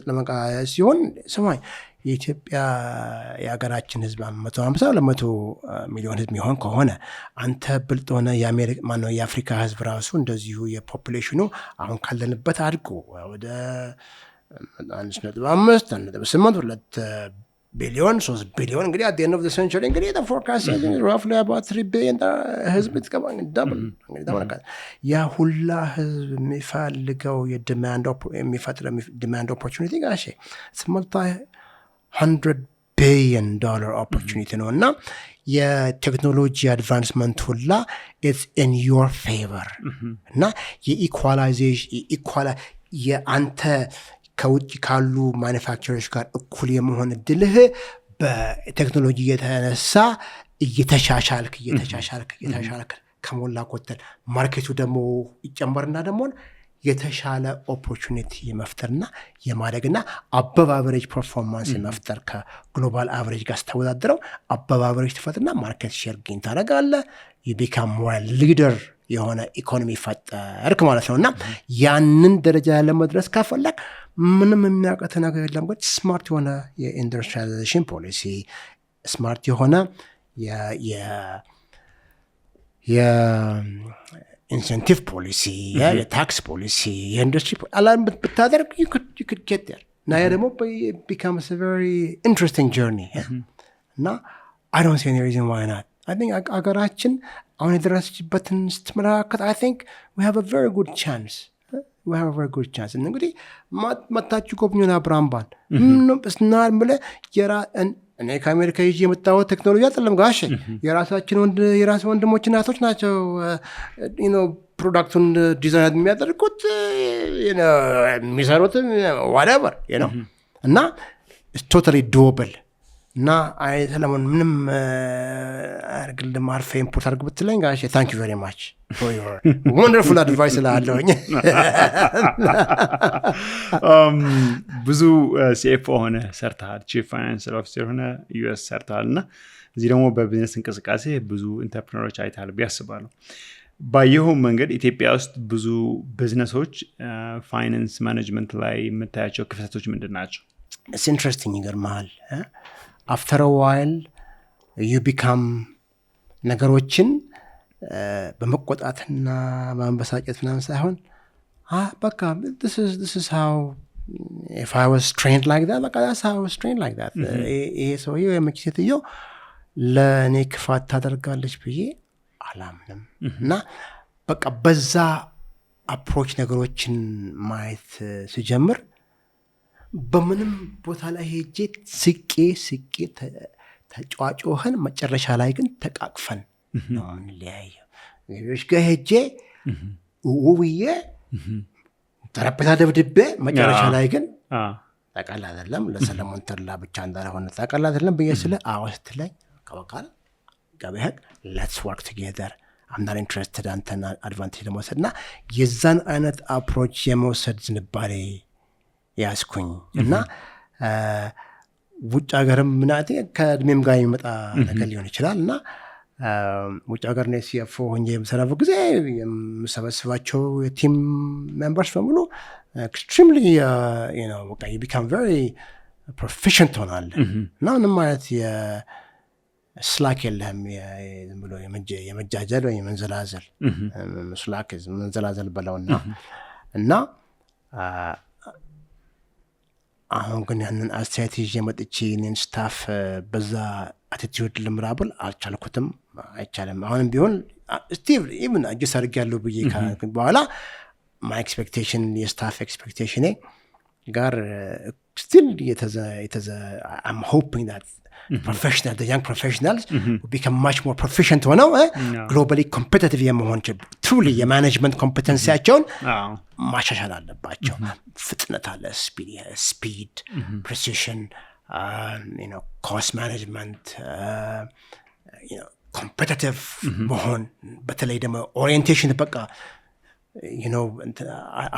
ለመቃየስ ሲሆን ሰማይ የኢትዮጵያ የሀገራችን ህዝብ 150 200 ሚሊዮን ህዝብ የሚሆን ከሆነ አንተ ብልጥ ሆነ የአፍሪካ ህዝብ ራሱ እንደዚሁ የፖፑሌሽኑ አሁን ካለንበት አድጎ ወደ 1.5 2 ቢሊዮን 3 ቢሊዮን እንግዲህ at the end of the century እንግዲህ the forecast is roughly about 3 billion ህዝብ ይተቀባል double እንግዲህ ተመልከት ያ ሁላ ህዝብ የሚፈልገው የሚፈጥር ዲማንድ ኦፖርቹኒቲ ጋሼ $100 billion opportunity ነው እና የቴክኖሎጂ አድቫንስመንት ሁላ it's in your favor እና የኢኳላይዜሽን የአንተ ከውጭ ካሉ ማኑፋክቸሮች ጋር እኩል የመሆን እድልህ በቴክኖሎጂ የተነሳ እየተሻሻልክ ከሞላ ጎደል ማርኬቱ ደግሞ ይጨመርና ደግሞ የተሻለ ኦፖርቹኒቲ የመፍጠርና የማደግና አበብ አቨሬጅ ፐርፎርማንስ የመፍጠር ከግሎባል አቨሬጅ ጋር ስተወዳድረው አበብ አቨሬጅ ትፈጥርና ማርኬት ሼር ጌን ታደርጋለህ። ቢካም ሞር ሊደር የሆነ ኢኮኖሚ ፈጠርክ ማለት ነው። እና ያንን ደረጃ ለመድረስ ካፈለግ ምንም የሚያውቀት ነገር የለም። ግን ስማርት የሆነ የኢንዱስትሪያላይዜሽን ፖሊሲ፣ ስማርት የሆነ ኢንሴንቲቭ ፖሊሲ፣ የታክስ ፖሊሲ፣ የኢንዱስትሪ አላም ብታደርግ you could get there። እና ያ ደግሞ becomes a very interesting journey እና I don't see any reason why not። I think አገራችን አሁን የደረሰችበትን ስትመለከት I think we have a very good chance። እንግዲህ መታችሁ ጎብኙና ብራምባን ስናል ብለህ እኔ ከአሜሪካ ይዤ የመጣሁት ቴክኖሎጂ አይደለም ጋሼ። የራስ ወንድሞች እናቶች ናቸው ፕሮዳክቱን ዲዛይን የሚያደርጉት የሚሰሩትም whatever እና ቶታሊ ዶብል እና ሰለሞን ምንም አርግልም አርፌ ኢምፖርት አድርግ ብትለኝ ጋሼ ታንክ ዩ ቬሪ ማች ፎር ዮር ወንደርፉል አድቫይስ ላለሁኝ። ብዙ ሲኤፍኦ ሆነ ሰርተሃል፣ ቺፍ ፋይናንሻል ኦፊሰር ሆነ ዩኤስ ሰርተሃል እና እዚህ ደግሞ በቢዝነስ እንቅስቃሴ ብዙ ኢንተርፕረነሮች አይተሃል ብዬ አስባለሁ። ባየኸው መንገድ ኢትዮጵያ ውስጥ ብዙ ቢዝነሶች ፋይናንስ ማኔጅመንት ላይ የምታያቸው ክፍተቶች ምንድን ናቸው? It's interesting ይገርምሃል። after a while you become ነገሮችን በመቆጣትና በመበሳጨት ምናምን ሳይሆን በቃ this is how if I was trained like that በቃ that's how I was trained like that። ይሄ ሰውዬው የመቼ ሴትዮ ለእኔ ክፋት ታደርጋለች ብዬ አላምንም። እና በቃ በዛ አፕሮች ነገሮችን ማየት ሲጀምር በምንም ቦታ ላይ ሄጄ ስቄ ተጫዋጮህን መጨረሻ ላይ ግን ተቃቅፈን ነው የምንለያየው። ሌሎች ጋር ሄጄ ውውዬ ጠረጴዛ ደብድቤ መጨረሻ ላይ ግን ታውቃለህ አይደለም ለሰለሞን ተድላ ብቻ እንዳልሆነ ታውቃለህ አይደለም ብዬ ስለ ስትለኝ ከበቃል ገበያክ let's work together I'm not interested አንተና አድቫንቴጅ ለመውሰድ እና የዛን አይነት አፕሮች የመውሰድ ዝንባሌ ያስኩኝ እና ውጭ ሀገርም ምናቴ ከእድሜም ጋር የሚመጣ ነገር ሊሆን ይችላል እና ውጭ ሀገር ነው ሲኤፍኦ ሆኜ የምሰራበት ጊዜ የምሰበስባቸው የቲም ሜምበርስ በሙሉ extremely በቃ you become very proficient ሆናለህ እና ምንም ማለት ስላክ የለህም ብሎ የመጃጀል ወይ የመንዘላዘል ስላክ መንዘላዘል በለውና እና አሁን ግን ያንን አስተያየት ይዤ መጥቼ እኔን ስታፍ በዛ አቲቲዩድ ልምራብል አልቻልኩትም፣ አይቻልም። አሁንም ቢሆን ስቲል ኢቭን አጅስ አድርጌያለሁ ብዬ በኋላ ማይ ኤክስፔክቴሽን የስታፍ ኤክስፔክቴሽኔ ጋር ስቲል I'm hoping that professional the young professionals will become much more proficient ሆነው globally competitive የመሆን truly የማኔጅመንት ኮምፒተንሲያቸውን ማሻሻል አለባቸው። ፍጥነት አለ፣ speed precision cost management competitive መሆን በተለይ ደግሞ orientation በቃ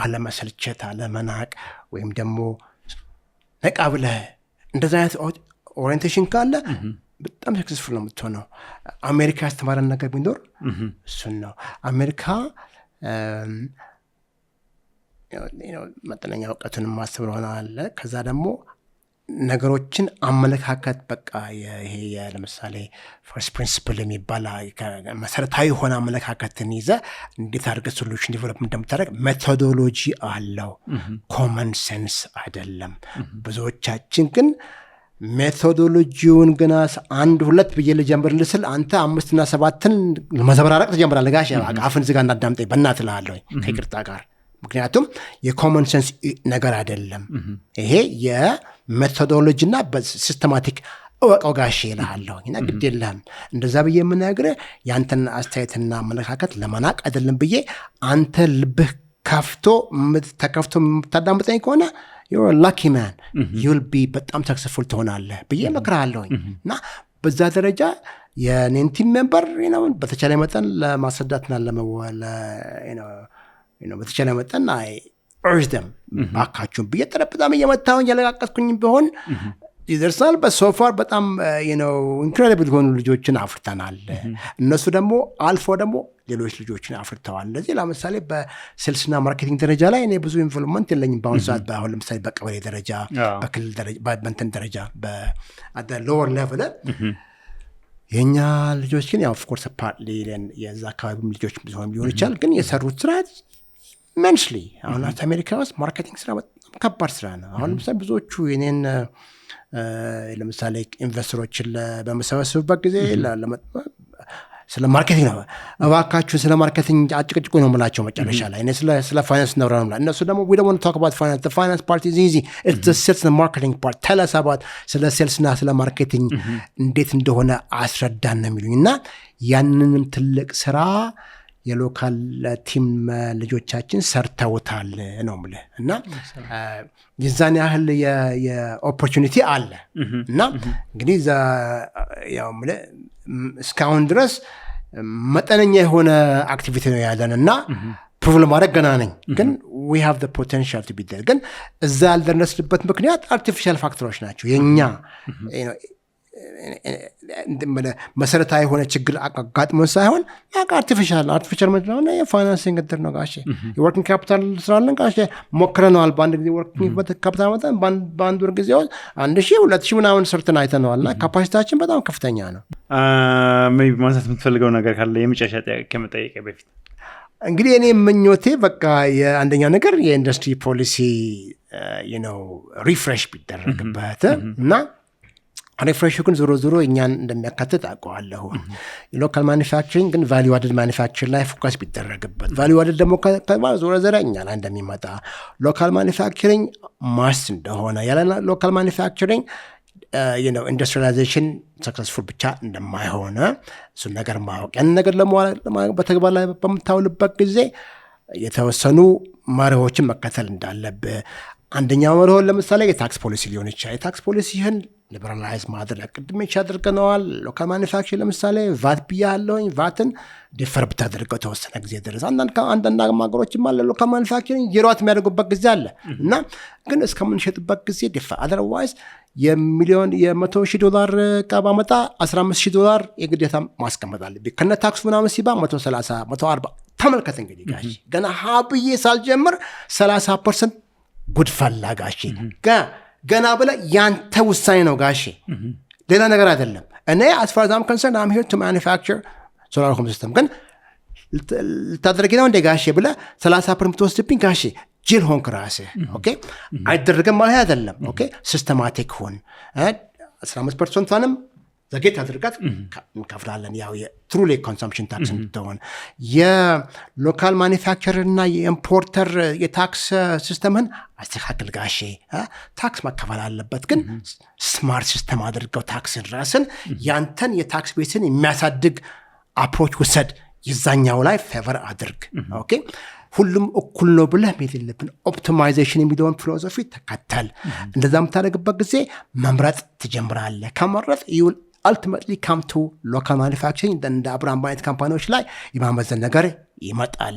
አለመሰልቸት፣ አለመናቅ ወይም ደግሞ ነቃ ብለህ እንደዛ አይነት ኦሪየንቴሽን ካለ በጣም ሰክሰስፉል ነው የምትሆነው። አሜሪካ ያስተማረን ነገር ቢኖር እሱን ነው። አሜሪካ መጠነኛ እውቀቱን ማስተምር ሆናለ። ከዛ ደግሞ ነገሮችን አመለካከት በቃ ይሄ ለምሳሌ ፈርስት ፕሪንሲፕል የሚባል መሰረታዊ የሆነ አመለካከትን ይዘ እንዴት አድርገህ ሶሉሽን ዲቨሎፕ እንደምታደርግ ሜቶዶሎጂ አለው። ኮመን ሴንስ አይደለም። ብዙዎቻችን ግን ሜቶዶሎጂውን ገና 1-2 ብዬ ልጀምርልህ ስል አንተ 5 እና 7ን መዘበራረቅ ትጀምራለህ። ጋሽ አፍን ዝጋ እንዳዳምጠኝ በእናትህ እልሃለሁ ከይቅርታ ጋር። ምክንያቱም የኮመን ሴንስ ነገር አይደለም ይሄ የሜቶዶሎጂ እና በሲስተማቲክ እወቀው ጋሼ እልሃለሁ እና ግድ የለህም እንደዛ ብዬ የምነግርህ ያንተን አስተያየትና አመለካከት ለመናቅ አይደለም ብዬ አንተ ልብህ ተከፍቶ የምታዳምጠኝ ከሆነ you're a lucky man you'll be በጣም successful ትሆናለህ ብዬ እመክርሃለሁ። እና በዛ ደረጃ የኔን ቲም ሜምበር በተቻለ መጠን ለማስረዳትና በተቻለ መጠን urge them ባካችሁን ብዬ ጠረጴዛም እየመታሁኝ ያለቃቀስኩኝ ቢሆን ይደርሳል። በሶፋር በጣም ኢንክሬዲብል የሆኑ ልጆችን አፍርተናል። እነሱ ደግሞ አልፎ ደግሞ ሌሎች ልጆችን አፍርተዋል። እንደዚህ ለምሳሌ በሴልስና ማርኬቲንግ ደረጃ ላይ እኔ ብዙ ኢንቮልቭመንት የለኝም በአሁኑ ሰዓት። አሁን ለምሳሌ በቀበሌ ደረጃ፣ በክልል ደረጃ፣ በእንትን ደረጃ በሎወር ሌቭል የእኛ ልጆች ግን ኦፍኮርስ ፓርትሊ የዛ አካባቢም ልጆች ሊሆን ይችላል፣ ግን የሰሩት ስራ መንስሊ አሁን አሜሪካ ውስጥ ማርኬቲንግ ስራ በጣም ከባድ ስራ ነው። አሁን ለምሳሌ ብዙዎቹ የኔን ለምሳሌ ኢንቨስተሮችን በመሰበስብበት ጊዜ ስለ ማርኬቲንግ ነው እባካችሁ ስለ ማርኬቲንግ አጭቅጭቁ ነው የምላቸው መጨረሻ ላይ እኔ ስለ ፋይናንስ ነው ነው እነሱ ደግሞ we don't want to talk about finance, the finance part is easy, it's the sales and marketing part, tell us about ስለ ሴልስ እና ስለ ማርኬቲንግ እንዴት እንደሆነ አስረዳን ነው የሚሉኝ። እና ያንንም ትልቅ ስራ የሎካል ቲም ልጆቻችን ሰርተውታል ነው የምልህ። እና የዛን ያህል የኦፖርቹኒቲ አለ። እና እንግዲህ ያው የምልህ እስካሁን ድረስ መጠነኛ የሆነ አክቲቪቲ ነው ያለን እና ፕሩቭ ለማድረግ ገና ነኝ፣ ግን we have the potential to be there። ግን እዛ ያልደረስንበት ምክንያት አርቲፊሻል ፋክተሮች ናቸው። የኛ መሰረታዊ የሆነ ችግር አጋጥሞን ሳይሆን አርቲፊሻል ምንድነው እና የፋይናንሲንግ እድር ነው ጋሼ። የወርኪንግ ካፒታል ስራለን ጋሼ ሞክረነዋል። በአንድ ጊዜ ወርኪንግ ካፒታል መጠን በአንድ ወር ጊዜ 1,000-2,000 ምናምን ሰርተን አይተነዋል። እና ካፓሲታችን በጣም ከፍተኛ ነው። ማንሳት የምትፈልገው ነገር ካለ የመጨረሻ ጥያቄ ከመጠየቅ በፊት እንግዲህ እኔ ምኞቴ በቃ የአንደኛው ነገር የኢንዱስትሪ ፖሊሲ ሪፍሬሽ ቢደረግበት እና ሪፍሬሹ ግን ዞሮ ዞሮ እኛን እንደሚያካትት አውቀዋለሁ። የሎካል ማኒፋክቸሪንግ ግን ቫሊዩ አድድ ማኒፋክቸር ላይ ፎከስ ቢደረግበት፣ ቫሊዩ አድድ ደግሞ ዞሮ ዞሮ እኛ ላይ እንደሚመጣ ሎካል ማኒፋክቸሪንግ ማስ እንደሆነ ያለ ሎካል ማኒፋክቸሪንግ ኢንዱስትሪላይዜሽን ሰክሰስፉል ብቻ እንደማይሆነ እሱን ነገር ማወቅ፣ ያን ነገር በተግባር ላይ በምታውልበት ጊዜ የተወሰኑ መርሆችን መከተል እንዳለብህ። አንደኛው መርሆን ለምሳሌ የታክስ ፖሊሲ ሊሆን ይችላል። የታክስ ፖሊሲህን ሊበራላይዝ ማድረግ ቅድም አድርገነዋል። ሎካል ማኒፋክቸር ለምሳሌ ቫት ብያለሁኝ፣ ቫትን ዲፈር ብታደርገው ተወሰነ ጊዜ ድረስ አንዳንድ ሀገሮችም አለ ሎካል ማኒፋክቸሪንግ የሯት የሚያደርጉበት ጊዜ አለ እና ግን እስከምንሸጥበት ጊዜ ዲፈር። አዘርዋይዝ $100,000 ዕቃ ባመጣ $15,000 የግዴታ ማስቀመጥ አለብኝ ከነ ታክሱ ምናምን ሲባል 130 140 ተመልከት እንግዲህ ጋሼ ገና ሀብዬ ሳልጀምር 30% ጉድ ፈላ ጋሼ። ገና ብለ ያንተ ውሳኔ ነው ጋሼ፣ ሌላ ነገር አይደለም። እኔ as far as I'm concerned I'm here to manufacture solar home system። ግን ልታደርጊ ነው እንደ ጋሼ ብለ 30% ትወስድብኝ ጋሼ፣ ጅል ሆንክ ራስህ። ኦኬ አይደረግም ማለት አይደለም። ኦኬ ሲስተማቲክ ሁን። 15%ንም ዘጌት አድርጋት እንከፍላለን። ያው የትሩሊ ኮንሰምፕሽን ታክስ እንድትሆን የሎካል ማኒፋክቸር እና የኢምፖርተር የታክስ ሲስተምህን አስተካክል ጋሼ። ታክስ መከፈል አለበት፣ ግን ስማርት ሲስተም አድርገው ታክስን ራስን ያንተን የታክስ ቤትን የሚያሳድግ አፕሮች ውሰድ። ይዛኛው ላይ ፌቨር አድርግ። ኦኬ ሁሉም እኩል ነው ብለህ መሄድ የለብን። ኦፕቲማይዜሽን የሚለውን ፊሎሶፊ ተከተል። እንደዛ የምታደርግበት ጊዜ መምረጥ ትጀምራለህ። ከመረጥ ይውል ultimately come to local manufacturing እንደ አብራም አይነት ካምፓኒዎች ላይ የማመዘን ነገር ይመጣል።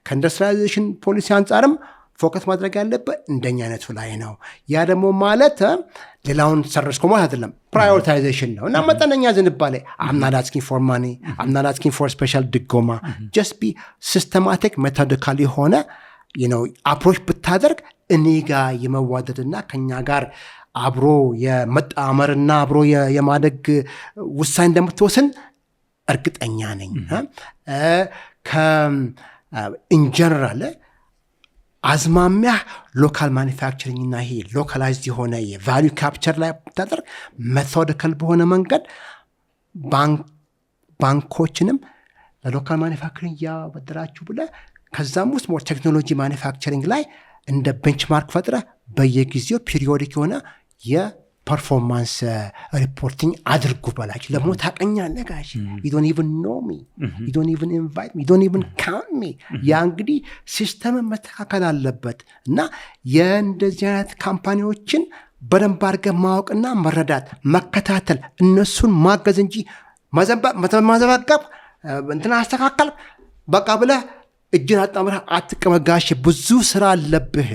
ከኢንዱስትሪላይዜሽን ፖሊሲ አንጻርም ፎከስ ማድረግ ያለበት እንደኛ አይነቱ ላይ ነው። ያ ደግሞ ማለት ሌላውን ሰርስኮ ማለት አይደለም፣ ፕራዮሪታይዜሽን ነው። እና መጠነኛ ዝንባሌ I'm not asking for money, I'm not asking for special ድጎማ፣ just be systematic methodically የሆነ አፕሮች ብታደርግ እኔ ጋር የመዋደድና ከኛ ጋር አብሮ የመጣመርና አብሮ የማደግ ውሳኔ እንደምትወስን እርግጠኛ ነኝ። ኢንጀነራል አዝማሚያ ሎካል ማኒፋክቸሪንግ እና ይሄ ሎካላይዝድ የሆነ የቫሊዩ ካፕቸር ላይ ብታደርግ ሜቶዲካል በሆነ መንገድ ባንኮችንም ለሎካል ማኒፋክቸሪንግ ያበድራችሁ ብለህ ከዛም ውስጥ ሞር ቴክኖሎጂ ማኒፋክቸሪንግ ላይ እንደ ቤንችማርክ ፈጥረ በየጊዜው ፒሪዮዲክ የሆነ የፐርፎርማንስ ሪፖርቲንግ አድርጉ በላችሁ። ለሞ ታቀኛለህ ጋሼ። you don't even know me, you don't even invite me, you don't even count me። ያ እንግዲህ ሲስተም መተካከል አለበት እና የእንደዚህ አይነት ካምፓኒዎችን በደንብ አድርገህ ማወቅና መረዳት መከታተል፣ እነሱን ማገዝ እንጂ ማዘባቀብ እንትና አስተካከል በቃ ብለህ እጅን አጣምረህ አትቀመጋሽ ብዙ ስራ አለብህ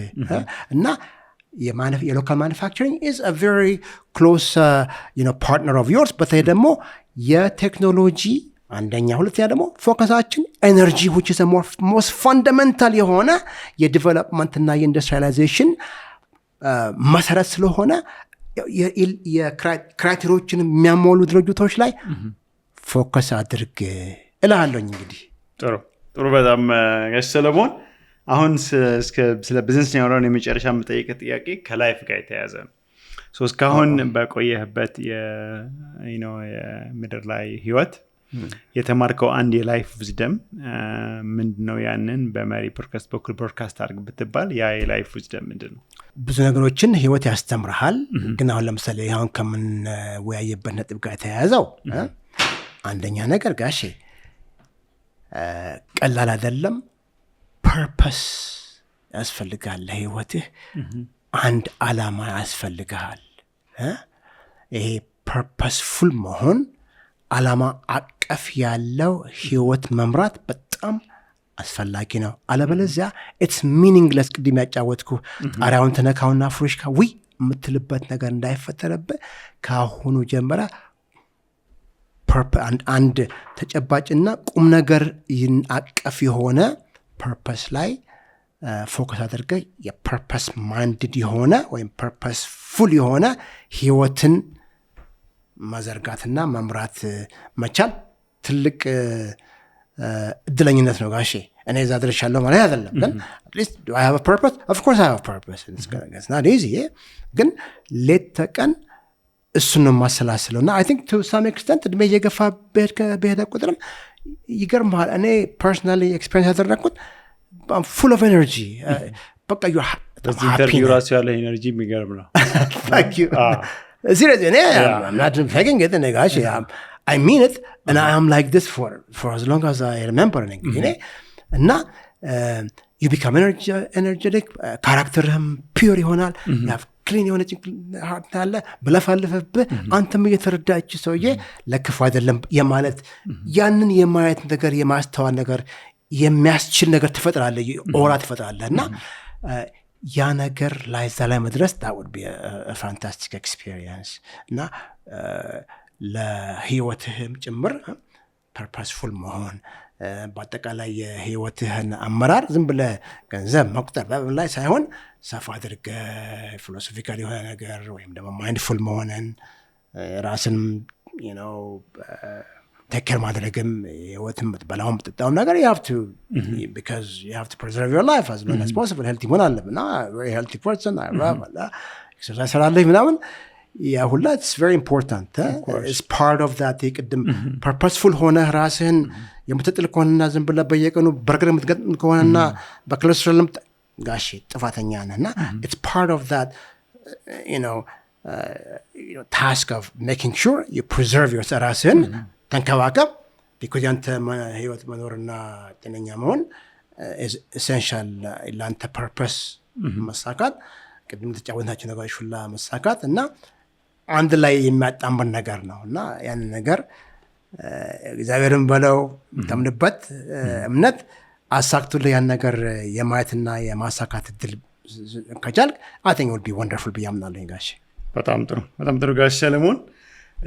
እና የሎካል ማኑፋክቸሪንግ is a very close partner of yours በተለይ ደግሞ የቴክኖሎጂ አንደኛ ሁለተኛ ደግሞ ፎከሳችን ኤነርጂ which is a most fundamental የሆነ የዲቨሎፕመንት እና የኢንዱስትሪያላይዜሽን መሰረት ስለሆነ የክራይቴሪያዎችን የሚያሟሉ ድርጅቶች ላይ ፎከስ አድርግ እላለሁኝ። እንግዲህ ጥሩ በጣም ጋሽ ሰለሞን አሁን ስለ ቢዝነስ ያወራን የመጨረሻ የምጠይቅ ጥያቄ ከላይፍ ጋር የተያያዘ ነው። እስካሁን በቆየህበት የምድር ላይ ህይወት የተማርከው አንድ የላይፍ ዊዝደም ምንድነው? ያንን በመሪ ፖድካስት በኩል ብሮድካስት አድርግ ብትባል ያ የላይፍ ዊዝደም ምንድነው? ብዙ ነገሮችን ህይወት ያስተምርሃል። ግን አሁን ለምሳሌ አሁን ከምንወያየበት ነጥብ ጋር የተያያዘው አንደኛ ነገር ጋሼ ቀላል አይደለም። ፐርፐስ ያስፈልጋል ለህይወትህ። አንድ አላማ ያስፈልጋል። ይሄ ፐርፐስፉል መሆን አላማ አቀፍ ያለው ህይወት መምራት በጣም አስፈላጊ ነው። አለበለዚያ ኢትስ ሚኒንግለስ ቅድም ያጫወትኩ ጣሪያውን ተነካውና ፍሩሽካ ዊ የምትልበት ነገር እንዳይፈጠረብህ ከአሁኑ ጀምራ አንድ ተጨባጭና ቁም ነገር አቀፍ የሆነ ፐርፐስ ላይ ፎከስ አድርገህ የፐርፐስ ማይንድድ የሆነ ወይም ፐርፐስፉል የሆነ ህይወትን መዘርጋትና መምራት መቻል ትልቅ እድለኝነት ነው ጋሼ። እኔ እዛ ደርሻለሁ ማለት አይደለም፣ ግን at least do I have a purpose? Of course I have a purpose. It's not easy, ግን ሌት ተቀን እሱን ነው ማሰላስለው እና I think to some extent እድሜ እየገፋ በሄደ ቁጥርም ይገርምሃል። እኔ personally experience ያደረግኩት I'm full of energy. በቃ በዚህ ኢንተርቪው ራሱ ያለ ኤነርጂ የሚገርም ነው። Thank you. Seriously, I'm not faking it, guys. I mean it, and I am like this for as long as I remember. And you become energetic, characterህም pure ይሆናል። You have clean የሆነ heart አለ። ብለፋልፈብህ አንተም እየተረዳች ሰውዬ ለክፉ አይደለም የማለት ያንን የማየት ነገር የማስተዋል ነገር የሚያስችል ነገር ትፈጥራለህ፣ ኦራ ትፈጥራለህ እና ያ ነገር ላይ እዛ ላይ መድረስ that would be a fantastic experience እና ለህይወትህም ጭምር ፐርፐስፉል መሆን በአጠቃላይ የህይወትህን አመራር ዝም ብለህ ገንዘብ መቁጠር ላይ ሳይሆን ሰፋ አድርገህ ፊሎሶፊካል የሆነ ነገር ወይም ደግሞ ማይንድፉል መሆንን ራስን take care ማድረግም ህይወትም በላውም ጥጣውን ነገር you have to because you have to preserve your life as long as possible healthy መሆን አለብና very healthy person I love exercise ሰራለህ ምናምን ያ ሁላ it's very important. It's part of that ቅድም purposeful ሆነህ ራስህን የምትጥል ከሆነና ዝም ብለህ በየቀኑ በርገር የምትገጥም ከሆነና በኮሌስትሮልም ጋሼ ጥፋተኛ ነህና it's part of that task of making sure you preserve your ራስህን ተንከባከብ because ያንተ ህይወት መኖርና ጤነኛ መሆን is essential ለአንተ purpose መሳካት ቅድም ተጫወታችሁ ነገሮች ሁላ መሳካት እና አንድ ላይ የሚያጣምር ነገር ነው እና ያን ነገር እግዚአብሔርን በለው ተምንበት እምነት አሳክቶልህ ያን ነገር የማየትና የማሳካት እድል ከቻልክ I think it would be wonderful ብያምናለሁ ጋሼ። በጣም ጥሩ ጋሽ ሰለሞን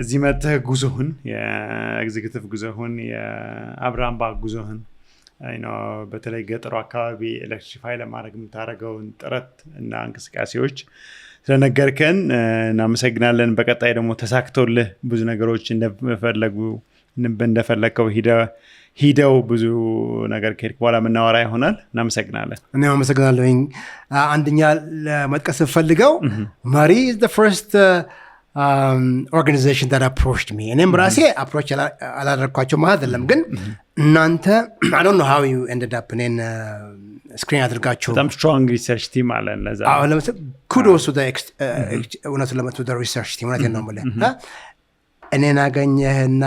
እዚህ መጥተህ ጉዞህን የኤግዚኪዩቲቭ ጉዞህን የአብርሃም ባንክ ጉዞህን በተለይ ገጠሩ አካባቢ ኤሌክትሪፋይ ለማድረግ የምታደርገውን ጥረት እና እንቅስቃሴዎች ስለነገርከን እናመሰግናለን። በቀጣይ ደግሞ ተሳክቶልህ ብዙ ነገሮች እንደፈለግከው ሂደው ብዙ ነገር ከሄድክ በኋላ የምናወራ ይሆናል። እናመሰግናለን። እኔም አመሰግናለሁኝ። አንደኛ ለመጥቀስ ፈልገው መሪ is the first organization that approached me. እኔም ራሴ approach አላደረኳቸው ማለት አይደለም፣ ግን እናንተ I don't know how you ended up እኔን ስክሪን አድርጋችሁ በጣም strong research team አለን። ለዛ ለምሳሌ kudos to the እውነቱ ለመቱ the research team እውነቴን ነው የምልህ። እኔን አገኘህና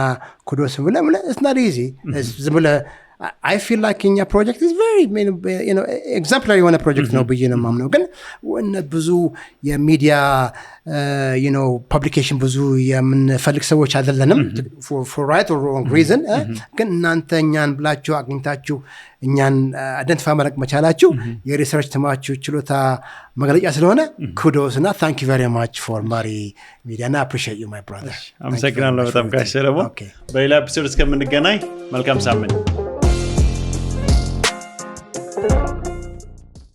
kudos ብለህ it's not easy ዝም ብለህ I feel like in your project is very exemplary የሆነ ፕሮጀክት ነው ብዬ ነው የማምነው ግን ብዙ የሚዲያ ፐብሊኬሽን ብዙ የምንፈልግ ሰዎች አይደለንም for right or wrong reason ግን እናንተ እኛን ብላችሁ አግኝታችሁ እኛን አይደንቲፋይ ማድረግ መቻላችሁ የሪሰርች ተማችሁ ችሎታ መግለጫ ስለሆነ kudos እና thank you very much for Mari Media and I appreciate you my brother አመሰግናለሁ በጣም ጋሽ ሰለሞን በሌላ ኤፒሶድ እስከምንገናኝ መልካም ሳምንት